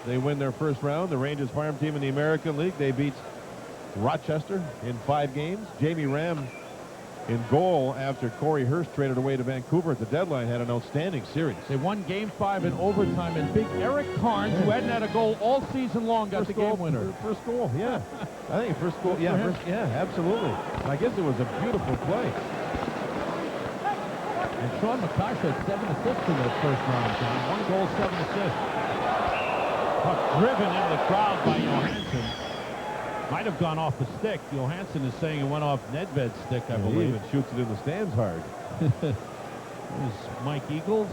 They win their first round. The Rangers farm team in the American League. They beat Rochester in 5 games. Jamie Ram in goal after Corey Hurst traded away to Vancouver at the deadline had an outstanding series. They won Game 5 in overtime, and big Eric Carnes, who hadn't had a goal all season long, got the game winner. First goal, yeah. I think first goal, yeah, absolutely. I guess it was a beautiful play. And Sean McCosh had 7 assists in that first round. 1 goal, 7 assists. Puck driven into the crowd by Johansson. Might have gone off the stick. Johansson is saying it went off Nedved's stick, I believe. He even shoots it in the stands hard. There's Mike Eagles.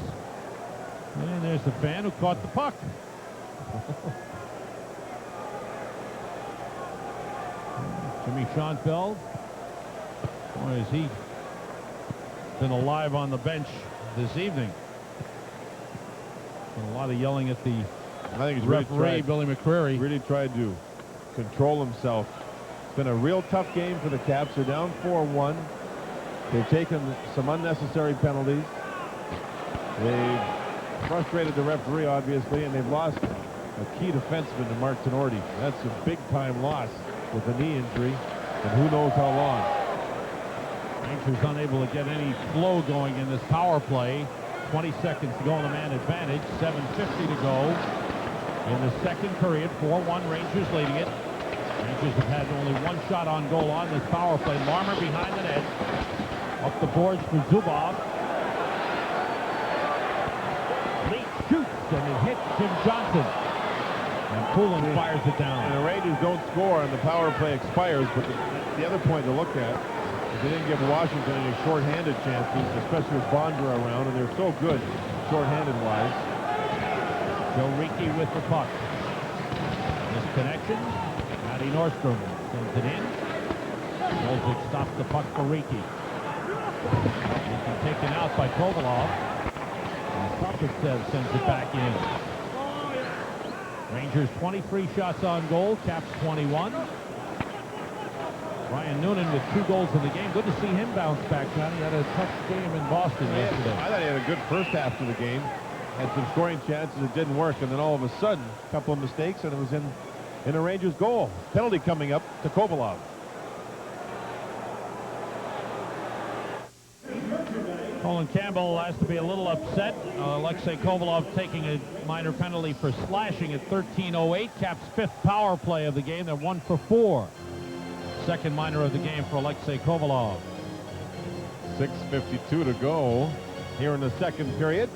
And there's the fan who caught the puck. Jimmy Schoenfeld. Boy, has he been alive on the bench this evening. And a lot of yelling at the referee, Billy McCreary. Really tried to control himself. It's been a real tough game for the Caps. They're down 4-1. They've taken some unnecessary penalties. They've frustrated the referee, obviously, and they've lost a key defenseman to Mark Tenorti. That's a big-time loss with a knee injury, and who knows how long. Rangers unable to get any flow going in this power play. 20 seconds to go in the man advantage. 7:50 to go in the second period. 4-1 Rangers leading it. Rangers have had only one shot on goal on this power play. Larmer behind the net. Up the boards for Zubov. Leach shoots and it hits Jim Johnson. And Poulin fires it down. And the Rangers don't score and the power play expires, but the other point to look at is they didn't give Washington any shorthanded chances, especially with Bondra around, and they're so good shorthanded wise. Joe Ricci with the puck. This connection. Matty Nordstrom sends it in. Goldzic stops the puck for Ricci. Ricci taken out by Kovalov. And Karpatsev sends it back in. Rangers 23 shots on goal. Caps 21. Ryan Noonan with 2 goals in the game. Good to see him bounce back, Johnny. He had a tough game in Boston yesterday. I thought he had a good first half to the game. Had some scoring chances. It didn't work. And then all of a sudden, a couple of mistakes, and it was in a Rangers goal. Penalty coming up to Kovalov. Colin Campbell has to be a little upset. Alexei Kovalov taking a minor penalty for slashing at 13:08. Caps 5th power play of the game. They're 1 for 4. Second minor of the game for Alexei Kovalov. 6:52 to go here in the second period.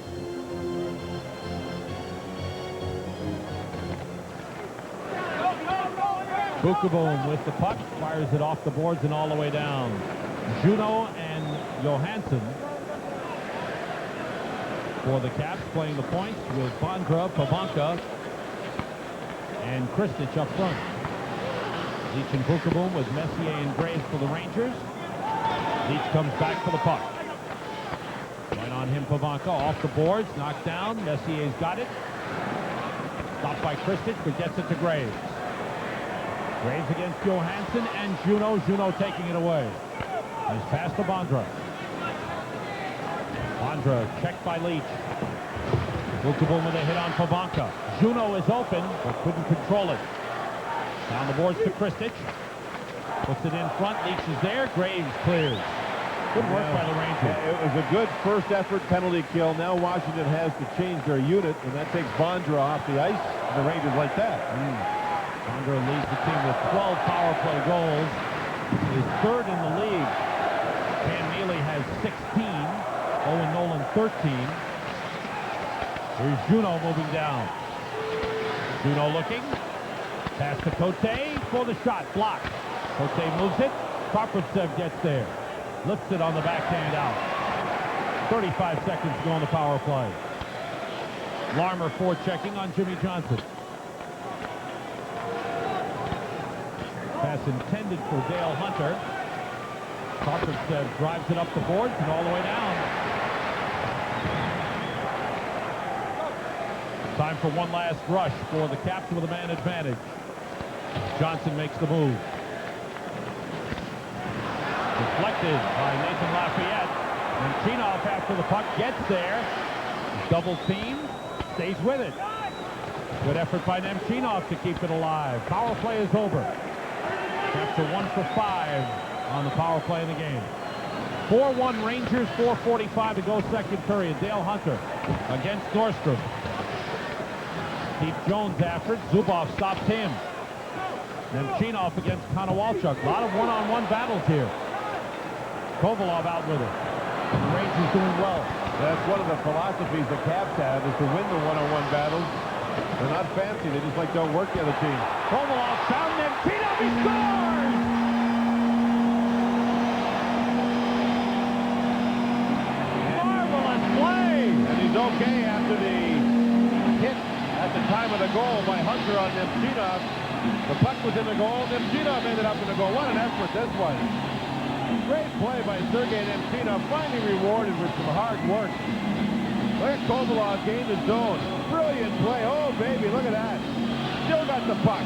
Bukaboom with the puck, fires it off the boards and all the way down. Juno and Johansson for the Caps, playing the points with Bondra, Pavanka, and Kristich up front. Leach and Bukaboom with Messier and Graves for the Rangers. Leach comes back for the puck. Right on him, Pavanka, off the boards, knocked down. Messier's got it. Stopped by Kristich, but gets it to Graves. Graves against Johansson and Juno. Juno taking it away. He's past to Bondra. Bondra checked by Leach. Bukaboom with a hit on Pavanka. Juno is open, but couldn't control it. Down the boards to Kristich. Puts it in front. Leach is there. Graves clears. Good work by the Rangers. Yeah, it was a good first effort penalty kill. Now Washington has to change their unit, and that takes Bondra off the ice. And the Rangers like that. Bondra leads the team with 12 power play goals. Is 3rd in the league. Cam Neely has 16. Owen Nolan 13. Here's Juno moving down. Juno looking. Pass to Cote for the shot. Blocked. Cote moves it. Karpatsev gets there. Lifts it on the backhand out. 35 seconds to go on the power play. Larmer forechecking on Jimmy Johnson. Pass intended for Dale Hunter. Karpatsev drives it up the boards and all the way down. Time for one last rush for the Caps with a man advantage. Johnson makes the move. Deflected by Nathan Lafayette. And Chinoff after the puck gets there. Double team. Stays with it. Good effort by Nemchinov to keep it alive. Power play is over. Caps are 1 for 5 on the power play in the game. 4-1 Rangers, 4:45 to go second period. Dale Hunter against Nordstrom. Keith Jones after it. Zubov stops him. Nemchinov against Konowalchuk. A lot of one-on-one battles here. Kovalov out with it. And the Rangers doing well. That's one of the philosophies the Caps have, is to win the one-on-one battles. They're not fancy. They just like to work the other team. Kovalov found Nemchinov. He scores! Marvelous play! And he's okay after the hit at the time of the goal by Hunter on Nemchinov. The puck was in the goal. Nemchinov ended up in the goal. What an effort this was. Great play by Sergei Nemchinov, finally rewarded with some hard work. Look at Kovalov gain the zone. Brilliant play. Oh, baby, look at that. Still got the puck.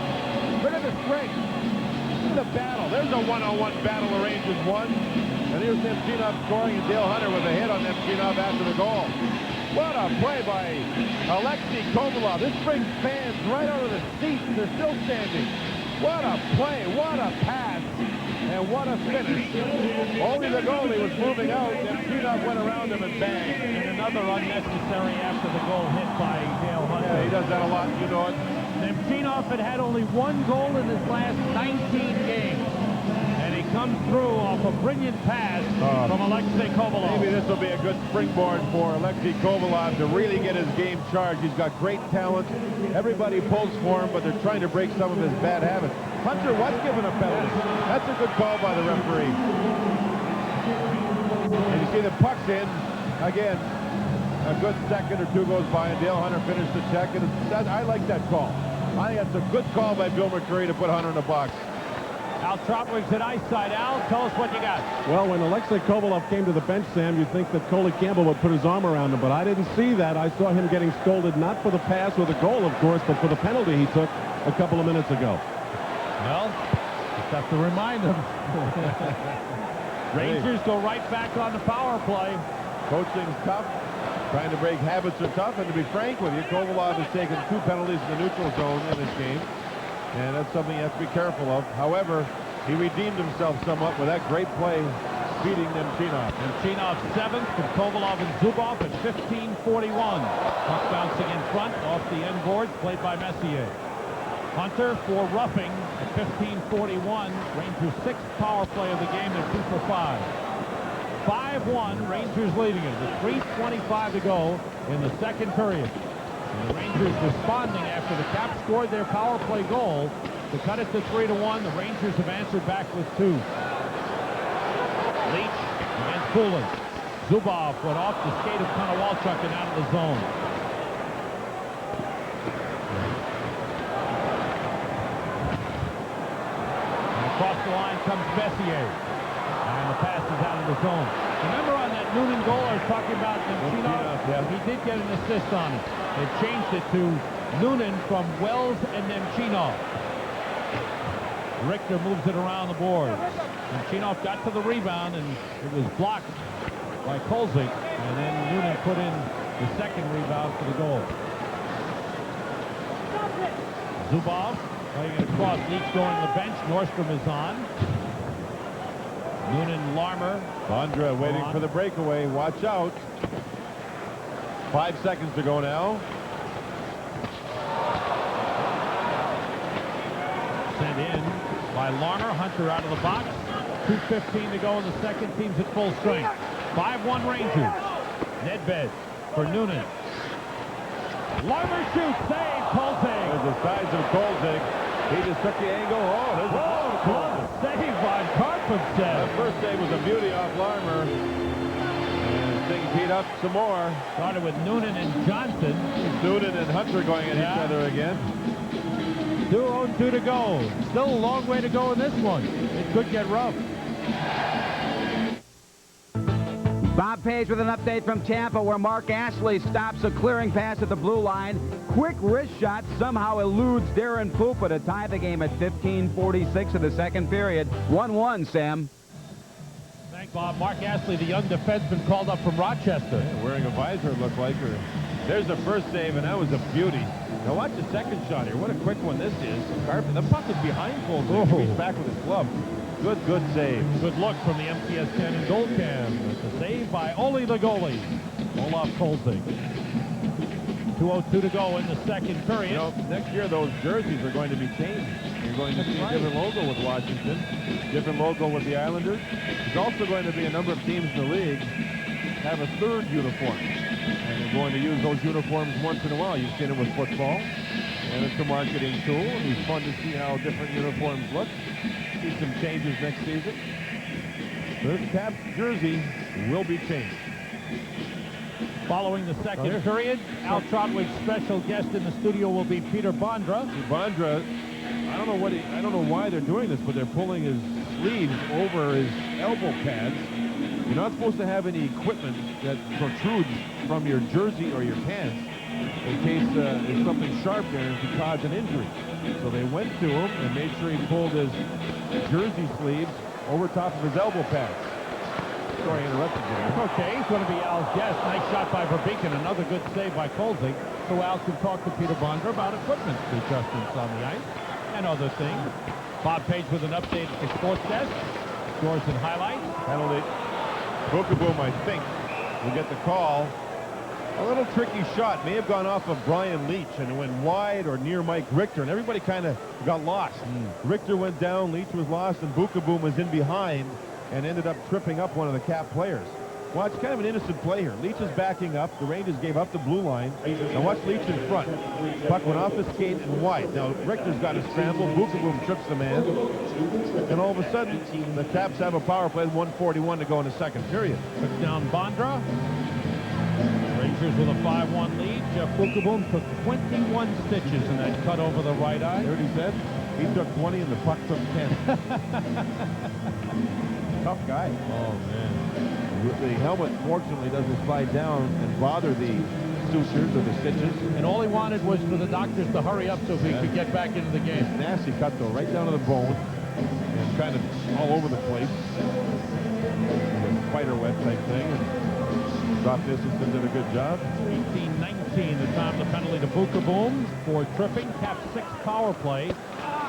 Look at the strength. Look at the battle. There's a one-on-one battle the Rangers won. And here's Nemchinov scoring, and Dale Hunter with a hit on Nemchinov after the goal. What a play by Alexei Kovalov. This brings fans right out of the seats. They're still standing. What a play, what a pass, and what a finish. Only the goalie was moving out, and Nemchinov went around him and banged. And another unnecessary after the goal hit by Dale Hunter. Yeah, he does that a lot, you know it. Nemchinov had only one goal in his last 19 games. And he comes through off a brilliant pass from Alexei Kovalov. Maybe this will be a good springboard for Alexei Kovalov to really get his game charged. He's got great talent. Everybody pulls for him, but they're trying to break some of his bad habits. Hunter was given a penalty. That's a good call by the referee. And you see the puck's in. Again, a good second or two goes by, and Dale Hunter finished the check. And I like that call. I think that's a good call by Bill McCurry to put Hunter in the box. Al Trotwig's at ice side. Al, tell us what you got. Well, when Alexei Kovalov came to the bench, Sam, you'd think that Coley Campbell would put his arm around him, but I didn't see that. I saw him getting scolded not for the pass or the goal, of course, but for the penalty he took a couple of minutes ago. Well, just have to remind him. Rangers go right back on the power play. Coaching's tough. Trying to break habits are tough, and to be frank with you, Kovalov has taken 2 penalties in the neutral zone in this game. And that's something you have to be careful of. However, he redeemed himself somewhat with that great play, beating Nemchinov. Nemchinov 7th, and Kovalov and Zubov at 15:41. Puck bouncing in front off the end boards, played by Messier. Hunter for roughing at 15:41. Rangers' 6th power play of the game. They're 2 for 5. 5-1, Rangers leading it with 3:25 to go in the second period. And the Rangers responding after the Caps scored their power play goal to cut it to 3-1. The Rangers have answered back with 2. Leach against Poulin. Zubov went off the skate of Konowalchuk and out of the zone. And across the line comes Messier. And the pass is out of the zone. Remember on that Noonan goal I was talking about Nemchinov? Yeah. He did get an assist on it. They changed it to Noonan from Wells and Nemchinov. Richter moves it around the boards. Nemchinov got to the rebound, and it was blocked by Kolzig. And then Noonan put in the second rebound for the goal. Zubov playing it across. Leach going to the bench. Nordstrom is on. Noonan, Larmer. Bondra waiting for the breakaway. Watch out. 5 seconds to go now. Sent in by Larmer. Hunter out of the box. 2:15 to go in the second. Team's at full strength. 5-1 Rangers. Nedved for Noonan. Larmer shoots. Save. Kolzig. There's the size of Kolzig. He just took the angle. Oh, there's a save by Carpenter. That first save was a beauty off Larmer. And things heat up some more. Started with Noonan and Johnson. Noonan and Hunter going at each other again. 2:02 to go. Still a long way to go in this one. It could get rough. Bob Page with an update from Tampa, where Mark Ashley stops a clearing pass at the blue line. Quick wrist shot somehow eludes Darren Fupa to tie the game at 15:46 of the second period. 1-1, Sam. Thank Bob. Mark Ashley, the young defenseman, called up from Rochester. Yeah, wearing a visor, it looked like. There's the first save, and that was a beauty. Now watch the second shot here. What a quick one this is. The puck is behind Kolzig. He reached back with his glove. Good save. Good look from the MTS Cannon goal cam. It's a save by Ole the goalie. Olaf Kolzig. 2:02 to go in the second period. You know, next year those jerseys are going to be changed. You're going to see a different logo with Washington, different logo with the Islanders. There's also going to be a number of teams in the league have a third uniform. And they're going to use those uniforms once in a while. You've seen it with football. And it's a marketing tool. And it's fun to see how different uniforms look. See some changes next season. This Caps jersey will be changed. Following the second period, Al Trotwig's special guest in the studio will be Peter Bondra. Bondra, I don't know why they're doing this, but they're pulling his sleeves over his elbow pads. You're not supposed to have any equipment that protrudes from your jersey or your pants in case there's something sharp there and it could cause an injury. So they went to him and made sure he pulled his jersey sleeves over top of his elbow pads. Sorry, I interrupted you. It's okay. He's going to be Al's guest. Nice shot by Verbeek. Another good save by Kolzig. So Al can talk to Peter Bondra about equipment adjustments on the ice and other things. Bob Page with an update at the sports desk. Scores and highlights. Penalty. Bookeboom, I think, will get the call. A little tricky shot. May have gone off of Brian Leach and it went wide or near Mike Richter, and everybody kind of got lost. Richter went down, Leach was lost, and Bookeboom was in behind and ended up tripping up one of the Cap players. Well, it's kind of an innocent play here. Leach is backing up. The Rangers gave up the blue line. Now watch Leach in front. Puck went off his skate and wide. Now Richter's got to scramble. Bookeboom trips the man. And all of a sudden, the Caps have a power play with 1:41 to go in the second period. Took down Bondra. Rangers with a 5-1 lead. Jeff Bookeboom took 21 stitches in that cut over the right eye. Heard he said? He took 20 and the puck took 10. Tough guy. Oh, man. The helmet, fortunately, doesn't slide down and bother the sutures or the stitches. And all he wanted was for the doctors to hurry up so he could get back into the game. Nasty cut, though, right down to the bone. And kind of all over the place. Spider web type thing. And Doc Dickinson did a good job. 18-19, the time the penalty to Bookeboom for tripping. Cap 6 power play.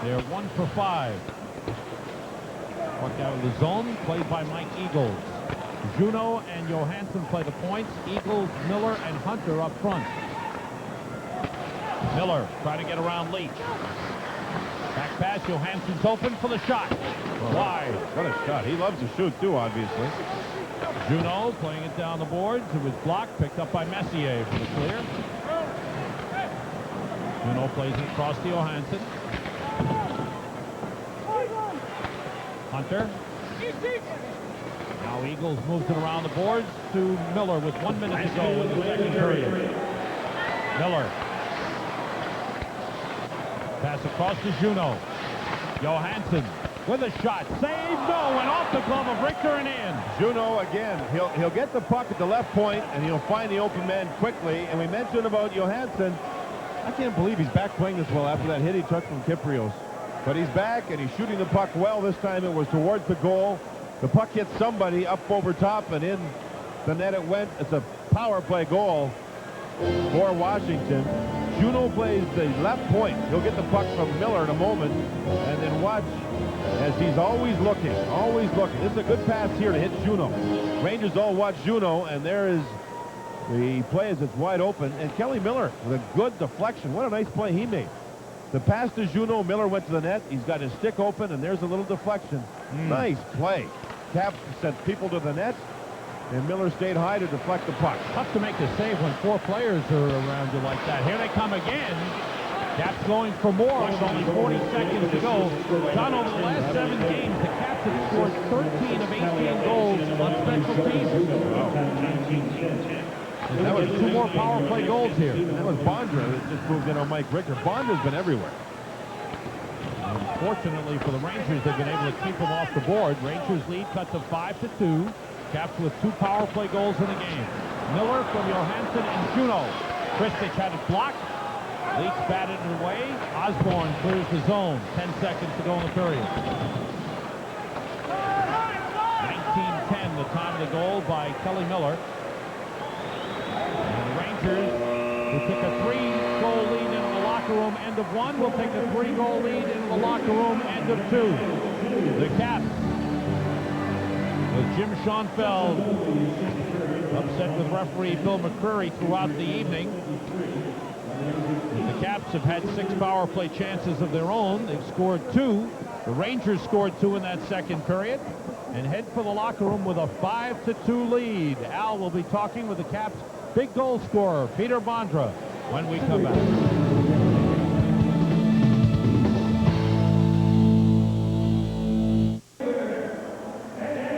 They're 1 for 5. Puck out of the zone, played by Mike Eagles. Juneau and Johansson play the points. Eagles, Miller, and Hunter up front. Miller trying to get around Leach. Back pass, Johansson's open for the shot. Wide. What a shot. He loves to shoot, too, obviously. Juneau playing it down the boards. It was blocked, picked up by Messier for the clear. Juneau plays it across to Johansson. Hunter. Now Eagles moves it around the boards to Miller with 1 minute to go in the second period. Miller. Pass across to Juneau. Johansson with a shot. Save, no, and off the glove of Richter and in. Juneau again. He'll get the puck at the left point, and he'll find the open man quickly. And we mentioned about Johansson. I can't believe he's back playing this well after that hit he took from Kyprios. But he's back, and he's shooting the puck well. This time it was towards the goal. The puck hit somebody up over top, and in the net it went. It's a power play goal for Washington. Juneau plays the left point. He'll get the puck from Miller in a moment, and then watch as he's always looking, always looking. This is a good pass here to hit Juneau. Rangers all watch Juneau, and there is the play as it's wide open. And Kelly Miller with a good deflection. What a nice play he made. The pass to Juneau, Miller went to the net. He's got his stick open, and there's a little deflection. Nice play. Caps sent people to the net, and Miller stayed high to deflect the puck. Tough to make the save when 4 players are around you like that. Here they come again. Caps going for more with only 40 seconds to go. John, over the last 7 games, the Caps have scored 13 of 18 goals on special teams. That was 2 more power play goals here. And that was Bondra that just moved in on Mike Richter. Bondra's been everywhere. Fortunately for the Rangers, they've been able to keep them off the board. Rangers lead cut to 5-2. Caps with 2 power play goals in the game. Miller from Johansson and Juneau. Kristich had it blocked. Leach batted it away. Osborne clears the zone. 10 seconds to go in the period. 19-10, the time of the goal by Kelly Miller. And the Rangers, who took a 3-goal lead into the locker room, end of 1, will take a 3-goal lead into the locker room, end of 2. The Caps, with Jim Schoenfeld upset with referee Bill McCreary throughout the evening. The Caps have had 6 power play chances of their own. They've scored 2. The Rangers scored 2 in that second period and head for the locker room with a 5-2 lead. Al will be talking with the Caps' big goal scorer, Peter Bondra, when we come back.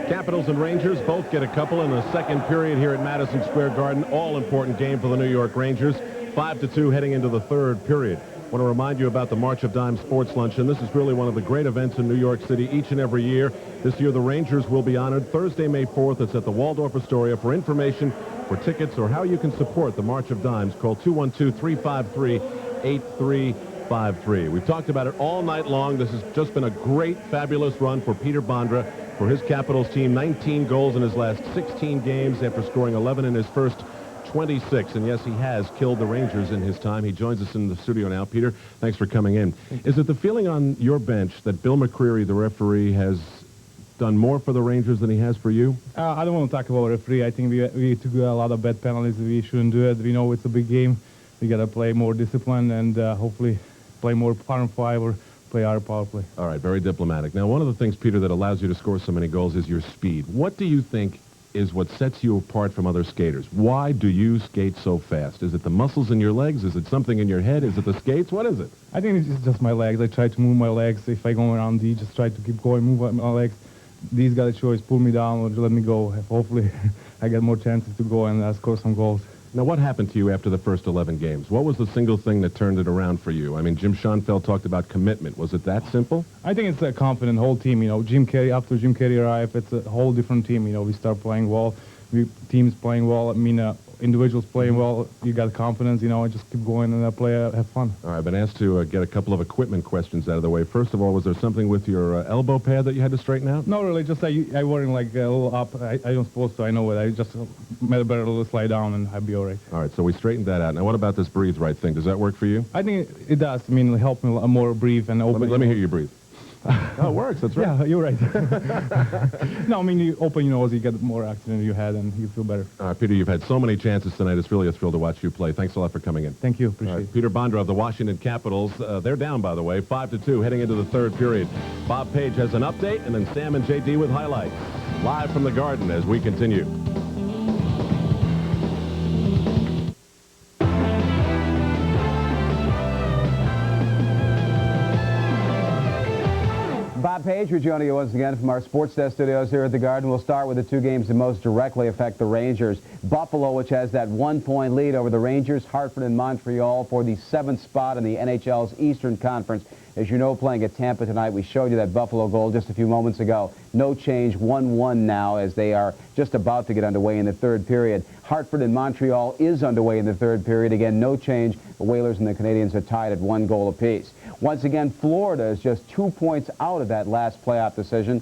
Capitals and Rangers both get a couple in the second period here at Madison Square Garden. All important game for the New York Rangers. 5-2 heading into the third period. I want to remind you about the March of Dimes Sports Luncheon. This is really one of the great events in New York City each and every year. This year the Rangers will be honored Thursday, May 4th. It's at the Waldorf Astoria. For information, for tickets, or how you can support the March of Dimes, call 212-353-8353. We've talked about it all night long. This has just been a great, fabulous run for Peter Bondra. for his Capitals team. 19 goals in his last 16 games after scoring 11 in his first 26. And yes, he has killed the Rangers in his time. He joins us in the studio now. Peter, thanks for coming in. Is it the feeling on your bench that Bill McCreary, the referee, has done more for the Rangers than he has for you? I don't want to talk about referee. I think we took a lot of bad penalties. We shouldn't do it. We know it's a big game. We got to play more discipline and hopefully play more power play or play our power play. All right, very diplomatic. Now, one of the things, Peter, that allows you to score so many goals is your speed. What do you think is what sets you apart from other skaters? Why do you skate so fast? Is it the muscles in your legs? Is it something in your head? Is it the skates? What is it? I think it's just my legs. I try to move my legs. If I go around D, just try to keep going, move my legs. These got a choice, pull me down or let me go. Hopefully, I get more chances to go and score some goals. Now, what happened to you after the first 11 games? What was the single thing that turned it around for you? I mean, Jim Schoenfeld talked about commitment. Was it that simple? I think it's a confident whole team. You know, after Jim Carey arrived, it's a whole different team. You know, we start playing well. Teams playing well. I mean, individuals playing well. You got confidence, you know, and just keep going and play, have fun. All right, I've been asked to get a couple of equipment questions out of the way. First of all, was there something with your elbow pad that you had to straighten out? No, really, just I wearing like a little up. I don't supposed to, I know it. I just made it better to slide down and I'd be all right. All right, so we straightened that out. Now, what about this breathe right thing? Does that work for you? I think it does. I mean, it helped me more breathe and open. Let me hear you breathe. Oh, it works. That's right. Yeah, you're right. No, I mean, you open your nose, you get more oxygen in your head, and you feel better. Peter, you've had so many chances tonight. It's really a thrill to watch you play. Thanks a lot for coming in. Thank you. Appreciate it. Peter Bondra of the Washington Capitals. They're down, by the way, 5-2, heading into the third period. Bob Page has an update, and then Sam and J.D. with highlights. Live from the Garden as we continue. Bob Page, we're joining you once again from our Sports Desk studios here at the Garden. We'll start with the two games that most directly affect the Rangers. Buffalo, which has that 1-point lead over the Rangers, Hartford and Montreal for the 7th spot in the NHL's Eastern Conference. As you know, playing at Tampa tonight, we showed you that Buffalo goal just a few moments ago. No change, 1-1 now as they are just about to get underway in the third period. Hartford and Montreal is underway in the third period. Again, no change. The Whalers and the Canadiens are tied at 1 goal apiece. Once again, Florida is just 2 points out of that last playoff position,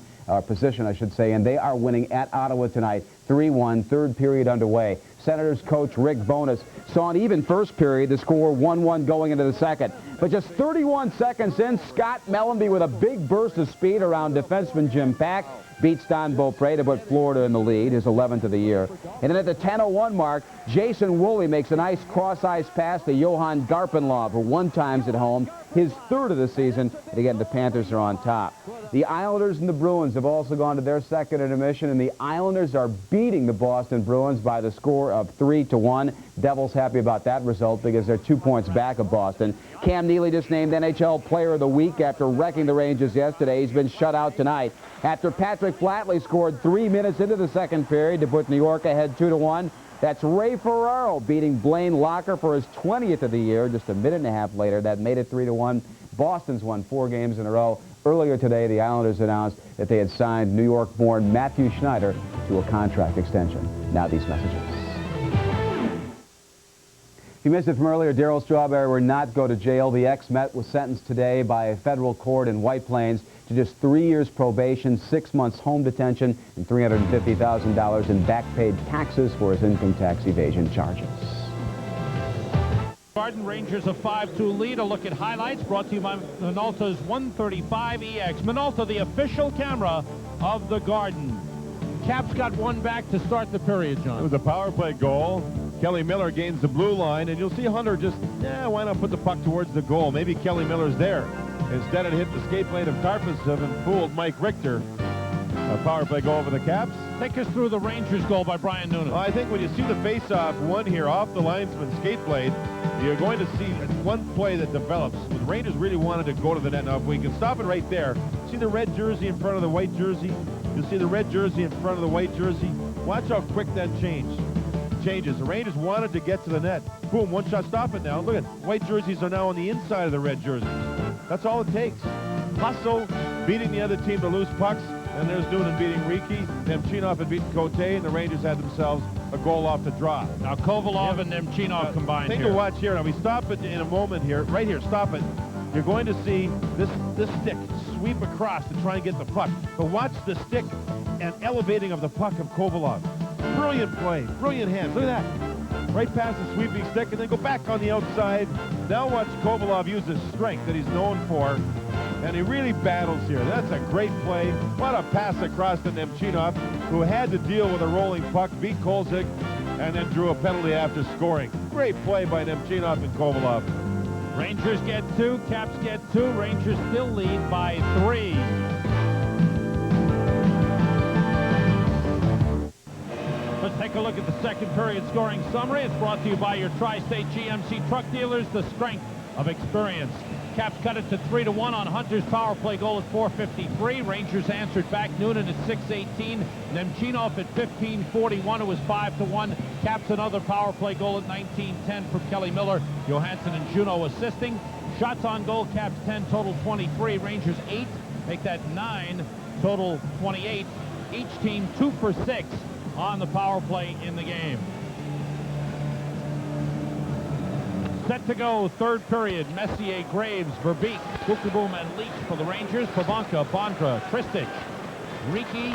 and they are winning at Ottawa tonight, 3-1, third period underway. Senators coach Rick Bowness saw an even first period, the score 1-1 going into the second. But just 31 seconds in, Scott Mellenby with a big burst of speed around defenseman Jim Pack beats Don Beaupre to put Florida in the lead, his 11th of the year. And then at the 10:01 mark, Jason Woolley makes a nice cross-ice pass to Johan Garpenlov, who 1 times at home, his 3rd of the season, and again, the Panthers are on top. The Islanders and the Bruins have also gone to their second intermission, and the Islanders are beating the Boston Bruins by the score of 3-1. Devils happy about that result because they're 2 points back of Boston. Cam Neely just named NHL Player of the Week after wrecking the Rangers yesterday. He's been shut out tonight after Patrick Flatley scored 3 minutes into the second period to put New York ahead 2-1. That's Ray Ferraro beating Blaine Locker for his 20th of the year. Just a minute and a half later, that made it 3-1. Boston's won 4 games in a row. Earlier today, the Islanders announced that they had signed New York-born Matthew Schneider to a contract extension. Now these messages. If you missed it from earlier, Darryl Strawberry will not go to jail. The ex-Met was sentenced today by a federal court in White Plains to just 3 years probation, 6 months home detention, and $350,000 in back-paid taxes for his income tax evasion charges. Garden Rangers a 5-2 lead. A look at highlights brought to you by Minolta's 135EX. Minolta, the official camera of the Garden. Caps got one back to start the period, John. It was a power play goal. Kelly Miller gains the blue line, and you'll see Hunter just, why not put the puck towards the goal? Maybe Kelly Miller's there. Instead, it hit the skate blade of Tarpasov and fooled Mike Richter. A power play goal for the Caps. Take us through the Rangers goal by Brian Noonan. I think when you see the face-off one here off the linesman's skate blade, you're going to see one play that develops. The Rangers really wanted to go to the net. Now, if we can stop it right there, see the red jersey in front of the white jersey? You'll see the red jersey in front of the white jersey. Watch how quick that changes. The Rangers wanted to get to the net. Boom, one shot, stop it now. Look at white jerseys are now on the inside of the red jerseys. That's all it takes. Hustle, beating the other team to loose pucks, and there's Noonan beating Riki. Nemchinov had beaten Cote, and the Rangers had themselves a goal off the draw. Now Kovalov and Nemchinov combined Take here. a watch here. Now we stop it in a moment here. Right here, stop it. you're going to see this stick sweep across to try and get the puck. But watch the stick and elevating of the puck of Kovalov. Brilliant play, brilliant hands. Look at that. Right past the sweeping stick and then go back on the outside. Now watch Kovalov use his strength that he's known for. And he really battles here. That's a great play. What a pass across to Nemchinov, who had to deal with a rolling puck, beat Kolzig, and then drew a penalty after scoring. Great play by Nemchinov and Kovalov. Rangers get 2, Caps get 2. Rangers still lead by 3. Let's take a look at the second period scoring summary. It's brought to you by your Tri-State GMC truck dealers, the strength of experience. Caps cut it to 3-1 on Hunter's power play goal at 4:53. Rangers answered back. Noonan at 6:18. Nemchinov at 15:41. It was 5-1. Caps another power play goal at 19:10 from Kelly Miller. Johansson and Juneau assisting. Shots on goal, Caps 10, total 23. Rangers 8, make that 9, total 28. Each team 2 for 6 on the power play in the game. Set to go, third period. Messier, Graves, Verbeek, Bukaboom, and Leach for the Rangers. Pavanka, Bondra, Kristich, Riki,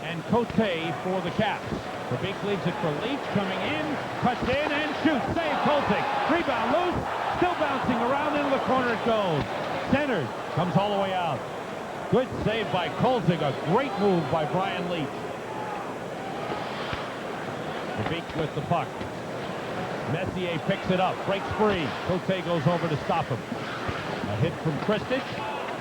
and Cote for the Caps. Verbeek leaves it for Leach, coming in, cuts in, and shoots. Save, Kolzig. Rebound loose, still bouncing around into the corner it goes. Centered, comes all the way out. Good save by Kolzig, a great move by Brian Leach. Verbeek with the puck. Messier picks it up, breaks free. Cote goes over to stop him. A hit from Kristich.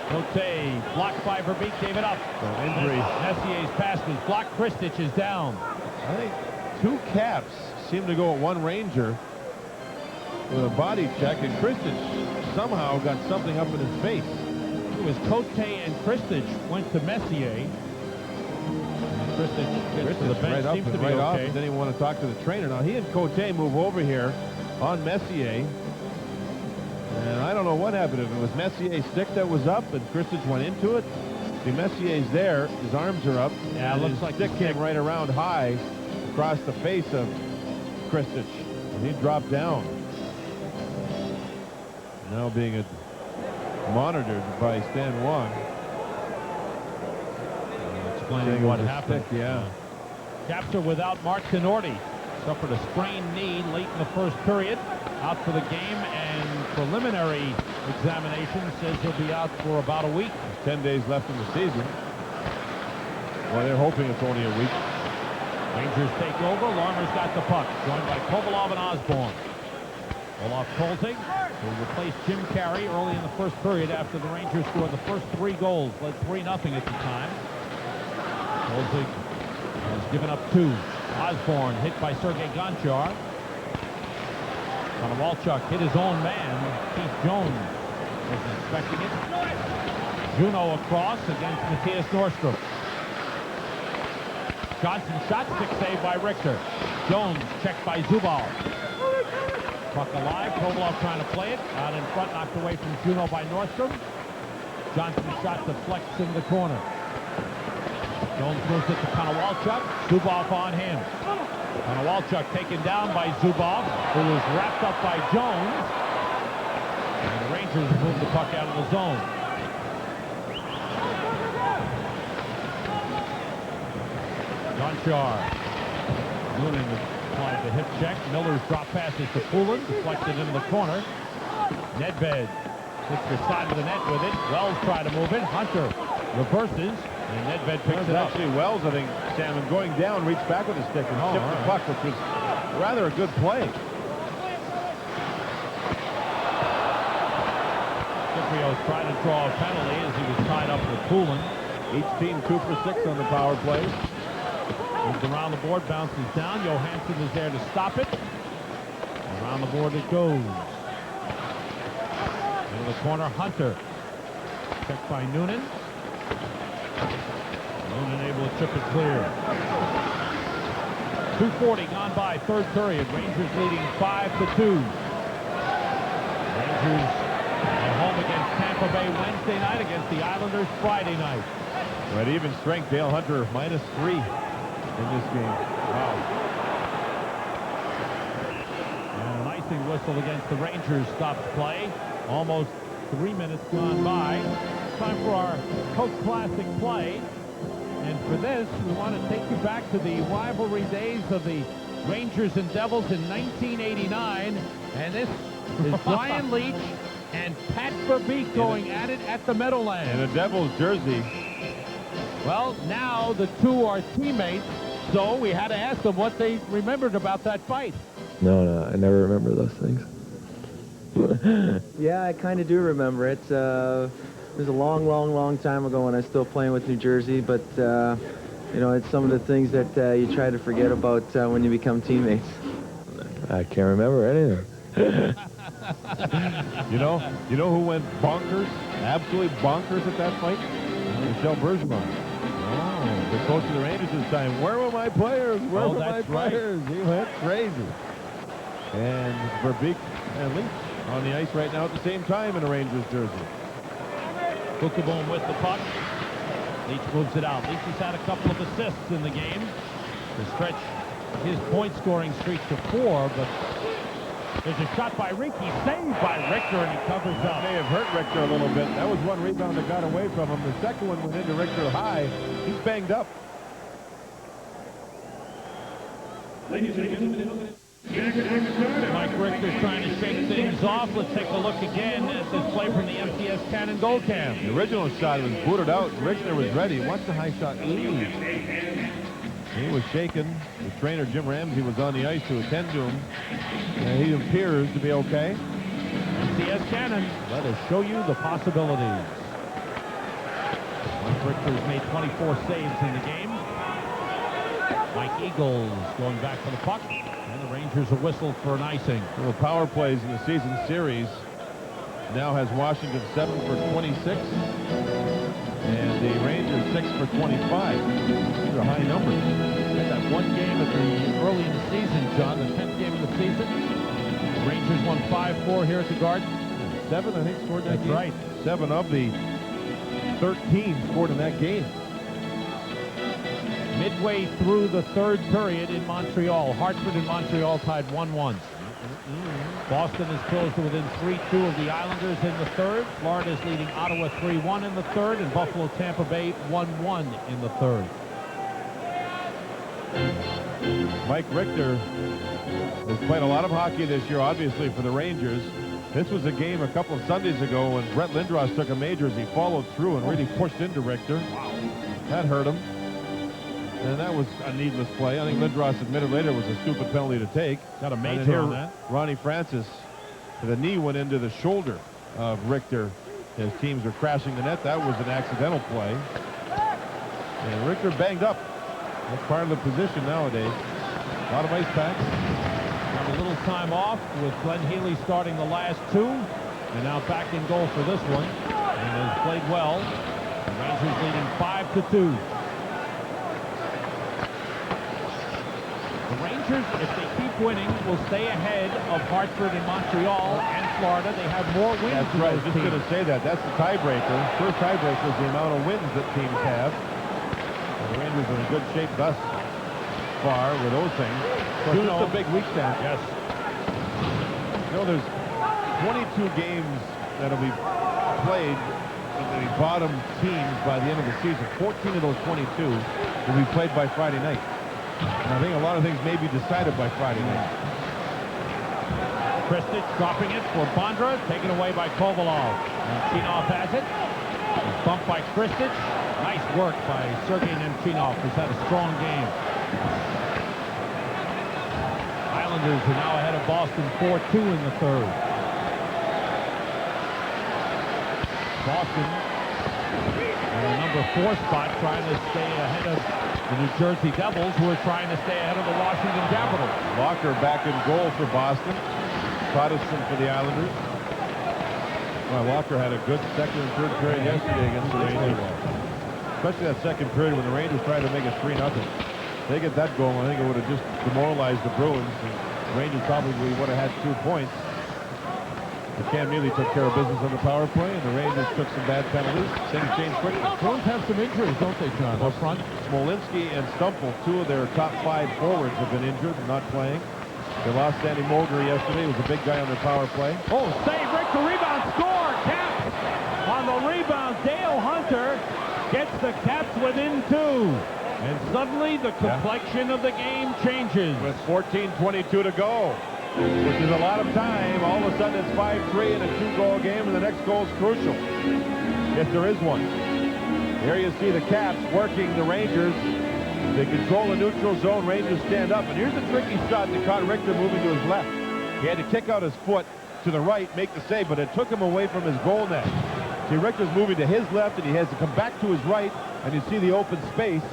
Cote blocked by Verbeek, gave it up. Injury. Messier's pass was blocked. Kristich is down. I think 2 Caps seem to go at 1 Ranger with a body check, and Kristich somehow got something up in his face. It was Cote and Kristich went to Messier. Kristich gets to the bench, right seems up to and be right off, okay. and then he want to talk to the trainer. Now he and Cote move over here on Messier, and I don't know what happened. If it was Messier's stick that was up and Kristich went into it. See, Messier's there, his arms are up. Yeah, it and looks his like stick came right around high across the face of Kristich, and he dropped down. Now being monitored by Stan Wong. Explaining what happened. Stick, yeah. Caps are without Mark Tinordi. Suffered a sprained knee late in the first period. Out for the game, and preliminary examination says he'll be out for about a week. 10 days left in the season. Well, they're hoping it's only a week. Rangers take over. Larmer's got the puck, joined by Kovalov and Osborne. Olaf Kolzig, who replaced Jim Carey early in the first period after the Rangers scored the first 3 goals, led 3-0 at the time. Kolzig has given up 2. Osborne hit by Sergei Gonchar. Konowalchuk hit his own man. Keith Jones wasn't expecting it. Juneau across against Matthias Nordstrom. Johnson shot, stick save by Richter. Jones checked by Zubov. Puck alive, Kovalov trying to play it. Out in front, knocked away from Juneau by Nordstrom. Johnson's shot deflects in the corner. Jones moves it to Konowalchuk. Zubov on him. Konowalchuk taken down by Zubov, who was wrapped up by Jones. And the Rangers move the puck out of the zone. Gonchar. Noonan applied the hip check. Miller's drop passes to Poulin, deflected into the corner. Nedved hits the side of the net with it. Wells tried to move it. Hunter reverses, and Nedved picks it up. Actually, Wells, I think, Salmon, going down, reached back with the stick and tipped the puck, which was rather a good play. Ciprio's trying to draw a penalty as he was tied up with Poulin. Each team 2 for 6 on the power play. Moves around the board, bounces down. Johansson is there to stop it. Around the board it goes. Into the corner, Hunter. Checked by Noonan. Noonan able to chip it clear. 2:40 gone by, third period. Rangers leading 5-2. Rangers at home against Tampa Bay Wednesday night, against the Islanders Friday night. Right, even strength. Dale Hunter -3 in this game. Wow. And an icing whistle against the Rangers stopped play. Almost 3 minutes gone by. It's time for our Coke Classic play. And for this, we want to take you back to the rivalry days of the Rangers and Devils in 1989. And this is Brian Leach and Pat Verbeek going at it at the Meadowlands. In a Devils jersey. Well, now the two are teammates, so we had to ask them what they remembered about that fight. No, I never remember those things. Yeah, I kind of do remember it. It was a long time ago when I was still playing with New Jersey, but, you know, it's some of the things that you try to forget about when you become teammates. I can't remember anything. You know who went bonkers, absolutely bonkers at that fight? Michel Bergeron. Oh, the coach of the Rangers this time. Where were my players? Where were my players? He went crazy. And Verbeek and Leach on the ice right now at the same time in a Rangers jersey. Bookeboom with the puck. Leach moves it out. Leach has had a couple of assists in the game to stretch his point-scoring streak to 4, but there's a shot by Rinky, saved by Richter, and he covers up. That may have hurt Richter a little bit. That was one rebound that got away from him. The second one went into Richter high. He's banged up. Ladies and gentlemen, Mike Richter trying to shake things off. Let's take a look again at this play from the MTS Cannon goal cam. The original shot was booted out. Richter was ready. Watch the high shot. He was shaken. The trainer, Jim Ramsey, was on the ice to attend to him. And he appears to be okay. MTS Cannon, let us show you the possibilities. Mike Richter's made 24 saves in the game. Mike Eagles going back for the puck. And the Rangers are whistled for an icing. Well, power plays in the season series now has Washington 7 for 26. And the Rangers 6 for 25. These are high numbers. Had that one game early in the season, John, the 10th game of the season. The Rangers won 5-4 here at the Garden. 7, I think, scored that game. That's right. 7 of the 13 scored in that game. Midway through the third period in Montreal, Hartford and Montreal tied 1-1. Boston is closed to within 3-2 of the Islanders in the third. Florida is leading Ottawa 3-1 in the third, and Buffalo Tampa Bay 1-1 in the third. Mike Richter has played a lot of hockey this year, obviously, for the Rangers. This was a game a couple of Sundays ago when Brett Lindros took a major as he followed through and really pushed into Richter. That hurt him. And that was a needless play. I think Lindros admitted later it was a stupid penalty to take. Got a major on that. Ronnie Francis, the knee went into the shoulder of Richter. His teams were crashing the net. That was an accidental play. And Richter banged up. That's part of the position nowadays. A lot of ice packs. Have a little time off with Glenn Healy starting the last two. And now back in goal for this one. And has played well. The Rangers leading 5-2. The Rangers, if they keep winning, will stay ahead of Hartford and Montreal and Florida. They have more wins. That's right. Just going to say that. That's the tiebreaker. First tiebreaker is the amount of wins that teams have. And the Rangers are in good shape thus far with those things. So it's just a big week stand. Yes. You know, there's 22 games that will be played in the bottom teams by the end of the season. 14 of those 22 will be played by Friday night. And I think a lot of things may be decided by Friday night. Kristich dropping it for Bondra, taken away by Kovalov. Nemchinov has it. Bumped by Kristich. Nice work by Sergei Nemchinov, who's had a strong game. Islanders are now ahead of Boston 4-2 in the third. Boston in the number 4 spot, trying to stay ahead of the New Jersey Devils, who are trying to stay ahead of the Washington Capitals. Locker back in goal for Boston. Protestant for the Islanders. Well, Walker had a good second and third period yesterday against the Rangers. Especially that second period when the Rangers tried to make it 3-0. They get that goal, I think it would have just demoralized the Bruins. The Rangers probably would have had 2 points. But Cam Neely took care of business on the power play, and the Rangers took some bad penalties. Things changed quickly. Bruins have some injuries, don't they, John? Up front. Smolinski and Stumpel, 2 of their top 5 forwards, have been injured and not playing. They lost Danny Mulgrew yesterday. He was a big guy on their power play. Oh, save, Richter, rebound, score, Cap. on the rebound. Dale Hunter gets the Caps within 2. And suddenly the complexion of the game changes. With 14:22 to go, which is a lot of time. All of a sudden it's 5-3 in a 2-goal game, and the next goal is crucial, if there is one. Here you see the Caps working the Rangers. They control the neutral zone. Rangers stand up, and here's a tricky shot that caught Richter moving to his left. He had to kick out his foot to the right, make the save, but it took him away from his goal net. See, Richter's moving to his left, and he has to come back to his right, and you see the open space.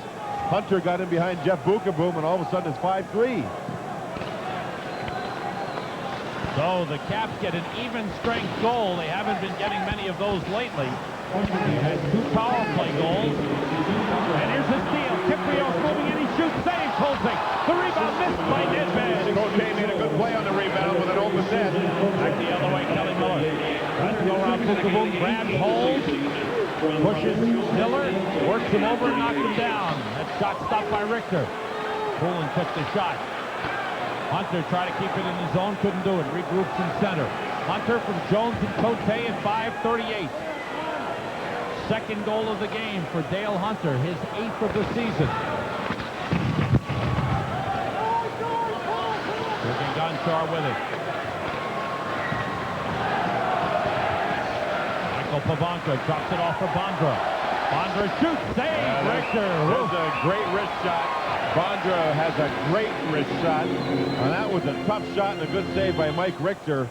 Hunter got in behind Jeff Bukaboom, and all of a sudden it's 5-3. So the Caps get an even strength goal. They haven't been getting many of those lately. He has 2 power play goals. And here's his steal. Kiprios moving in, he shoots, saves, Holzig. The rebound missed by Nedved. Cote made a good play on the rebound with an open net. Back the other way, Kelly Miller. Tries to go around Bukaboom, grabs, holds, pushes Miller, works him over and knocks him down. That shot stopped by Richter. Poulin took the shot. Hunter tried to keep it in the zone, couldn't do it. Regroups in center. Hunter from Jones and Cote at 5:38. Second goal of the game for Dale Hunter, his 8th of the season. Jürgen Gonchar with it. Michael Pivonka drops it off for Bondra. Bondra shoots, save, Richter. That's a great wrist shot. Bondra has a great wrist shot. And that was a tough shot and a good save by Mike Richter.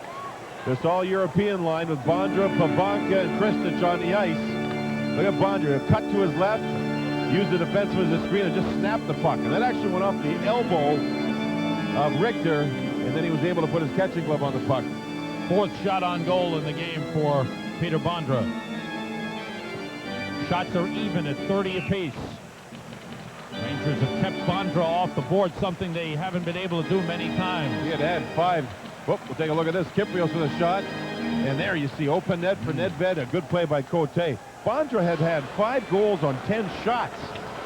This all-European line with Bondra, Pivonka, and Kristich on the ice. Look at Bondra, cut to his left, used the defenseman as a screen and just snapped the puck. And that actually went off the elbow of Richter, and then he was able to put his catching glove on the puck. 4th shot on goal in the game for Peter Bondra. Shots are even at 30 apiece. Rangers have kept Bondra off the board, something they haven't been able to do many times. He had 5. Whoop, we'll take a look at this. Kiprios with a shot. And there you see open net for Nedved. A good play by Cote. Bondra had 5 goals on 10 shots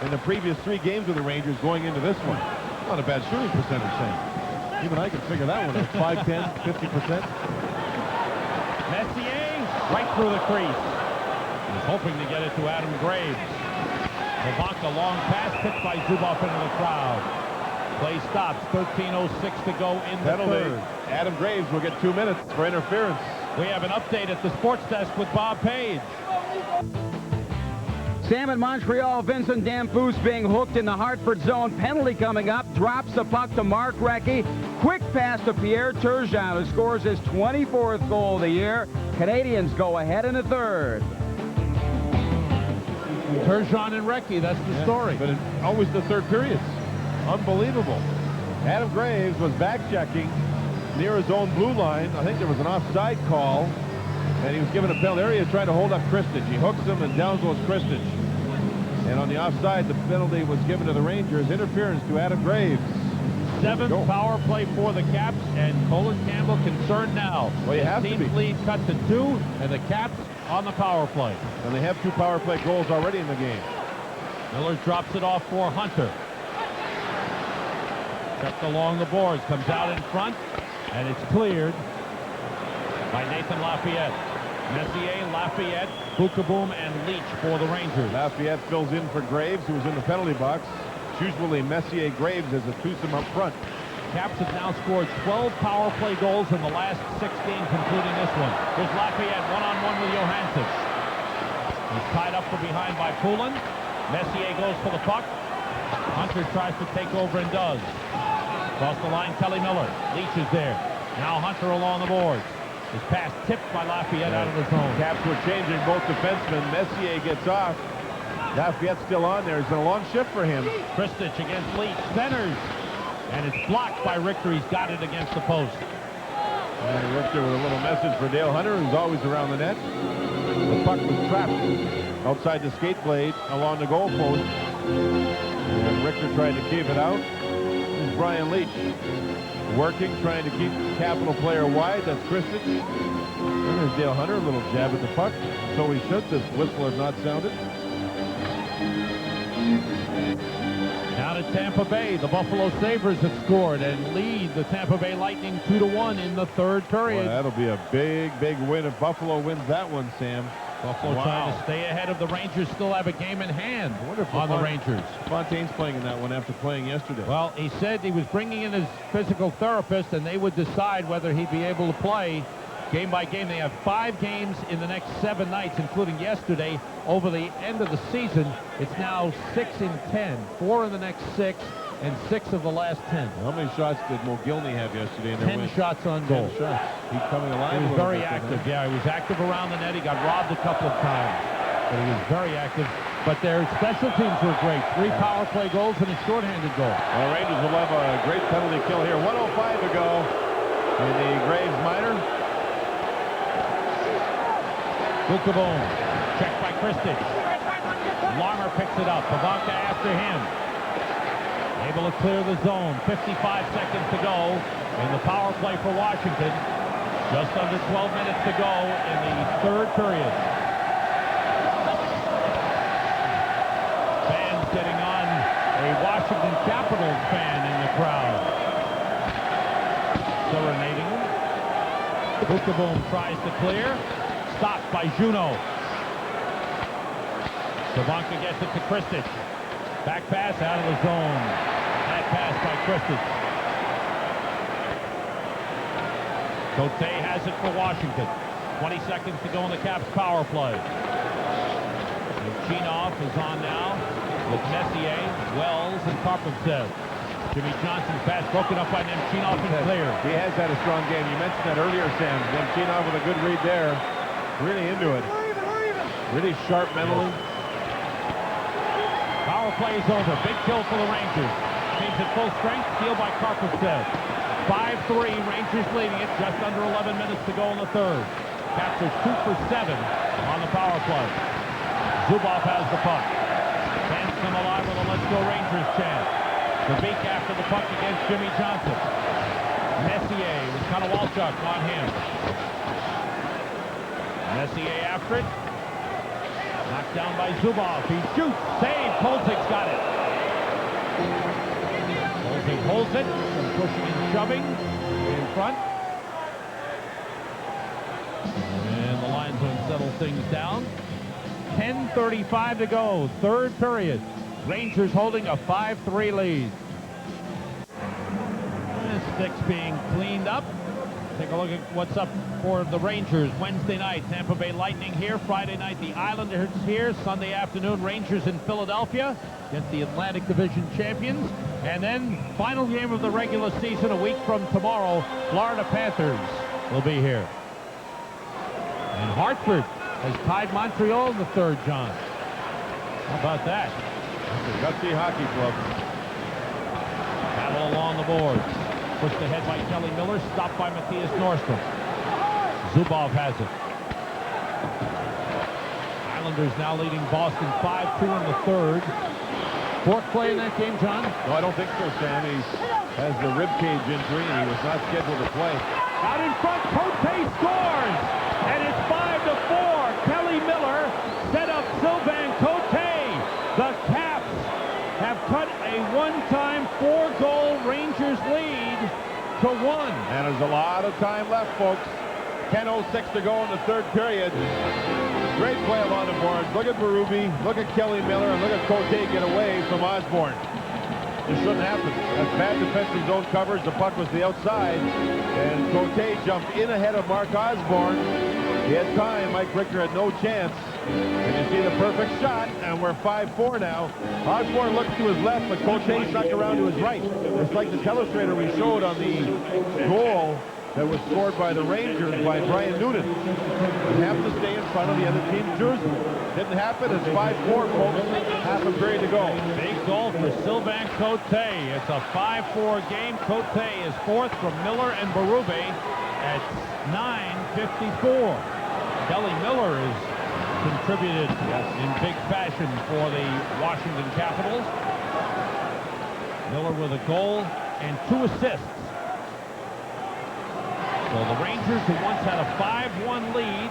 in the previous 3 games of the Rangers going into this one. Not a bad shooting percentage, Sam. Even I can figure that one out. 5, 10, 50%. Messier right through the crease. He's hoping to get it to Adam Graves. Pivonka long pass picked by Zubov into the crowd. Play stops. 13:06 to go in the third. Adam Graves will get 2 minutes for interference. We have an update at the sports desk with Bob Page. Sam in Montreal, Vincent Damphousse being hooked in the Hartford zone. Penalty coming up. Drops the puck to Mark Recchi. Quick pass to Pierre Turgeon, who scores his 24th goal of the year. Canadians go ahead in the third. Turgeon and Recchi, that's the story. But always the third periods. Unbelievable. Adam Graves was back-checking near his own blue line. I think there was an offside call, and he was given a penalty. There he is trying to hold up Kristich. He hooks him, and down goes Kristich. And on the offside, the penalty was given to the Rangers. Interference to Adam Graves. 7th power play for the Caps, and Colin Campbell concerned now. Well, you have to be. Team's lead cut to 2, and the Caps on the power play. And they have 2 power play goals already in the game. Miller drops it off for Hunter. Kept along the boards, comes out in front, and it's cleared by Nathan Lafayette. Messier, Lafayette, Bukaboom, and Leach for the Rangers. Lafayette fills in for Graves, who was in the penalty box. Usually Messier Graves as a twosome up front. Caps have now scored 12 power play goals in the last 16, including this one. Here's Lafayette one-on-one with Johansson. He's tied up from behind by Poulin. Messier goes for the puck. Hunter tries to take over and does. Across the line, Kelly Miller. Leach is there. Now Hunter along the boards. His pass tipped by Lafayette out of the zone. Caps were changing both defensemen. Messier gets off. Lafayette's still on there. It's been a long shift for him. Kristich against Leach. Centers. And it's blocked by Richter. He's got it against the post. And Richter with a little message for Dale Hunter, who's always around the net. The puck was trapped outside the skate blade along the goal post. And Richter tried to keep it out. This is Brian Leach working, trying to keep the Capital player wide. That's Kristich. And there's Dale Hunter, a little jab at the puck. So he should. This whistle has not sounded. Down at Tampa Bay, the Buffalo Sabres have scored and lead the Tampa Bay Lightning 2-1 in the third period. Boy, that'll be a big, big win if Buffalo wins that one, Sam. Buffalo trying to stay ahead of the Rangers, still have a game in hand on the Rangers. Fontaine's playing in that one after playing yesterday. Well, he said he was bringing in his physical therapist, and they would decide whether he'd be able to play game by game. They have 5 games in the next 7 nights, including yesterday. Over the end of the season, it's now 6 in 10. 4 in the next 6, and 6 of the last 10. How many shots did Mogilny have yesterday in their 10 win? shots on goal. 10 shots. He's coming alive. He was a little very bit, active. Yeah, he was active around the net. He got robbed a couple of times, but he was very active. But their special teams were great. 3 power play goals and a shorthanded goal. Well, Rangers will have a great penalty kill here. 1:05 to go in the Graves minor. Bukaboom. Checked by Kristich. Larmer picks it up. Pavanka after him. Able to clear the zone. 55 seconds to go in the power play for Washington. Just under 12 minutes to go in the 3rd period. Fans getting on a Washington Capitals fan in the crowd. Serenading him. Bukaboom tries to clear. Stopped by Juneau. Pavanka gets it to Kristich. Back pass out of the zone. Back pass by Kristich. Cote has it for Washington. 20 seconds to go in the Caps power play. Chinov is on now with Messier, Wells, and Karpovtsev. Jimmy Johnson's pass broken up by Nemchinov and clear. He has had a strong game. You mentioned that earlier, Sam. Nemchinov with a good read there. Really into it. Really sharp mentally. Power play is over. Big kill for the Rangers. Team's at full strength. Steal by Karpovtsev. 5-3. Rangers leading it. Just under 11 minutes to go in the 3rd. Caps are 2 for 7 on the power play. Zubov has the puck. Fans come alive with a Let's Go Rangers chant. The beak after the puck against Jimmy Johnson. Messier with Konowalchuk on him. Messier after it. Knocked down by Zubov. He shoots. Save. Kolzig's got it. Kolzig holds it. Pushing and shoving in front. And the linesman settles things down. 10:35 to go. 3rd period. Rangers holding a 5-3 lead. Sticks being cleaned up. Take a look at what's up for the Rangers. Wednesday night, Tampa Bay Lightning here. Friday night, the Islanders here. Sunday afternoon, Rangers in Philadelphia against the Atlantic Division champions. And then, final game of the regular season a week from tomorrow, Florida Panthers will be here. And Hartford has tied Montreal in the 3rd, John. How about that? Gutsy hockey club. Battle along the boards. Pushed ahead by Kelly Miller, stopped by Matthias Norstrom. Zubov has it. Islanders now leading Boston 5-2 in the 3rd. 4th play in that game, John? No, I don't think so, Sam. He has the rib cage injury, and he was not scheduled to play. Out in front, Cote scores! And it's 5-4. Kelly Miller set up Sylvain Cote. The Caps have cut a one-time 4-goal Rangers lead to 1. And there's a lot of time left, folks. 10:06 to go in the 3rd period. Great play along the boards. Look at Berube, look at Kelly Miller, and look at Cote get away from Osborne. This shouldn't happen. That's bad defensive zone coverage. The puck was the outside, and Cote jumped in ahead of Mark Osborne. He had time. Mike Richter had no chance. And you see the perfect shot, and we're 5-4 now. Osborne looked to his left, but Cote snuck around to his right. It's like the telestrator we showed on the goal that was scored by the Rangers by Brian Newton. You have to stay in front of the other team's jersey. Didn't happen. It's 5-4, folks. Half a period to go. Big goal for Sylvain Cote. It's a 5-4 game. Cote is 4th from Miller and Berube at 9:54. Kelly Miller has contributed in big fashion for the Washington Capitals. Miller with a goal and 2 assists. So the Rangers, who once had a 5-1 lead,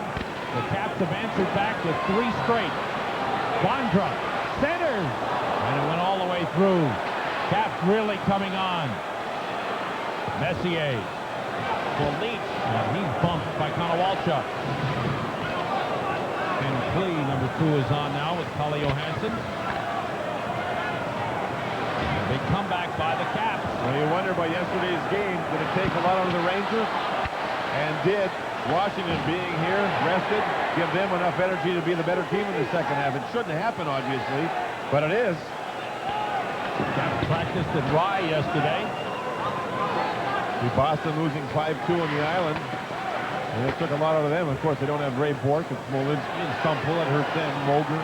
the Caps have answered back with 3 straight. Bondra centers, and it went all the way through. Caps really coming on. Messier for Leach, and he's bumped by Konowalchuk. And Klee, number 2, is on now with Kalle Johansson. Big comeback by the Caps. Well, you wonder by yesterday's game, did it take a lot out of the Rangers? And did Washington being here, rested, give them enough energy to be the better team in the second half? It shouldn't happen, obviously, but it is. Caps practiced at Rye yesterday. Boston losing 5-2 on the island. And it took a lot out of them. Of course, they don't have Ray Bourque. It's Smolinski and Stumple that hurt them, Moger.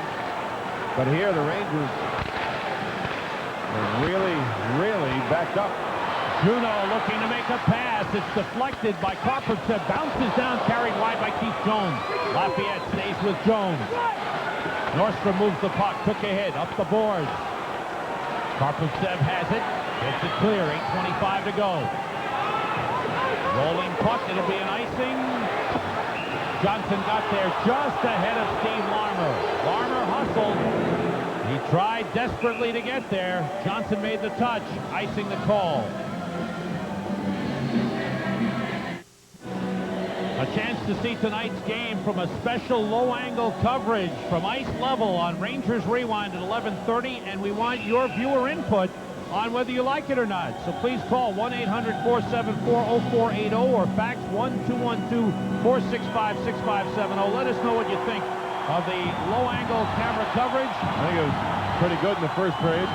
But here, the Rangers are really backed up. Juneau looking to make a pass. It's deflected by Karpovtsev. Bounces down, carried wide by Keith Jones. Lafayette stays with Jones. Nordstrom moves the puck. Took ahead, up the boards. Karpovtsev has it. Gets it clear. 8:25 to go. Rolling puck. It'll be an icing. Johnson got there just ahead of Steve Larmer. Larmer hustled. He tried desperately to get there. Johnson made the touch. Icing the call. A chance to see tonight's game from a special low-angle coverage from ice level on Rangers Rewind at 11:30, and we want your viewer input on whether you like it or not. So please call 1-800-474-0480 or fax 1-212-465-6570. Let us know what you think of the low-angle camera coverage. I think it was pretty good in the first period.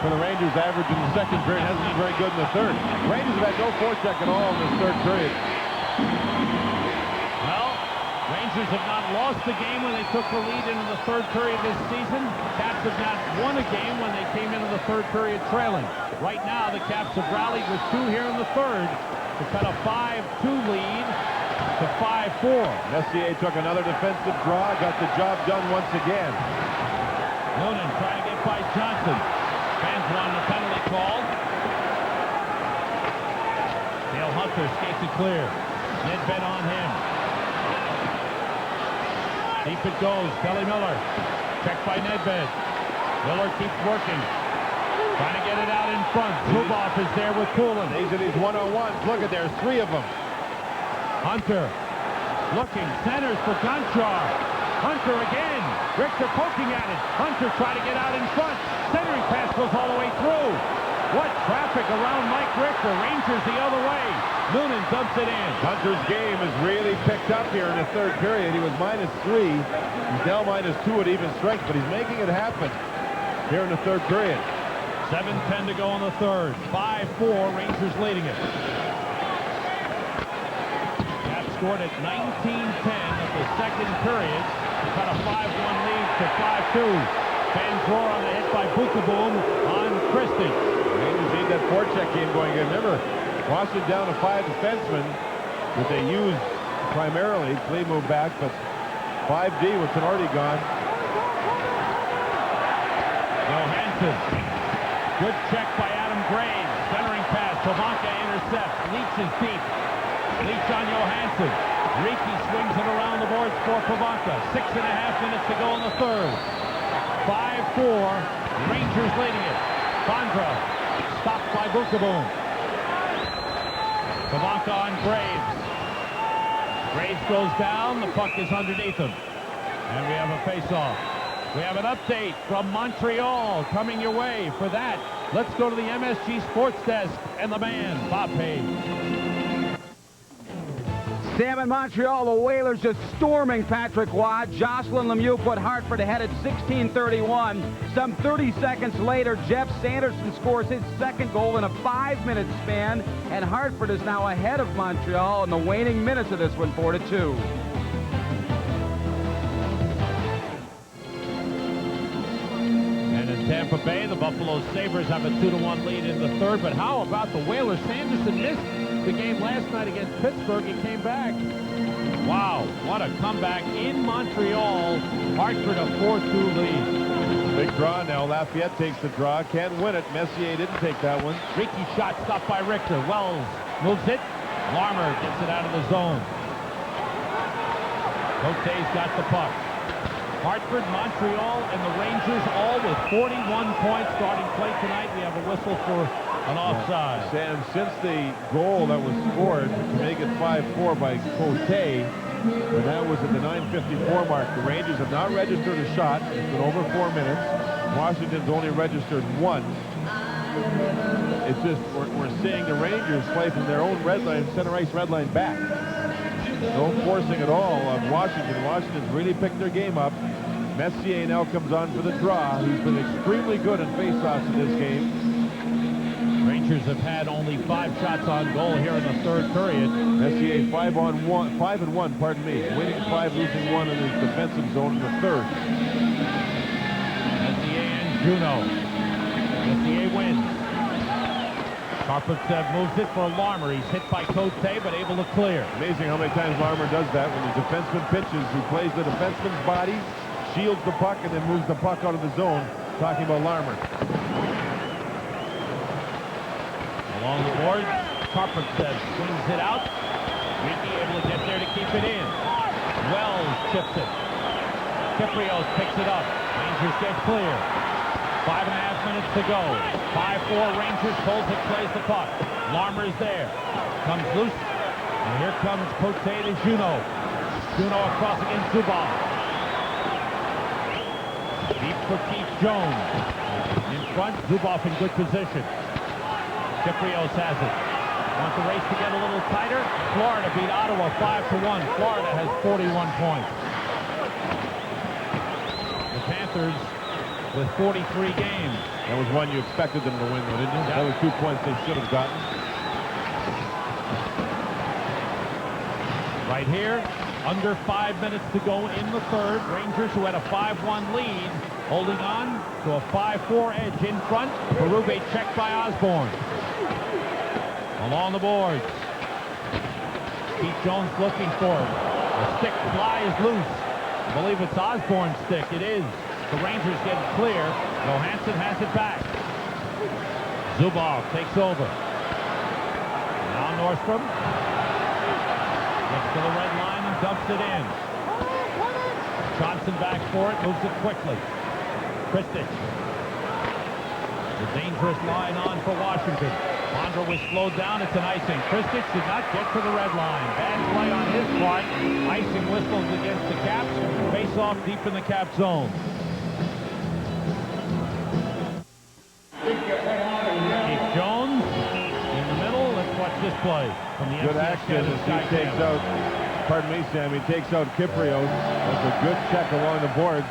For the Rangers, average in the second period hasn't been very good in the third. Rangers have had no forecheck at all in this third period. Well, Rangers have not lost the game when they took the lead into the third period this season. Caps have not won a game when they came into the third period trailing. Right now, the Caps have rallied with 2 here in the third to cut a 5-2 lead to 5-4. Messier took another defensive draw, got the job done once again. Noonan trying to get by Johnson. Fans wanted a penalty called. Dale Hunter skates it clear. Nedved on him. Deep it goes. Kelly Miller. Checked by Nedved. Miller keeps working. Trying to get it out in front. Zubov is there with Poulin. These are these one-on-ones. Look at there's 3 of them. Hunter looking. Centers for Gonchar. Hunter again. Richter poking at it. Hunter trying to get out in front. Centering pass goes all the way through. What traffic around Mike Richter. Rangers the other way. Noonan dumps it in. Hunter's game has really picked up here in the third period. He was -3. He's now -2 at even strength, but he's making it happen here in the third period. 7:10 to go in the third. 5-4, Rangers leading it. Caps scored at 19:10 of the second period. Cut a 5-1 lead to 5-2. Fans roar on the hit by Bukaboom on Christie. Rangers need that forecheck game going again. Remember, Washington down to 5 defensemen that they use primarily. Klee moved back, but 5D with Tenardi gone. Johansson. Good check by Adam Graves. Centering pass. Pavanka intercepts. Leach is deep. Leach on Johansson. Riki swings it around the boards for Pavanka. 6.5 minutes to go in the third. 5-4. Rangers leading it. Bondra stopped by Bukaboom. Pavanka on Graves. Graves goes down. The puck is underneath him. And we have a face-off. We have an update from Montreal coming your way. For that, let's go to the MSG Sports Desk and the man, Bob Page. Sam in Montreal, the Whalers just storming Patrick Waugh. Jocelyn Lemieux put Hartford ahead at 16:31. Some 30 seconds later, Jeff Sanderson scores his second goal in a 5-minute span, and Hartford is now ahead of Montreal in the waning minutes of this one, 4-2. And in Tampa Bay, the Buffalo Sabres have a 2-1 lead in the third. But how about the Whalers? Sanderson missed the game last night against Pittsburgh. He came back. Wow, what a comeback in Montreal. Hartford a 4-2 lead. Big draw now. Lafayette takes the draw. Can't win it. Messier didn't take that one. Riki shot stopped by Richter. Wells moves it. Larmer gets it out of the zone. Cote's got the puck. Hartford, Montreal, and the Rangers all with 41 points starting play tonight. We have a whistle for an offside. Sam, since the goal that was scored to make it 5-4 by Cote, And that was at the 9:54 mark. The Rangers have not registered a shot. It's been over 4 minutes. Washington's only registered one. It's just, we're seeing the Rangers play from their own red line, center ice red line back. No forcing at all of Washington. Washington's really picked their game up. Messier now comes on for the draw. He's been extremely good in faceoffs in this game. Rangers have had only 5 shots on goal here in the third period. Messier 5 and 1, pardon me. Winning 5, losing 1 in his defensive zone in the third. Messier and Juneau. Messier wins. Karpovtsev moves it for Larmer. He's hit by Cote, but able to clear. Amazing how many times Larmer does that. When the defenseman pitches, he plays the defenseman's body, shields the puck, and then moves the puck out of the zone. Talking about Larmer. Along the board, Karpovtsev swings it out. Ricky able to get there to keep it in. Wells chips it. Kyprios picks it up. Rangers get clear. 5.5 minutes to go. 5-4 Rangers. Kolzig plays the puck. Larmer's there. Comes loose. And here comes Cote to Juneau. Juneau across against Zubov. Deep for Keith Jones. In front, Zubov in good position. Kyprios has it. Want the race to get a little tighter? Florida beat Ottawa 5-1. Florida has 41 points. The Panthers with 43 games. That was one you expected them to win, though, didn't you? Yep. That was 2 points they should have gotten. Right here, under 5 minutes to go in the third. Rangers, who had a 5-1 lead, holding on to a 5-4 edge in front. Berube checked by Osborne. Along the boards. Keith Jones looking for it. The stick flies loose. I believe it's Osborne's stick. It is. The Rangers get it clear. Johansson has it back. Zubov takes over. Now Nordstrom gets to the red line and dumps it in. Johnson back for it, moves it quickly. Kristich. The dangerous line on for Washington. Bondra was slowed down. It's an icing. Kristich did not get to the red line. Bad play on his part. Icing whistles against the Caps. Face off deep in the Cap zone. Keith Jones in the middle. Let's watch this play from the Good action as he takes out, pardon me, Sam, he takes out Kyprios. That's a good check along the boards.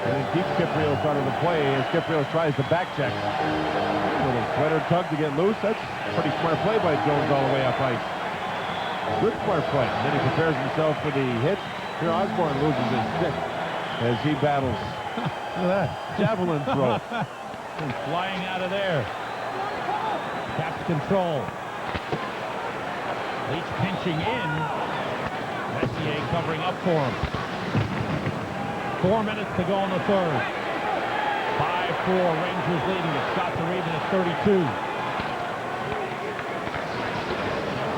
And then keeps Kyprios out of the play as Kyprios tries to back check. A little sweater tug to get loose. That's a pretty smart play by Jones all the way up ice. Good smart play. And then he prepares himself for the hit. Here Osborne loses his stick as he battles. Look at that. Javelin throw. Flying out of there. Caps control. Leach pinching in. Messier covering up for him. 4 minutes to go in the third. 5-4 Rangers leading it. Shots are even at 32.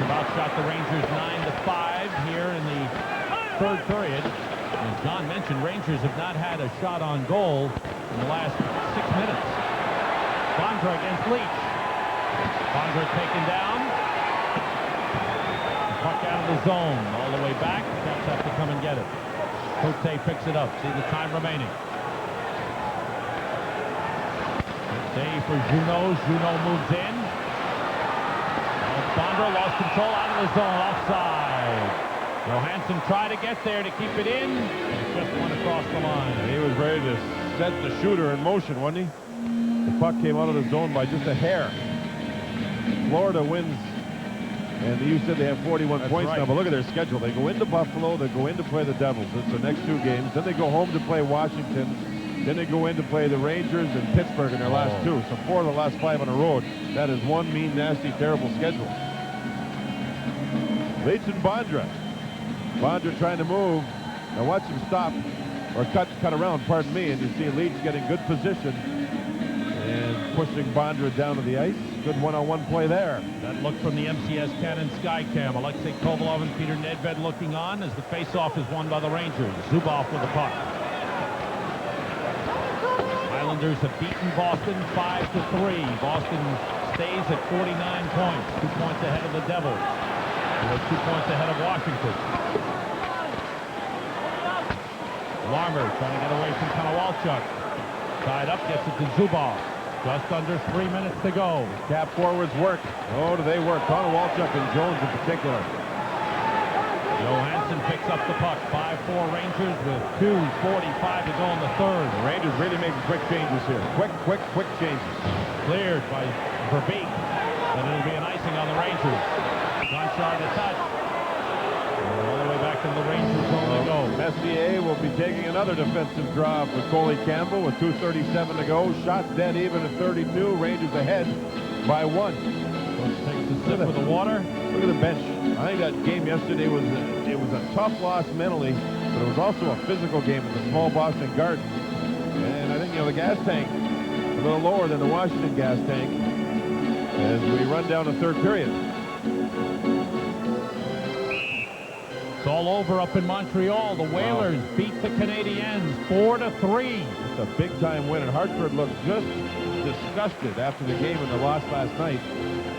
About shot the Rangers 9-5 here in the third period. As John mentioned, Rangers have not had a shot on goal in the last 6 minutes. Bondra against Leach. Bondra taken down. Puck out of the zone. All the way back. Caps have to come and get it. Cote picks it up. See the time remaining. Save for Juneau. Juneau moves in. Bondra lost control out of the zone. Offside. Johansson tried to get there to keep it in. And just went across the line. And he was ready to set the shooter in motion, wasn't he? The puck came out of the zone by just a hair. Florida wins. And you said they have 41 points now, but look at their schedule. They go into Buffalo, they go in to play the Devils. It's their next 2 games. Then they go home to play Washington. Then they go in to play the Rangers and Pittsburgh in their last 2. So 4 of the last 5 on the road. That is one mean, nasty, terrible schedule. Leach and Bondra. Bondra trying to move. Now watch him stop, or cut around, pardon me, and you see Leach getting good position and pushing Bondra down to the ice. Good one-on-one play there. That look from the MCS Cannon Skycam. Alexei Kovalov and Peter Nedved looking on as the face-off is won by the Rangers. Zubov with the puck. Islanders have beaten Boston 5-3. Boston stays at 49 points, 2 points ahead of the Devils. They're 2 points ahead of Washington. Larmer trying to get away from Konowalchuk. Tied up, gets it to Zubov. Just under 3 minutes to go. Cap forwards work. Oh, do they work? Konowalchuk and Jones in particular. Johansson picks up the puck. 5-4 Rangers with 2:45 to go in the third. The Rangers really making quick changes here. Quick changes. Cleared by Verbeek. And it'll be an icing on the Rangers. Gonchar to touch. All the way back in the Rangers zone they go. Messier will be taking another defensive draw for Coley Campbell with 2:37 to go. Shots dead even at 32. Rangers ahead by 1. Coach takes a sip of the water. Look at the bench. I think that game yesterday was a tough loss mentally, but it was also a physical game at the small Boston Garden. And I think, the gas tank a little lower than the Washington gas tank as we run down the third period. It's all over up in Montreal. The Whalers beat the Canadiens 4-3. It's a big-time win, and Hartford looked just disgusted after the game and the loss last night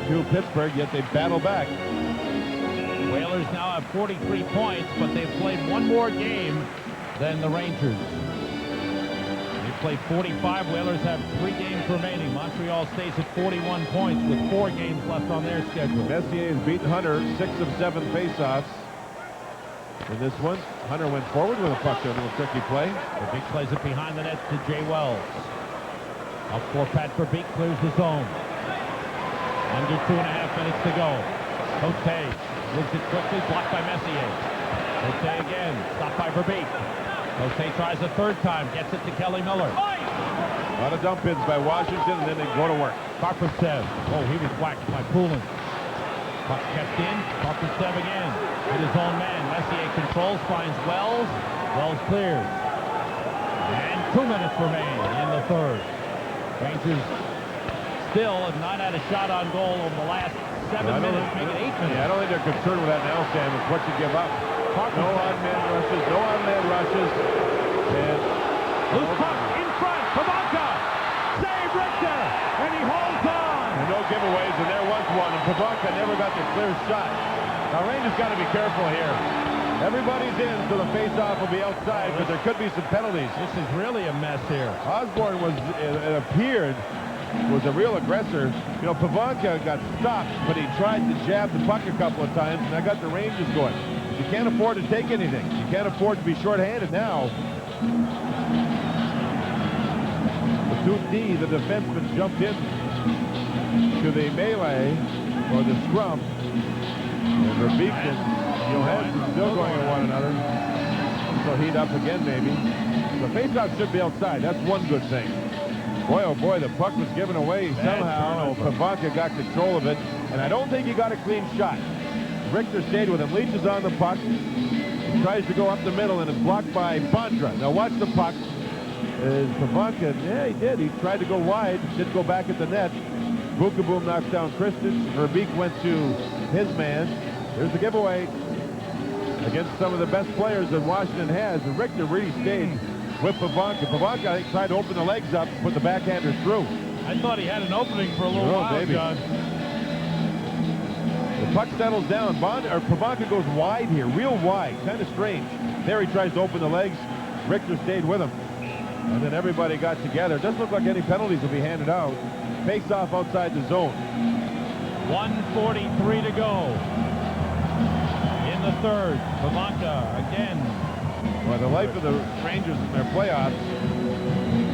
to Pittsburgh, yet they battle back. Whalers now have 43 points, but they've played one more game than the Rangers. They've played 45. Whalers have 3 games remaining. Montreal stays at 41 points with 4 games left on their schedule. Messier has beaten Hunter 6 of 7 faceoffs. In this one, Hunter went forward with a puck there, a little tricky play. Verbeek plays it behind the net to Jay Wells. Up for Pat Verbeek, clears the zone. Under 2.5 minutes to go. Cote moves it quickly, blocked by Messier. Cote again, stopped by Verbeek. Cote tries a third time, gets it to Kelly Miller. A lot of dump-ins by Washington, and then they go to work. Karpovtsev. Oh, he was whacked by Poulin. Puck kept in. Karpovtsev again. With his own man. Messier controls, finds Wells. Wells clears. And 2 minutes remain in the third. Rangers still have not had a shot on goal over the last 7 minutes, make it 8 minutes. Yeah, I don't think they're concerned with that now, Sam. It's what you give up. No on-man rushes, no on-man rushes. And loose puck in front. Pavanka. Save Richter. And he holds on. And no giveaways, and there was one. And Pavanka never got the clear shot. Now, Rangers got to be careful here. Everybody's in, so the face-off will be outside, but there could be some penalties. This is really a mess here. Osborne it appeared, was a real aggressor. Pavanka got stopped, but he tried to jab the puck a couple of times, and that got the Rangers going. You can't afford to take anything. You can't afford to be shorthanded now. The 2D, the defenseman jumped in to the melee, or the scrum, and Verbeek and Johansson still going at one another. So heat up again, maybe. The faceoff should be outside. That's one good thing. Boy, oh boy, the puck was given away somehow. Pavanka got control of it, and I don't think he got a clean shot. Richter stayed with him. Leach is on the puck. He tries to go up the middle, and it's blocked by Bondra. Now watch the puck. Is Pavanka, yeah, he did. He tried to go wide, didn't go back at the net. Bukaboom knocks down Christensen. Verbeek went to his man. There's the giveaway against some of the best players that Washington has. And Richter really stayed with Pavanka. Pavanka, I think, tried to open the legs up, put the backhander through. I thought he had an opening for a little while, baby. John. The puck settles down. Pavanka goes wide here, real wide, kind of strange. There he tries to open the legs. Richter stayed with him. And then everybody got together. It doesn't look like any penalties will be handed out. Face off outside the zone. 1:43 to go in the third. Pavanka again. Well, the life of the Rangers in their playoffs,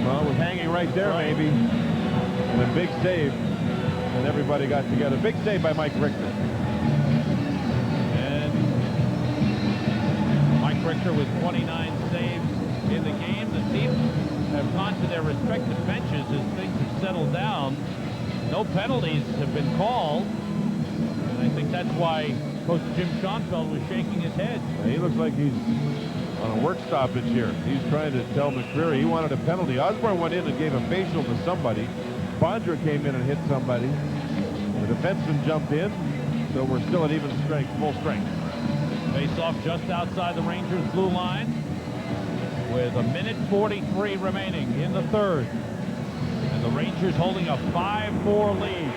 well, was hanging right there, maybe. And a big save. And everybody got together. Big save by Mike Richter. And Mike Richter with 29 saves in the game. The teams have gone to their respective benches as things have settled down. No penalties have been called. And I think that's why Coach Jim Schoenfeld was shaking his head. He looks like he's on a work stoppage here. He's trying to tell McCreary he wanted a penalty. Osborne went in and gave a facial to somebody. Bondra came in and hit somebody. The defenseman jumped in, so we're still at even strength, full strength. Face-off just outside the Rangers' blue line with 1:43 remaining in the third. And the Rangers holding a 5-4 lead.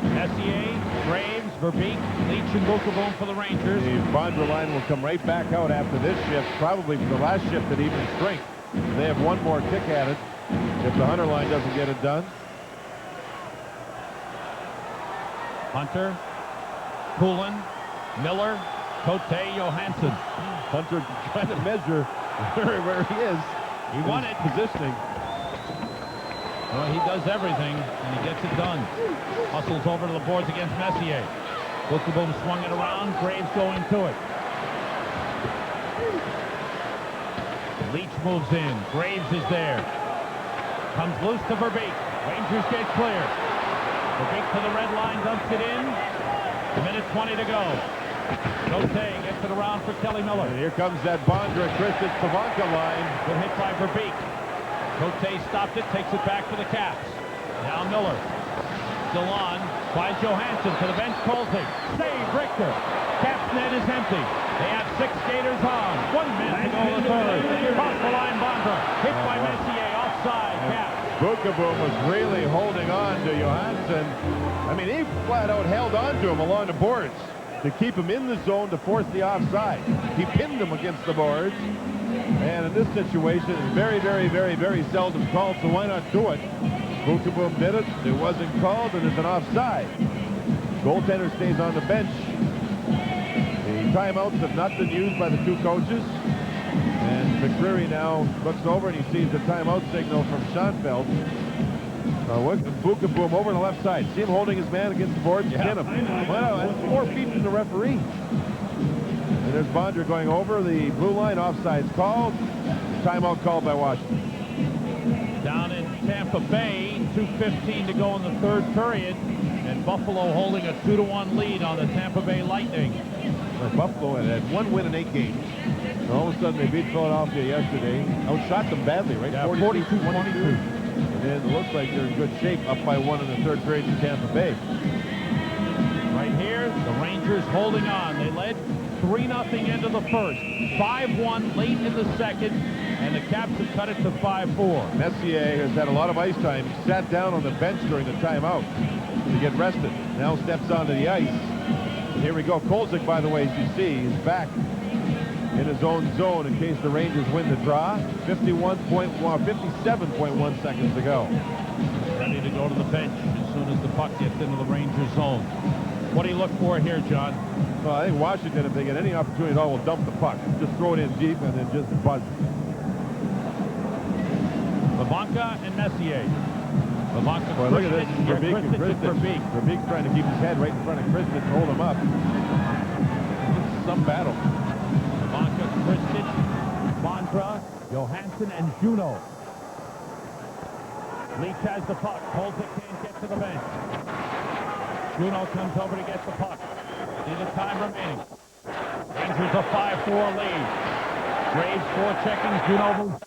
Messier, Graves, Verbeek, Leach, and Bookavoom for the Rangers. The Bondra line will come right back out after this shift, probably for the last shift at even strength. They have one more kick at it if the Hunter line doesn't get it done. Hunter, Poulin, Miller, Cote, Johansson. Hunter trying to measure where he is. He won it. Positioning. Well, he does everything, and he gets it done. Hustles over to the boards against Messier. Bookavoom swung it around. Graves going to it. Leach moves in. Graves is there. Comes loose to Verbeek. Rangers get clear. Verbeek to the red line, dumps it in. A minute 20 to go. Cote gets it around for Kelly Miller. And here comes that Bondra Kristich Pavanka line. Good hit by Verbeek. Cote stopped it, takes it back for the Caps. Now Miller. Still on. Finds Johansson to the bench. Kolzig. Save Richter. Caps net is empty. They have 6 skaters on. 1 minute to go in the third. Cross the line, Bondra. Hit by Messier. Offside. Caps. Bookavoom was really holding on to Johansson. I mean, he flat out held on to him along the boards to keep him in the zone to force the offside. He pinned him against the boards. And in this situation, it's very, very, very, very seldom called, so why not do it? Bookavoom did it. It wasn't called, and it's an offside. Goaltender stays on the bench. The timeouts have not been used by the two coaches. And McCreary now looks over and he sees the timeout signal from Schoenfeld. Bookavoom over on the left side. See him holding his man against the boards? Yeah. Pin him. Wow, that's 4 feet from the referee. And there's Bondra going over the blue line. Offside's called. Timeout called by Washington. Down in Tampa Bay, 2:15 to go in the third period. And Buffalo holding a 2-1 lead on the Tampa Bay Lightning. Buffalo had 1 win in 8 games. And all of a sudden they beat Philadelphia yesterday. Outshot them badly, right? Yeah, 42-22. And it looks like they're in good shape, up by 1 in the third period in Tampa Bay. Right here, the Rangers holding on. They led 3-0 into the first. 5-1 late in the second, and the Caps have cut it to 5-4. Messier has had a lot of ice time. He sat down on the bench during the timeout to get rested. Now steps onto the ice. Here we go. Kolzig, by the way, as you see, is back in his own zone in case the Rangers win the draw. 57.1 seconds to go. Ready to go to the bench as soon as the puck gets into the Rangers zone. What do you look for here, John? Well, I think Washington, if they get any opportunity at all, will dump the puck. Just throw it in deep and then just buzz it. Pavanka and Messier. Pavanka, Boy, look at this. Verbeek and Kristich. Verbeek's trying to keep his head right in front of Kristich and hold him up. It's some battle. Pavanka, Kristich, Bondra, Johansson, and Juno. Leach has the puck. Holds it, can't get to the bench. Juno comes over to get the puck. See the time remaining. Rangers a 5-4 lead. Graves forechecking. Juno moves